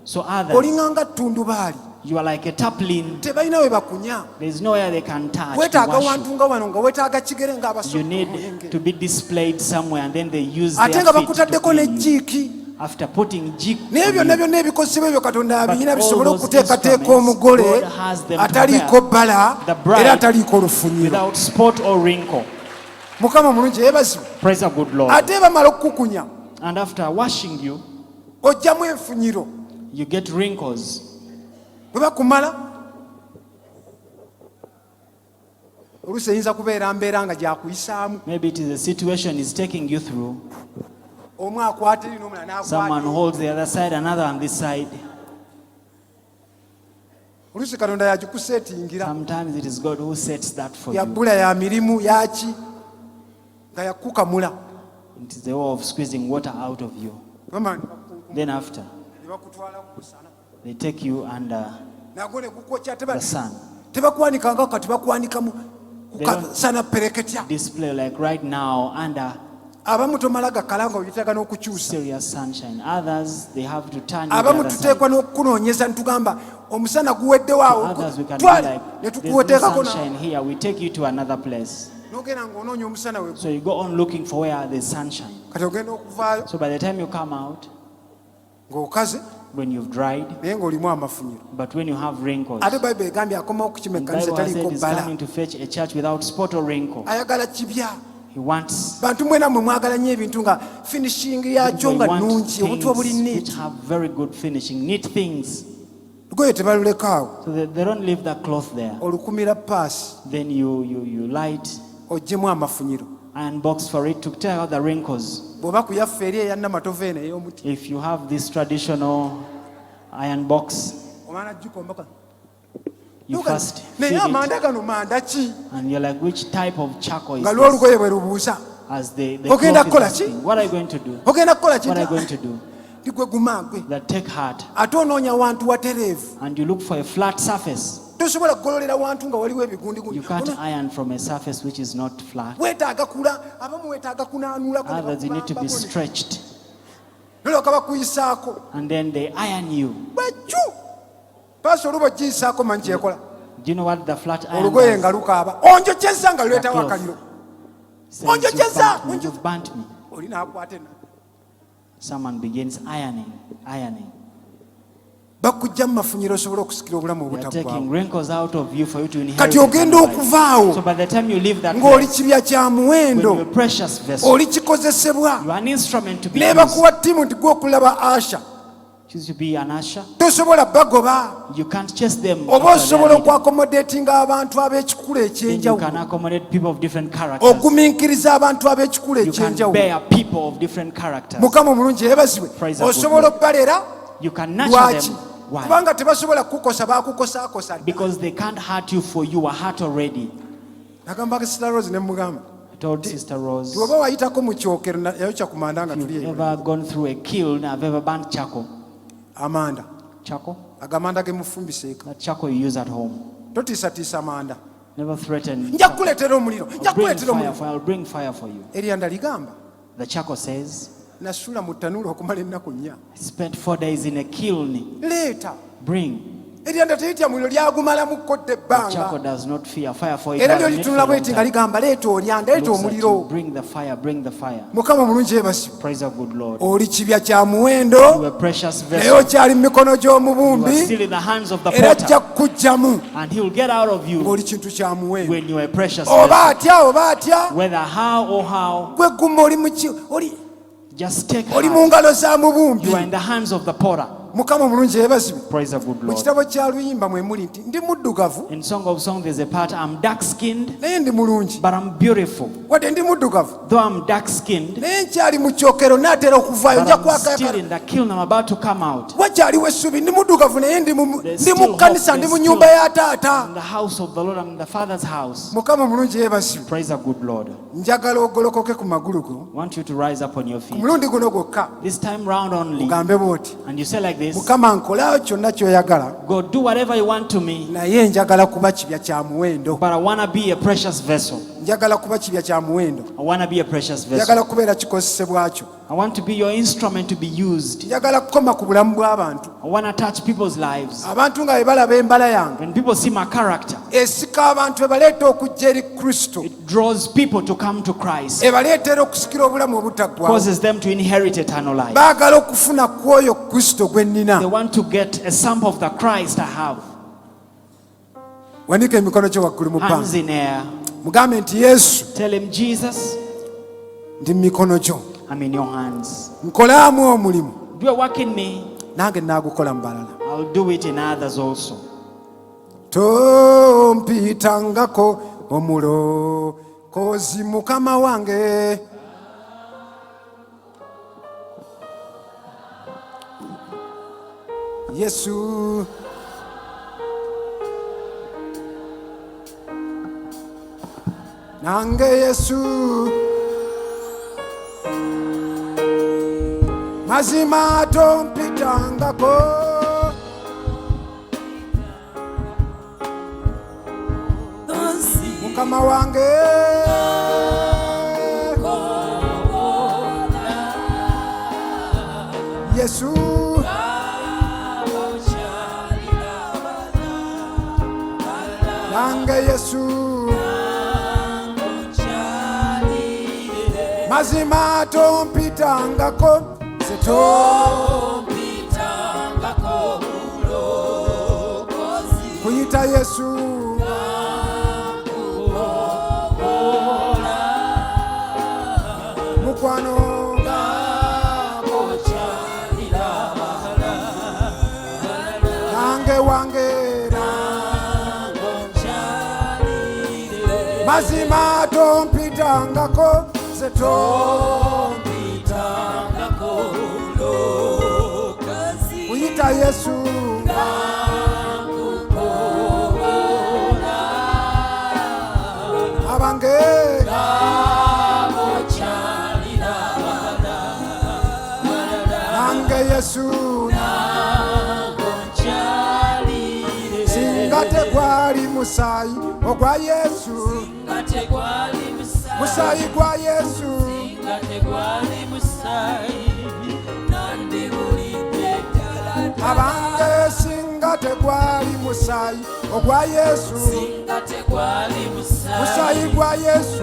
So others, olinga nga ttundubaali you are like a taplin. tebalina we bakunya There is nowhere they can touch to weetaaga wash wantu you. nga wano nga weetaaga kigere You ng'abasoka need to be displayed somewhere, and then they use ate their nga feet to bakutaddeko ne clean you. jiiki After putting jik naye on byonna you. byonna ebikozesebwa ebyo katonda But abiyina all bisobole those okuteekateeka instruments, omugole God has them ataliiko prepared. bbala The bride era ataliiko olufunyiro without spot or wrinkle. mukama omulungi yeebazibwe Praise the good Lord. ate bamala okukukunya And after washing you, ojjamu enfunyiro you get wrinkles. bwe bakumala oluusi eyinza kubeera mbeera nga gyakuyisaamu Maybe it is a situation is taking you through. omu akwata eri n'omulala Someone n'akwata holds the other side, another on this side. oluusi katonda yagikuseetingira Sometimes it is God who sets that for you. yabbula ya mirimu yaki nga yakukamula It is the way of squeezing water out of you. mama Then after, ne bakutwala ku kusana they take you under nagwo ne gukokya the sun. tebakwanikanga kati bakwanikamu They don't- kukasana pereketya Display like right now under abamu tomala gakala nga oyitaga n'okukyusa serious sunshine. Others, they have to turn you the abamu other side. tuteekwa n'okunoonyeza ne tugamba omusana guweddewo awo Others, we can be twale like, ne there's no tukuweteekako sunshine here. We take you to another place. n'ogenda ng'onoonya omusana we So you go on looking for where there's sunshine. kati ogenda okuvaayo So by the time you come out, ng'okaze when you've dried, naye ng'olimu amafunyiro but when you have wrinkles, ate bayibuli egambye akomawo okukima and ekkanisa Bible has said taliiko he's bbala coming to fetch a church without spot or wrinkle. ayagala kibya He wants bantu mwena mwe mwagala nnyo ebintu nga finishing yakyo we nga want nnungi obuntu obuli things neat which have very good finishing, neat things. lugoye tebaluleka awo So they don't leave the cloth there. olukumira paasi Then you light oggyemu amafunyiro iron box for it to tear out the wrinkles. bw'oba kuyaffe eri eyannamatovu eno ey'omuti If you have this traditional iron box, omwana gikombaka you first naye feed it, amanda gano manda ki and you're like, which type of charcoal is nga this? lw'olugoye bwe lubuusa As the Ogenda cloth is kukola asking, ki? what are you going to do? ogenda kukola What are you going to do? ndigwe gumagwe That take heart, ate onoonya wantu watereevu and you look for a flat surface. tosobola kugololera wantu nga waliwo ebigundi You can't iron from a surface which is not flat. weetaaga kula abamu weetaaga kunaanulako Others, you need to be stretched, noloka bakuyisaako and then they iron you. bwekyu paasi oluba ogiyisaako manyi kyekola Do you know what the flat iron olugoye does? nga lukaaba onjokyeza nga luleetawo The cloth. akaliro Says, Onjokyeza, you've burnt me. oli naakwata enna Someone begins ironing. bakujja mu mafunyiro osobole okusikira obulamu They are taking obutaggwaawo wrinkles out of you for you to inherit. kati ogenda eternal life. okuvaawo So by the time you leave that ng'oli place, kibya kya when muwendo you're a precious vessel, oli kikozesebwa you are an instrument to be ne used. bakuwa ttiimu nti gwokulaba asha Choose to be an usher. tosobola bagoba You can't chase them. oba after their osobola leader. okwakomodetinga abantu ab'ekikula Then you can ekyenjawulo accommodate people of different characters. ogumiikiriza abantu ab'ekikula You can ekyenjawulo bear people of different characters. mukama omulungi yeebazibwe Praise the good osobola Lord. okubalera You can nurture lwaki them. Why? kubanga tebasobola kukosa bakukosaakosa dda Because they can't hurt you for you are hurt already. nagambaka sita rose ne mugamba I told Sister Rose, tiwoba wayitako mu kyokero yayokya ku manda nga tuli you've eyo ever gone through a kiln, I've ever burnt charcoal. amanda Charcoal? agamanda gemufumbisa eka That charcoal you use at home. totiisatiisa manda Never threaten. nja kukuleetera omuliro nja I'll bring kukuleetera fire omuliro for I'll bring fire for you. eryanda ligamba The charcoal says, nasula mu ttanuulu okumala ennaku nnya I spent 4 days in a kiln. leeta Bring. eryanda teritya muliro lyagumalamuko dde The ebbanga charcoal does not fear fire for it. era doesn't lyo need for litunula a long bweti nga time. ligamba leeta olyanda leeta Looks at omuliro you, bring the fire, bring the fire. mukama omulungi yeebasiba Praise the good Lord. oli kibya kya muwendo You are a precious naye vessel. okyali mu mikono You are gy'omubumbi still in the hands of the era ajja potter. kukugyamu And he will get out of you ng'oli kintu kya muwendo when you are a precious oba vessel. atya oba atya Whether how or how, gwe gumba oli muki oli Just take oli mu heart. ngalo za mubumbi. You are in the hands of the potter. Mukama omulungi yeebazibwe. Praise the good Mu Lord. kitabo kya luyimba mwe muli nti ndi muddugavu In Song of Songs, there's a part, I'm dark-skinned, naye ndi mulungi. but I'm beautiful. Wadde ndi muddugavu Though I'm dark-skinned, naye nkyali mu kyokero naatera okuvaayo but nja I'm still kwakayakala. in the kiln. I'm about to come out. Wakyaliwo essubi ndi muddugavu naye ndi mu There's still kkanisa hope, ndi mu there's nnyumba still- ya taata. In the house of the Lord, I'm in the Father's house. Mukama omulungi yeebazibwe. Praise the good Lord. Njagala ogolokoke ku magulu go. I want you to rise up on your Ku feet. mulundi guno gwokka This time round only. ogambe bw'oti. And you say like this, Mukama nkolaawo kyonna ky'oyagala God, do whatever you want to me, naye njagala kuba kibya kya muwendo. but I want to be a precious vessel. Njagala kuba kibya kya muwendo. I want to be a precious vessel. Njagala kubeera kikozesebwa kyo. I want to be your instrument to be used. Njagala kukoma ku bulamu bw'abantu. I want to touch people's lives. Abantu nga bwe balaba embala yange When people see my character, esika abantu ebaleeta okujja eri Kristo, it draws people to come to Christ, ebaleetera okusikira obulamu obutaggwaawo. causes them to inherit eternal life. Baagala okufuna ku oyo Kristo gwe They nnina. want to get a sample of the Christ I have. Wanika emikono gyo waggulu mu Hands bbanga. in air. Mugambe nti Yesu, Tell him, Jesus, ndi mu mikono gyo. I'm in your hands. Nkolaamu omulimu. Do a work in me. Nange naagukola mu balala. I'll do it in others also. Tompitangako omulokozi Mukama wange. Yesu, nange Yesu, mazima tompitangako. Mukama wange, Yesu, nange Yesu, mazima tompitangako. Kuyita Yesu, mukwano nange wange, mazima tompitangako. Kuyita Yesu, abange nange Yesu, singa tegwali musaayi ogwa Yesu, musaayi gwa Yesu, abange singa tegwali musaayi ogwa Yesu, musaayi gwa Yesu,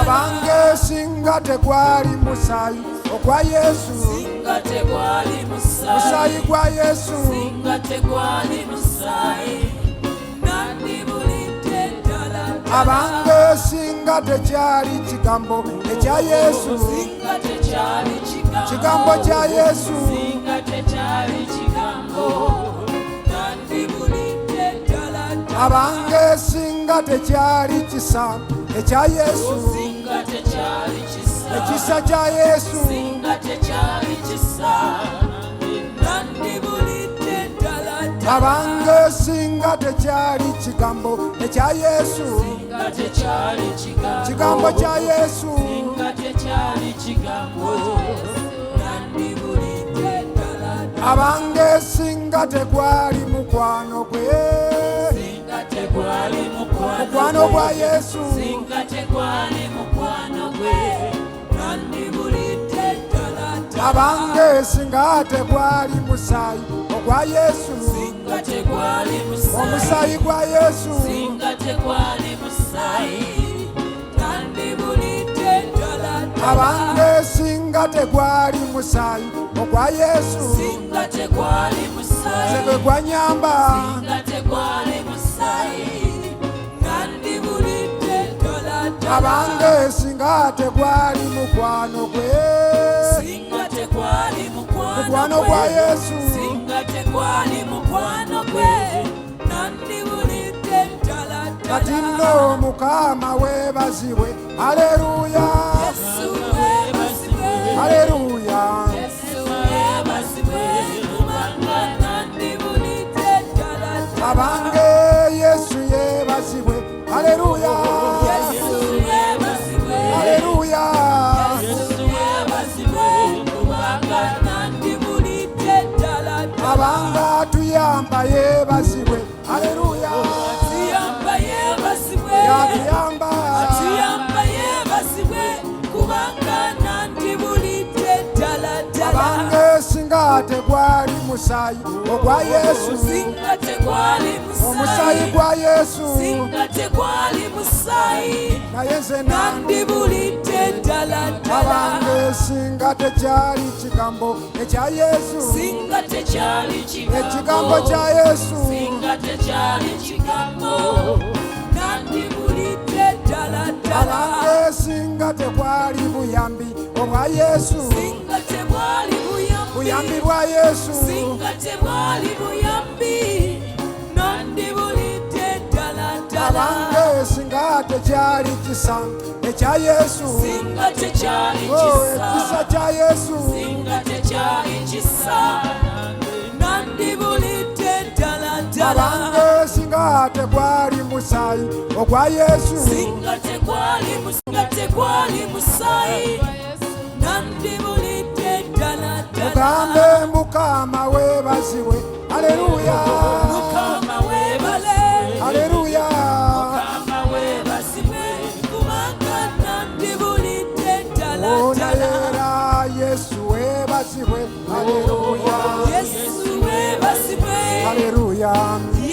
abange singa tegwali musaayi ogwa Yesu, musaayi gwa Yesu, abange singa tekyali kigambo ekya Yesu, kigambo kya Yesu, abange singa tekyali kisa ekya Yesu, ekisa kya Yesu, abange singa tekyali kigambo ekya Yesu, kigambo kya Yesu, abange singa tegwali mukwano gwe, mukwano gwa Yesu, abange singa tegwali musaayi ogwa Yesu, omusaayi gwa Yesu, abange singa tegwali musaayi ogwa Yesu, nze gwa nyamba, ddala. abange singa tegwali mukwano gwe, Singa tekwali mukwano mukwano gwa gwe. Yesu. Singa tekwali mukwano gwe. Nandibulidde ddala Kati ddala. nno Mukama weebazibwe. Haleluya, Yesu weebazibwe. haleluya. Yesu weebazibwe. Kubanga nandibulidde ddala ddala. Abange Yesu yeebazibwe. Haleluya, Yesu weebazibwe. haleluya. Yesu weebazibwe. Kubanga nandibulidde ddala ddala. Abanga tuyamba yeebazibwe. Haleluya, Atuyamba yeebazibwe. yatuyamba. Atuyamba yeebazibwe. Kubanga nandibulidde ddala ddala. Abange singa tegwali musaayi ogwa Yesu, Singa tekwali omusaayi musaayi. gwa Yesu, Singa tekwali musaayi. naye nze nange. Nandibulidde ddala ddala. Abange singa tekyali kigambo ekya Yesu, Singa tekyali ekigambo kya Yesu, Singa tekyali kigambo. Nandibulidde ddala ddala. abange singa tekwali buyambi obwa Yesu, Singa tebwali buyambi bwa Yesu, Singa tebwali buyambi. Nandibulidde ddala ddala. abange singa tekyali kisa ekya Yesu, Singa tekyali ekisa kisa. kya Yesu, Singa tekyali kisa. Nandibulidde ddala ddala. abange singa tekwali musaayi ogwa Yesu, Singa tekwali musaayi. Nandibulidde ddala ddala. mugambe Mukama weebazibwe. Haleluya, Mukama weebale. haleluya. Mukama weebazibwe. Kubanga nandibulidde ddala Ona ddala. era Yesu weebazibwe. Haleluya, Yesu weebazibwe. haleluya.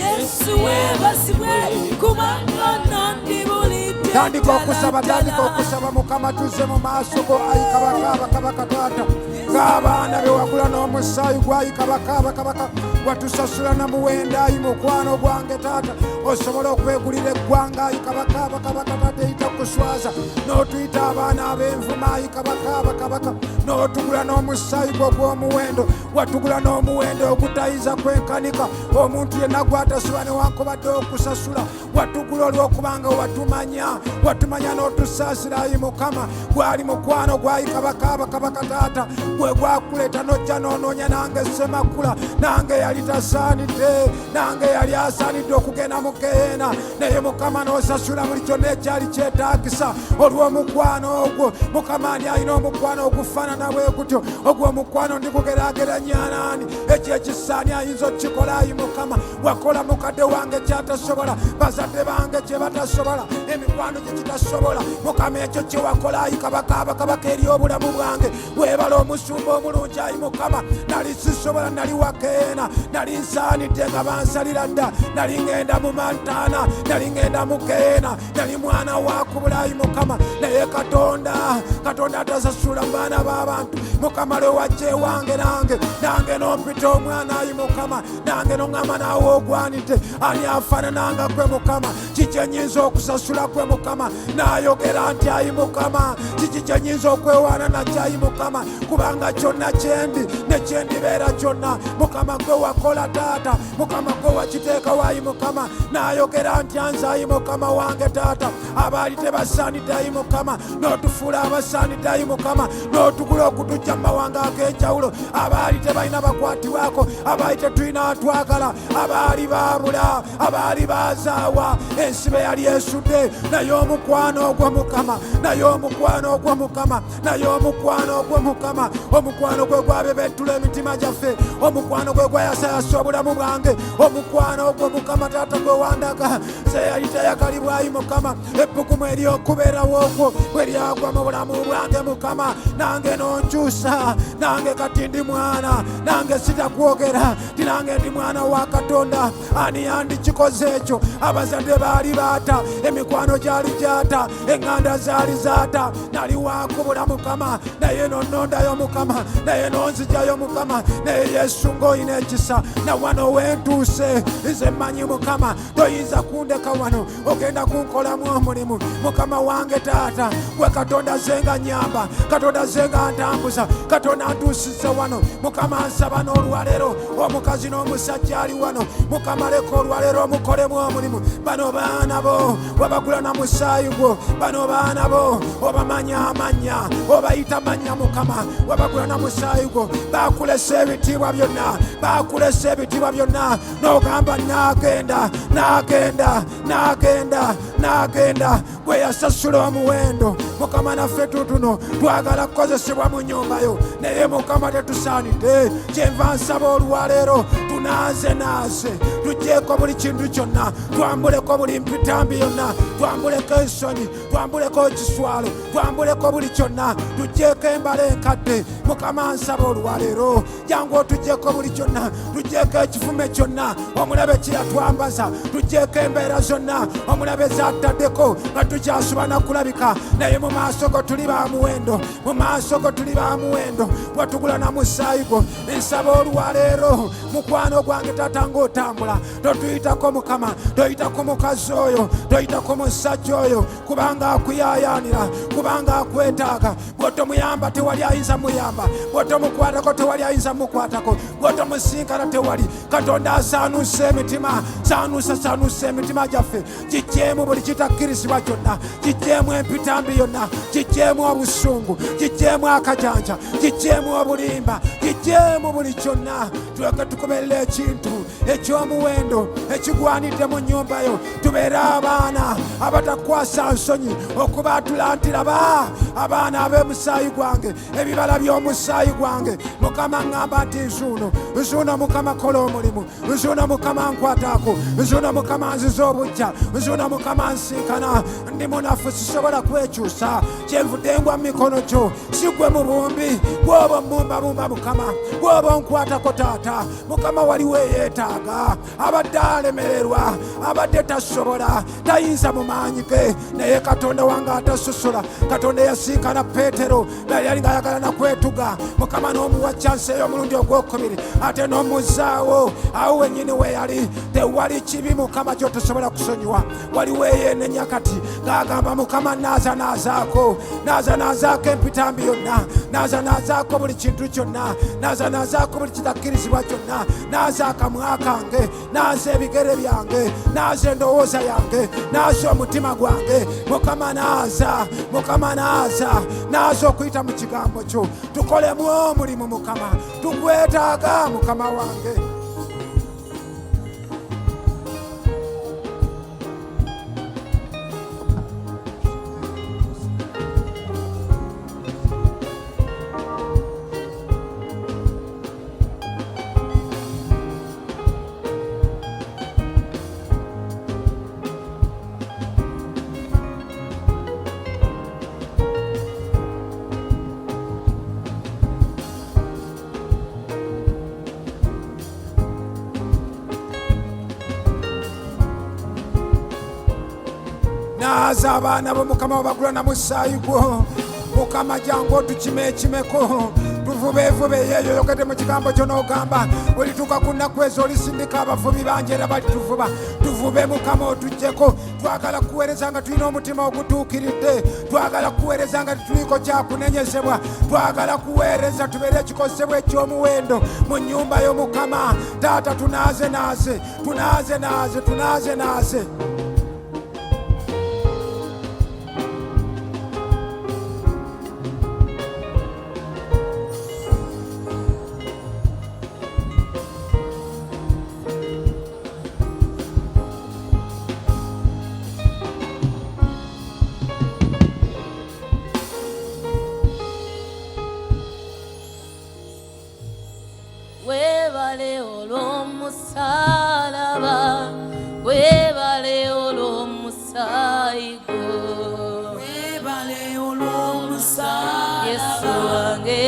Yesu weebazibwe. Kubanga nandibulidde Tandika okusaba, ddala tandika ddala. okusaba. Mukama tuze mu maaso go, ayi kabaka, kabaka taata, ng'abaana be wagula n'omusaayi gwayi kabaka, kabaka watusasula na muwenda, ayi mukwano gwange taata, osobola okwegulira eggwanga, ayi kabaka, kabaka taata, eyita kuswaza n'otuyita abaana ab'envuma, ayi kabaka, kabaka n'otugula n'omusaayi gwo gw'omuwendo, watugula n'omuwendo ogutayiza kwenkanika omuntu yenna gw'atasobola newankubadde okusasula, watugula olw'okubanga watumanya n'otusaasira, ayi Mukama, gwali mukwano gwayi kabaka, kabaka taata, gwe gwakuleeta n'ojja n'onoonya nange Semakula, nange yali tasaanidde, nange yali asaanidde okugenda mu Geena, naye Mukama n'osasula buli kyonna ekyali kyetaagisa olw'omukwano ogwo. Mukama ani alina omukwano ogufaanana bwe gutyo? Ogwo omukwano ndigugeraageranya naani? Ekyo ekisaani ayinza okukikola, ayi Mukama, wakola mukadde wange kyatasobola, bazadde bange kye batasobola, emikwano gye kitasobola. Mukama, ekyo kye wakola, ayi kabaka, kabaka eri obulamu bwange. Weebala omusumba omulungi, ayi Mukama, nali sisobola, nali wa Geena, nali nsaanidde nga bansalira dda, nali ngenda mu Montana, nali ngenda mu Geena, nali mwana wa kubula, ayi Mukama, naye Katonda atasasula mu baana b'abantu. Mukama, lwe wajja ewange nange n'ompita omwana, ayi Mukama, nange n'oŋŋamba naawe ogwanidde, ani afaanananga gwe Mukama? Kiki enyinza okusasula gwe Mukama? Naayogera nti, ayi Mukama, kiki kyenyinza okwewaana nakyo, ayi Mukama, kubanga kyonna kyendi ne kyendibeera kyonna, Mukama, gwe wakola taata, Mukama, gwe wakiteekawo, ayi Mukama, naayogera nti anze, ayi Mukama wange taata, abaali tebasaanidde, ayi Mukama, n'otufuula abasaanidde, ayi Mukama, n'otugula okutujja mu mawanga ag'enjawulo, abaali tebalina bakwatibwako, abaali tetulina atwagala, abaali baabula, abaali bazaawa, ensibe yali esudde, naye omukwano ogwo Mukama, naye omukwano ogwo Mukama, naye omukwano ogwo Mukama, omukwano gwe gwabebettula emitima gyaffe, omukwano gwe gwayasayasa obulamu bwange, omukwano ogwo Mukama taata gwe wandaga ze yali teyakalibwa, ayi Mukama, ebbugumu ery'okubeerawo okwo bwe lyagwa mu bulamu bwange Mukama, nange n'onkyusa wankuza nange kati ndi mwana nange sitakwogera ti nange ndi mwana wa Katonda. Ani yandikikoze ekyo? Abazadde baali baata, emikwano gyali gyata, eŋŋanda zaali zaata. Nali wakubula Mukama naye nonnondayo Mukama, naye nonzijayo Mukama, naye Yesu ng'oyina ekisa. Na wano wentuuse nze mmanyi Mukama toyinza kundeka wano ogenda kunkolamu omulimu. Mukama wange Taata, gwe Katonda zenga nyamba, Katonda zenga ntambuza, Katonda ntuusize wano. Mukama nsaba n'olwaleero omukazi n'omusajja ali wano. Mukama leka olwaleero omukolemu omulimu. Bano baana bo wabagula na musaayi gwo, bano baana bo obamanya amanya, obayita manya Mukama, wabagula na musaayi gwo. Bakulesa ebitiibwa byonna, bakulesa ebitiibwa byonna, n'ogamba naagenda naagenda naagenda naagenda. Gwe yasasula omuwendo Mukama naffe tutuno twagala kukozesebwa mu nnyumba yo, naye Mukama tetusaanidde. Kyenva nsaba olwaleero tunaaze tuggyeko buli kintu kyonna, twambuleko buli mpitambi yonna, twambuleko ensonyi, twambuleko ekiswalo, twambuleko buli kyonna, tuggyeko embala enkadde. Mukama nsaba olwaleero jangu otuggyeko buli kyonna, tuggyeko ekifume kyonna omulabe kye yatwambaza, tuggyeko embeera zonna omulabe zattaddeko nga tukyasuba na kulabika, naye mu maaso go tuli ba muwendo, mu maaso go tuli ba muwendo, watugula na musaayi gwo. Nsaba olwaleero mukwano gwange Taata ng'otambula totuyitako Mukama, toyitako mukazi oyo, toyitako musajja oyo, kubanga akuyaayaanira, kubanga akwetaaga. Bw'otomuyamba tewali ayinza muyamba, bw'otomukwatako tewali ayinza mukwatako, bw'otomusinkana tewali. Katonda asaanuusa emitima, saanuusa emitima gyaffe, giggyemu buli kitakkirizibwa kyonna, giggyemu empitambi yonna, giggyemu obusungu, giggyemu akajanja, giggyemu obulimba, giggyemu buli kyonna. Tuleke tukuberera ekintu eky'omuwendo ekigwanidde mu nnyumba yo. Tubeere abaana abatakwasa nsonyi okubaatulantira abaana ab'omusaayi gwange, ebibala by'omusaayi gwange. Mukama ŋŋamba nti nzuuno Mukama kola omulimu, nzuuno Mukama nkwataako, nzuuno Mukama nziza obujja, nzuuno Mukama nsinkana. Ndi munafu sisobola kwekyusa, kyenvudde ngwa mu mikono gyo, si gwe mubumbi. Gw'oba ommumbabumba Mukama, gw'oba onkwatako Taata. Mukama waliwo eyeetaaga, abadde alemererwa, abadde tasobola, tayinza mu maanyi ge, naye Katonda wange atasosola. Katonda yasinkana Peetero bali yali ng'ayagala nakwetuga. Mukama n'omuwa chansi ey'omulundi ogwokubiri, ate n'omuzaawo awo wennyini we yali. Tewali kibi Mukama ky'otosobola kusonyiwa. Waliwo eyeenenya kati ng'agamba Mukama naazaako empitambi yonna, naazaako buli kintu kyonna, naazaako buli kitakkirizibwa kyonna, naaza akamwa kange, naaza ebigere byange, naaza endowooza yange, naaza omutima gwange. Mukama naaza okuyita mu kigambo kyo, tukolemu omulimu Mukama, tukwetaaga Mukama wange. Naaza abaana bo Mukama obagula na musaayi gwo. Mukama jangu otukime ekimeko, tuvubeevube yeeyo yogedde mu kigambo kyo n'ogamba olituuka ku nnaku ezo olisindika abavubi bangi era balituvuba. Tuvube Mukama otuggyeko. Twagala kuweereza nga tulina omutima ogutuukiridde, twagala kuweereza nga tetuliiko kyakunenyezebwa, twagala kuweereza tubeere ekikozesebwa eky'omuwendo mu nnyumba yo Mukama. Taata tunaaze. Webale olw'omusalaba, webale olw'omusaayi gwo, webale olw'omusaalaba, Yesu wange.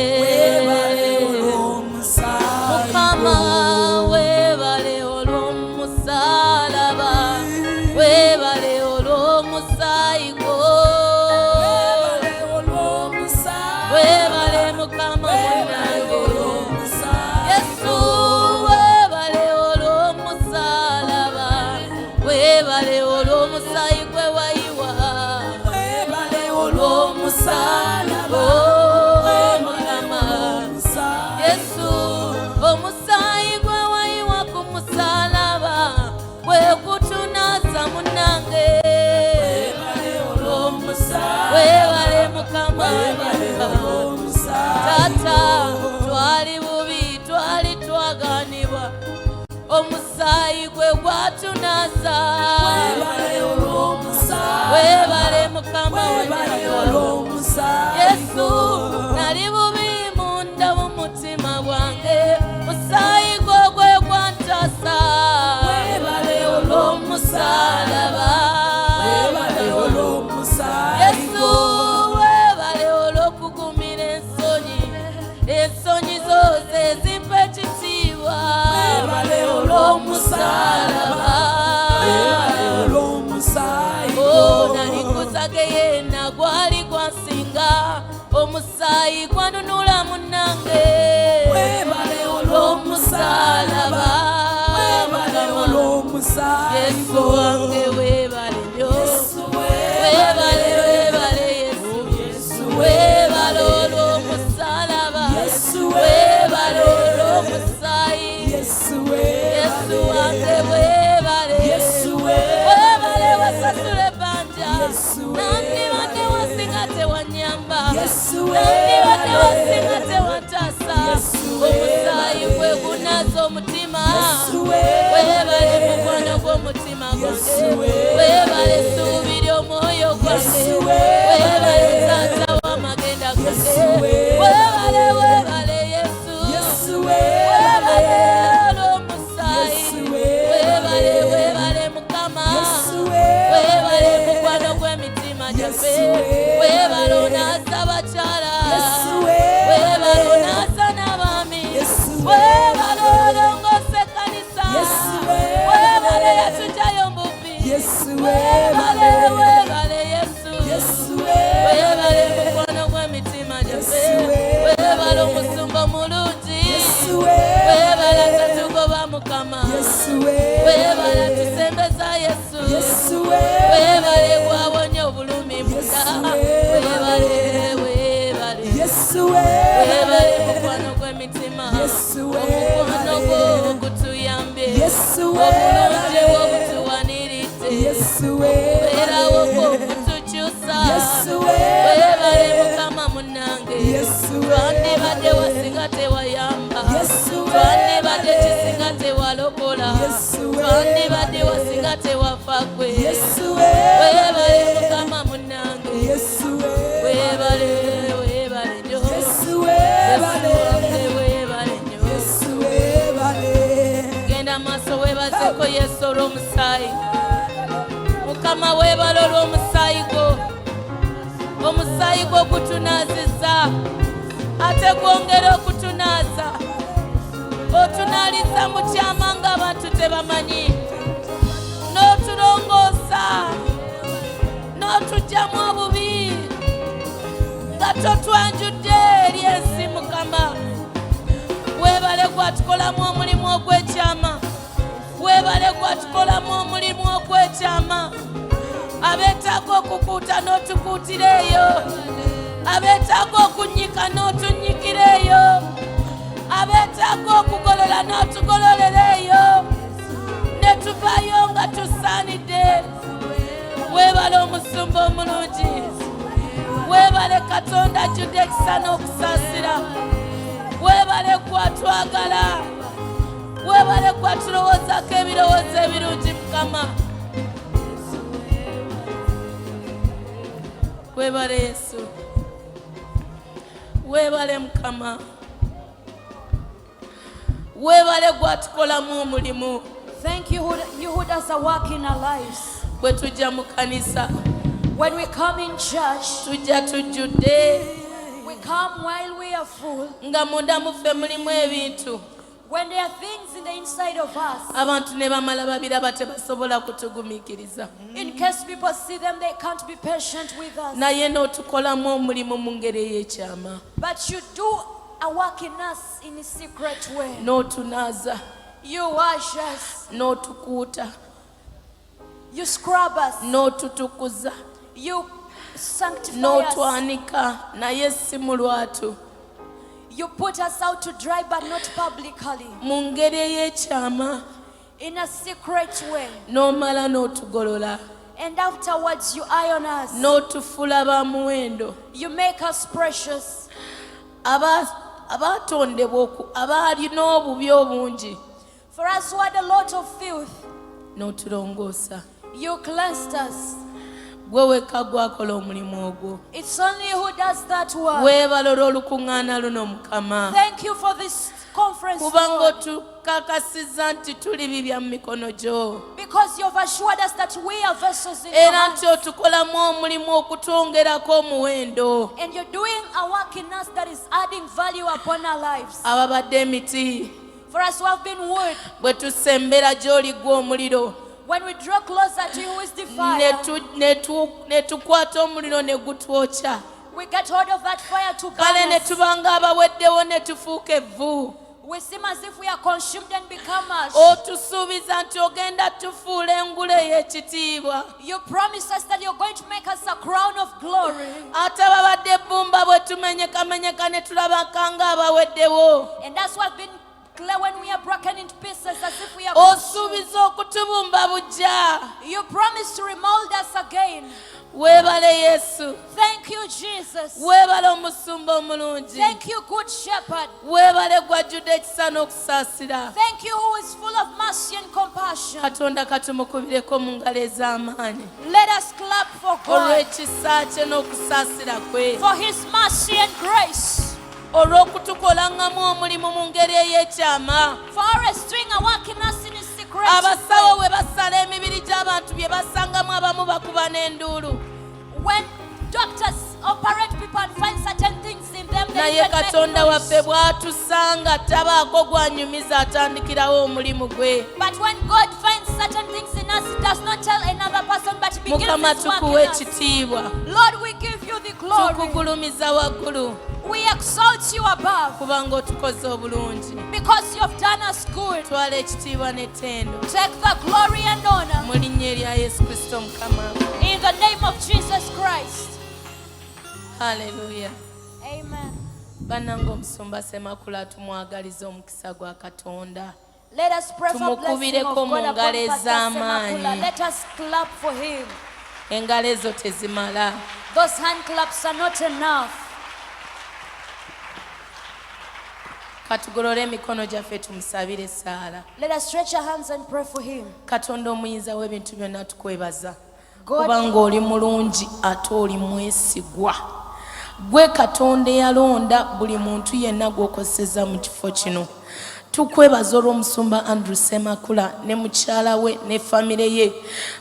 mukama munange Yesu webale olw'omusalaba webale olw'omusayi gwe wayiwa webale olw'omusalaba mukama Yesu omusayi gwe wayiwa ku musalaba gwe kutunaza munange webale mukama tata twali bubi twali twaganibwa omusayi gwe gwatunaza webale mukama Yesu nali bubi munda mumutima gwange musayi gwe gwe gwantasa webale olw'omusalaba Yesu webale olw'okugumira ensonyi zo ze zimpa ekitiibwa webale olw'omusalaba nalikuzaga yenna gwali gwansinga omusayi gwanunula munnange webale olw'omusalaba Yesu wange webale nnyo webale Yesu webale olw'omusalaba webale olw'omusayi Yesu wange webale webale wasasula ebbanja nandibadde wasinga tewanyamba nandibadde wasinga tewantasa omusayi gwe gunaza omutima webale mukwano gw'omutima gwange webale essuubi ly'omwoyo gwange webale taata w'amagenda gange webale Yesu webale olw'omusayi webale mukama webale mukwano gw'emitima gyaffe webale onaasa abakyala webale onaasa n'abaami webale olongose ekkanisa webale yatugyayo mbubbi webale Yesu webale mukwano gw'emitima gyaffe webale omusumba omulungi webale atatugoba mukama webale atusembeza Yesu webale gwabonye obulumi munda webale mukwano gw'emitima omukwano gwo ogutuyambye obulungi bwobutuwaniridde okubeerawo kwokutukyusa webale mukama munnange twandibadde wasinga tewayamba twandibadde kisinga tewalokola twandibadde wasinga tewafa gwe webale mukama munnange webale nnyo webale nnyo genda maaso webazeko Yesu olw'omusayi mukama webale olw'omusayi gwo omusayi gwo gutunaazizza ate gwongera okutunaaza otunaaliza mu kyama ng'abantu tebamanyi n'otulongoosa n'otuggyamu obubi nga totwanjudde eri ensi mukama webale gwatukolamu omulimu ogw'ekyama webale gwatukolamu omulimu ogw'ekyama abeetaaga okukuuta n'otukuutira eyo abeetaaga okunyika n'otunyikira eyo abeetaaga okugolola n'otugololera eyo ne tuvaayo nga tusaanidde webale omusumba omulungi webale Katonda ajjudde ekisa n'okusaasira webale gwatwagala webale gwatulowoozako ebirowoozo ebirungi mukama webale Yesu webale mukama webale gwatukolamu omulimu Thank you who does the work in our lives. bwe tujja mu kanisa When we come in church, tujja tujjudde we come while we are full. nga munda muffe mulimu ebintu When there are things in the inside of us, abantu ne bamala babiraba tebasobola kutugumiikiriza in case people see them, they can't be patient with us. naye n'otukolamu omulimu mu ngeri ey'ekyama But you do a work in us in a secret way. n'otunaaza You wash us, n'otukuuta you scrub us, n'otutukuza you sanctify us, n'otwanika naye si mu lwatu you put us out to dry but not publicly. mu ngeri ey'ekyama In a secret way. n'omala n'otugolola And afterwards you iron us. n'otufuula ba muwendo You make us precious. abaatondebwa abaalina obubi obungi For us who had a lot of filth, n'otulongoosa you cleansed us. gwe wekka gwakola omulimu ogwo It's only you who does that work. weebala olw'olukuŋŋaana luno mukama Thank you for this conference, kubanga Lord, otukakasizza nti tuli bibya mu mikono gyo because you've assured us that we are vessels in your era hands. nti otukolamu omulimu okutwongerako omuwendo And you're doing a work in us that is adding value upon our lives. ababadde emiti For us who have been wood, bwe tusembera gy'oli gwe omuliro when we draw closer to you who is the fire, ne tukwata omuliro ne gutwokya we get hold of that fire to kale burn ne us. tubanga abaweddewo ne tufuuka evvu We seem as if we are consumed and become ash. otusuubiza nti ogenda tufuula engule ey'ekitiibwa You promise us that you're going to make us a crown of glory. ate babadde ebbumba bwe tumenyekamenyeka ne tulabaka ng'abaweddewo And that's what's been clear when we are broken into pieces as if we are osuubiza okutubumba bujja You promise to remold us again. weebale yesu Thank you, Jesus. weebale omusumba omulungi Thank you, good shepherd. weebale gwajjudde ekisa n'okusaasira Thank you, who is full of mercy and compassion. katonda katumukubireko mu ngalo ez'amaanyi Let us clap for God, olw'ekisa kye n'okusaasira kwe for his mercy and grace, olw'okutukolangamu omulimu mu ngeri ey'ekyama for us doing a work in us in his secret abasawo way. bwe basala emibiri gy'abantu bye basangamu abamu bakuba n'enduulu When doctors operate people and find certain things in them, they naye even make katonda noise. waffe bw'atusanga tabaako gwanyumiza atandikirawo omulimu gwe But when God finds certain things in us, it does not tell another person, but begins mukama his work tukuwa in us. ekitiibwa Lord, we give you the glory. tukugulumiza waggulu We exalt you above kubanga otukoze obulungi because you have done us good. twala ekitiibwa n'ettendo Take the glory and honor mu linnya erya yesu kristo mukama in the name of Jesus Christ. haleluya Amen. bannange omusumba semakula tumwagaliza omukisa gwa katonda Let us pray for blessing of Tumukubireko God mu upon ngalo Pastor ez'amaanyi. Semakula. Let us clap for him. engalo ezo tezimala Those hand claps are not enough. katugolole emikono gyaffe tumusabire essaala Let us stretch our hands and pray for him. katonda omuyinza w'ebintu byonna tukwebaza God, kubanga oli mulungi ate oli mwesigwa gwe katonda eyalonda buli muntu yenna gw'okozeseza mu kifo kino tukwebaza olw'omusumba Andrew Semakula ne mukyala we ne famire ye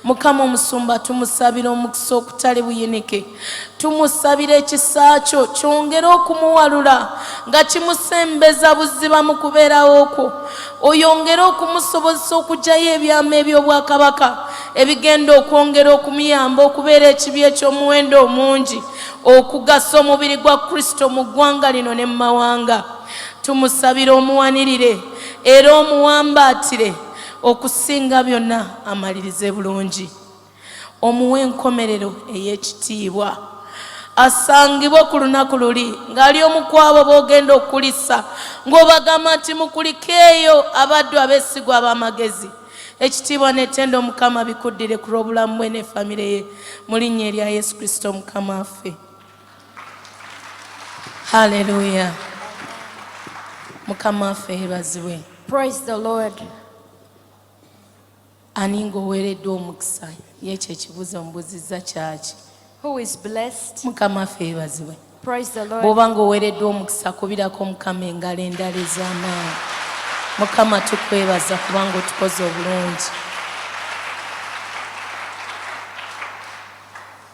mukama omusumba tumusabira omukisa okutali buyinike tumusabira ekisa kyo kyongere okumuwalula nga kimusembeza buziba mu kubeerawo okwo oyongere okumusobozesa okuggyayo ebyama eby'obwakabaka ebigenda okwongera okumuyamba okubeera ekibi eky'omuwendo omungi okugasa omubiri gwa Kristo mu ggwanga lino ne mu mawanga tumusabira omuwanirire era omuwambaatire okusinga byonna amalirize bulungi omuwe enkomerero ey'ekitiibwa asangibwe ku lunaku luli ng'ali omu ku abo boogenda okulisa ng'obagamba nti mukulike eyo abaddu abeesigwa ab'amagezi ekitiibwa n'ettendo omukama bikuddire ku lw'obulamu bwe ne famire ye mu linnya erya yesu kristo omukama waffe haleluya mukama waffe yeebazibwe praise the Lord. ani ng'oweereddwa omukisa y'ekyo ekibuzo omubuzizza kyaki Who is blessed? mukama waffe yeebazibwe Praise the Lord. bw'oba ng'oweereddwa omukisa kubirako mukama engalo endala ez'amaanyi mukama tukwebaza kubanga otukoze obulungi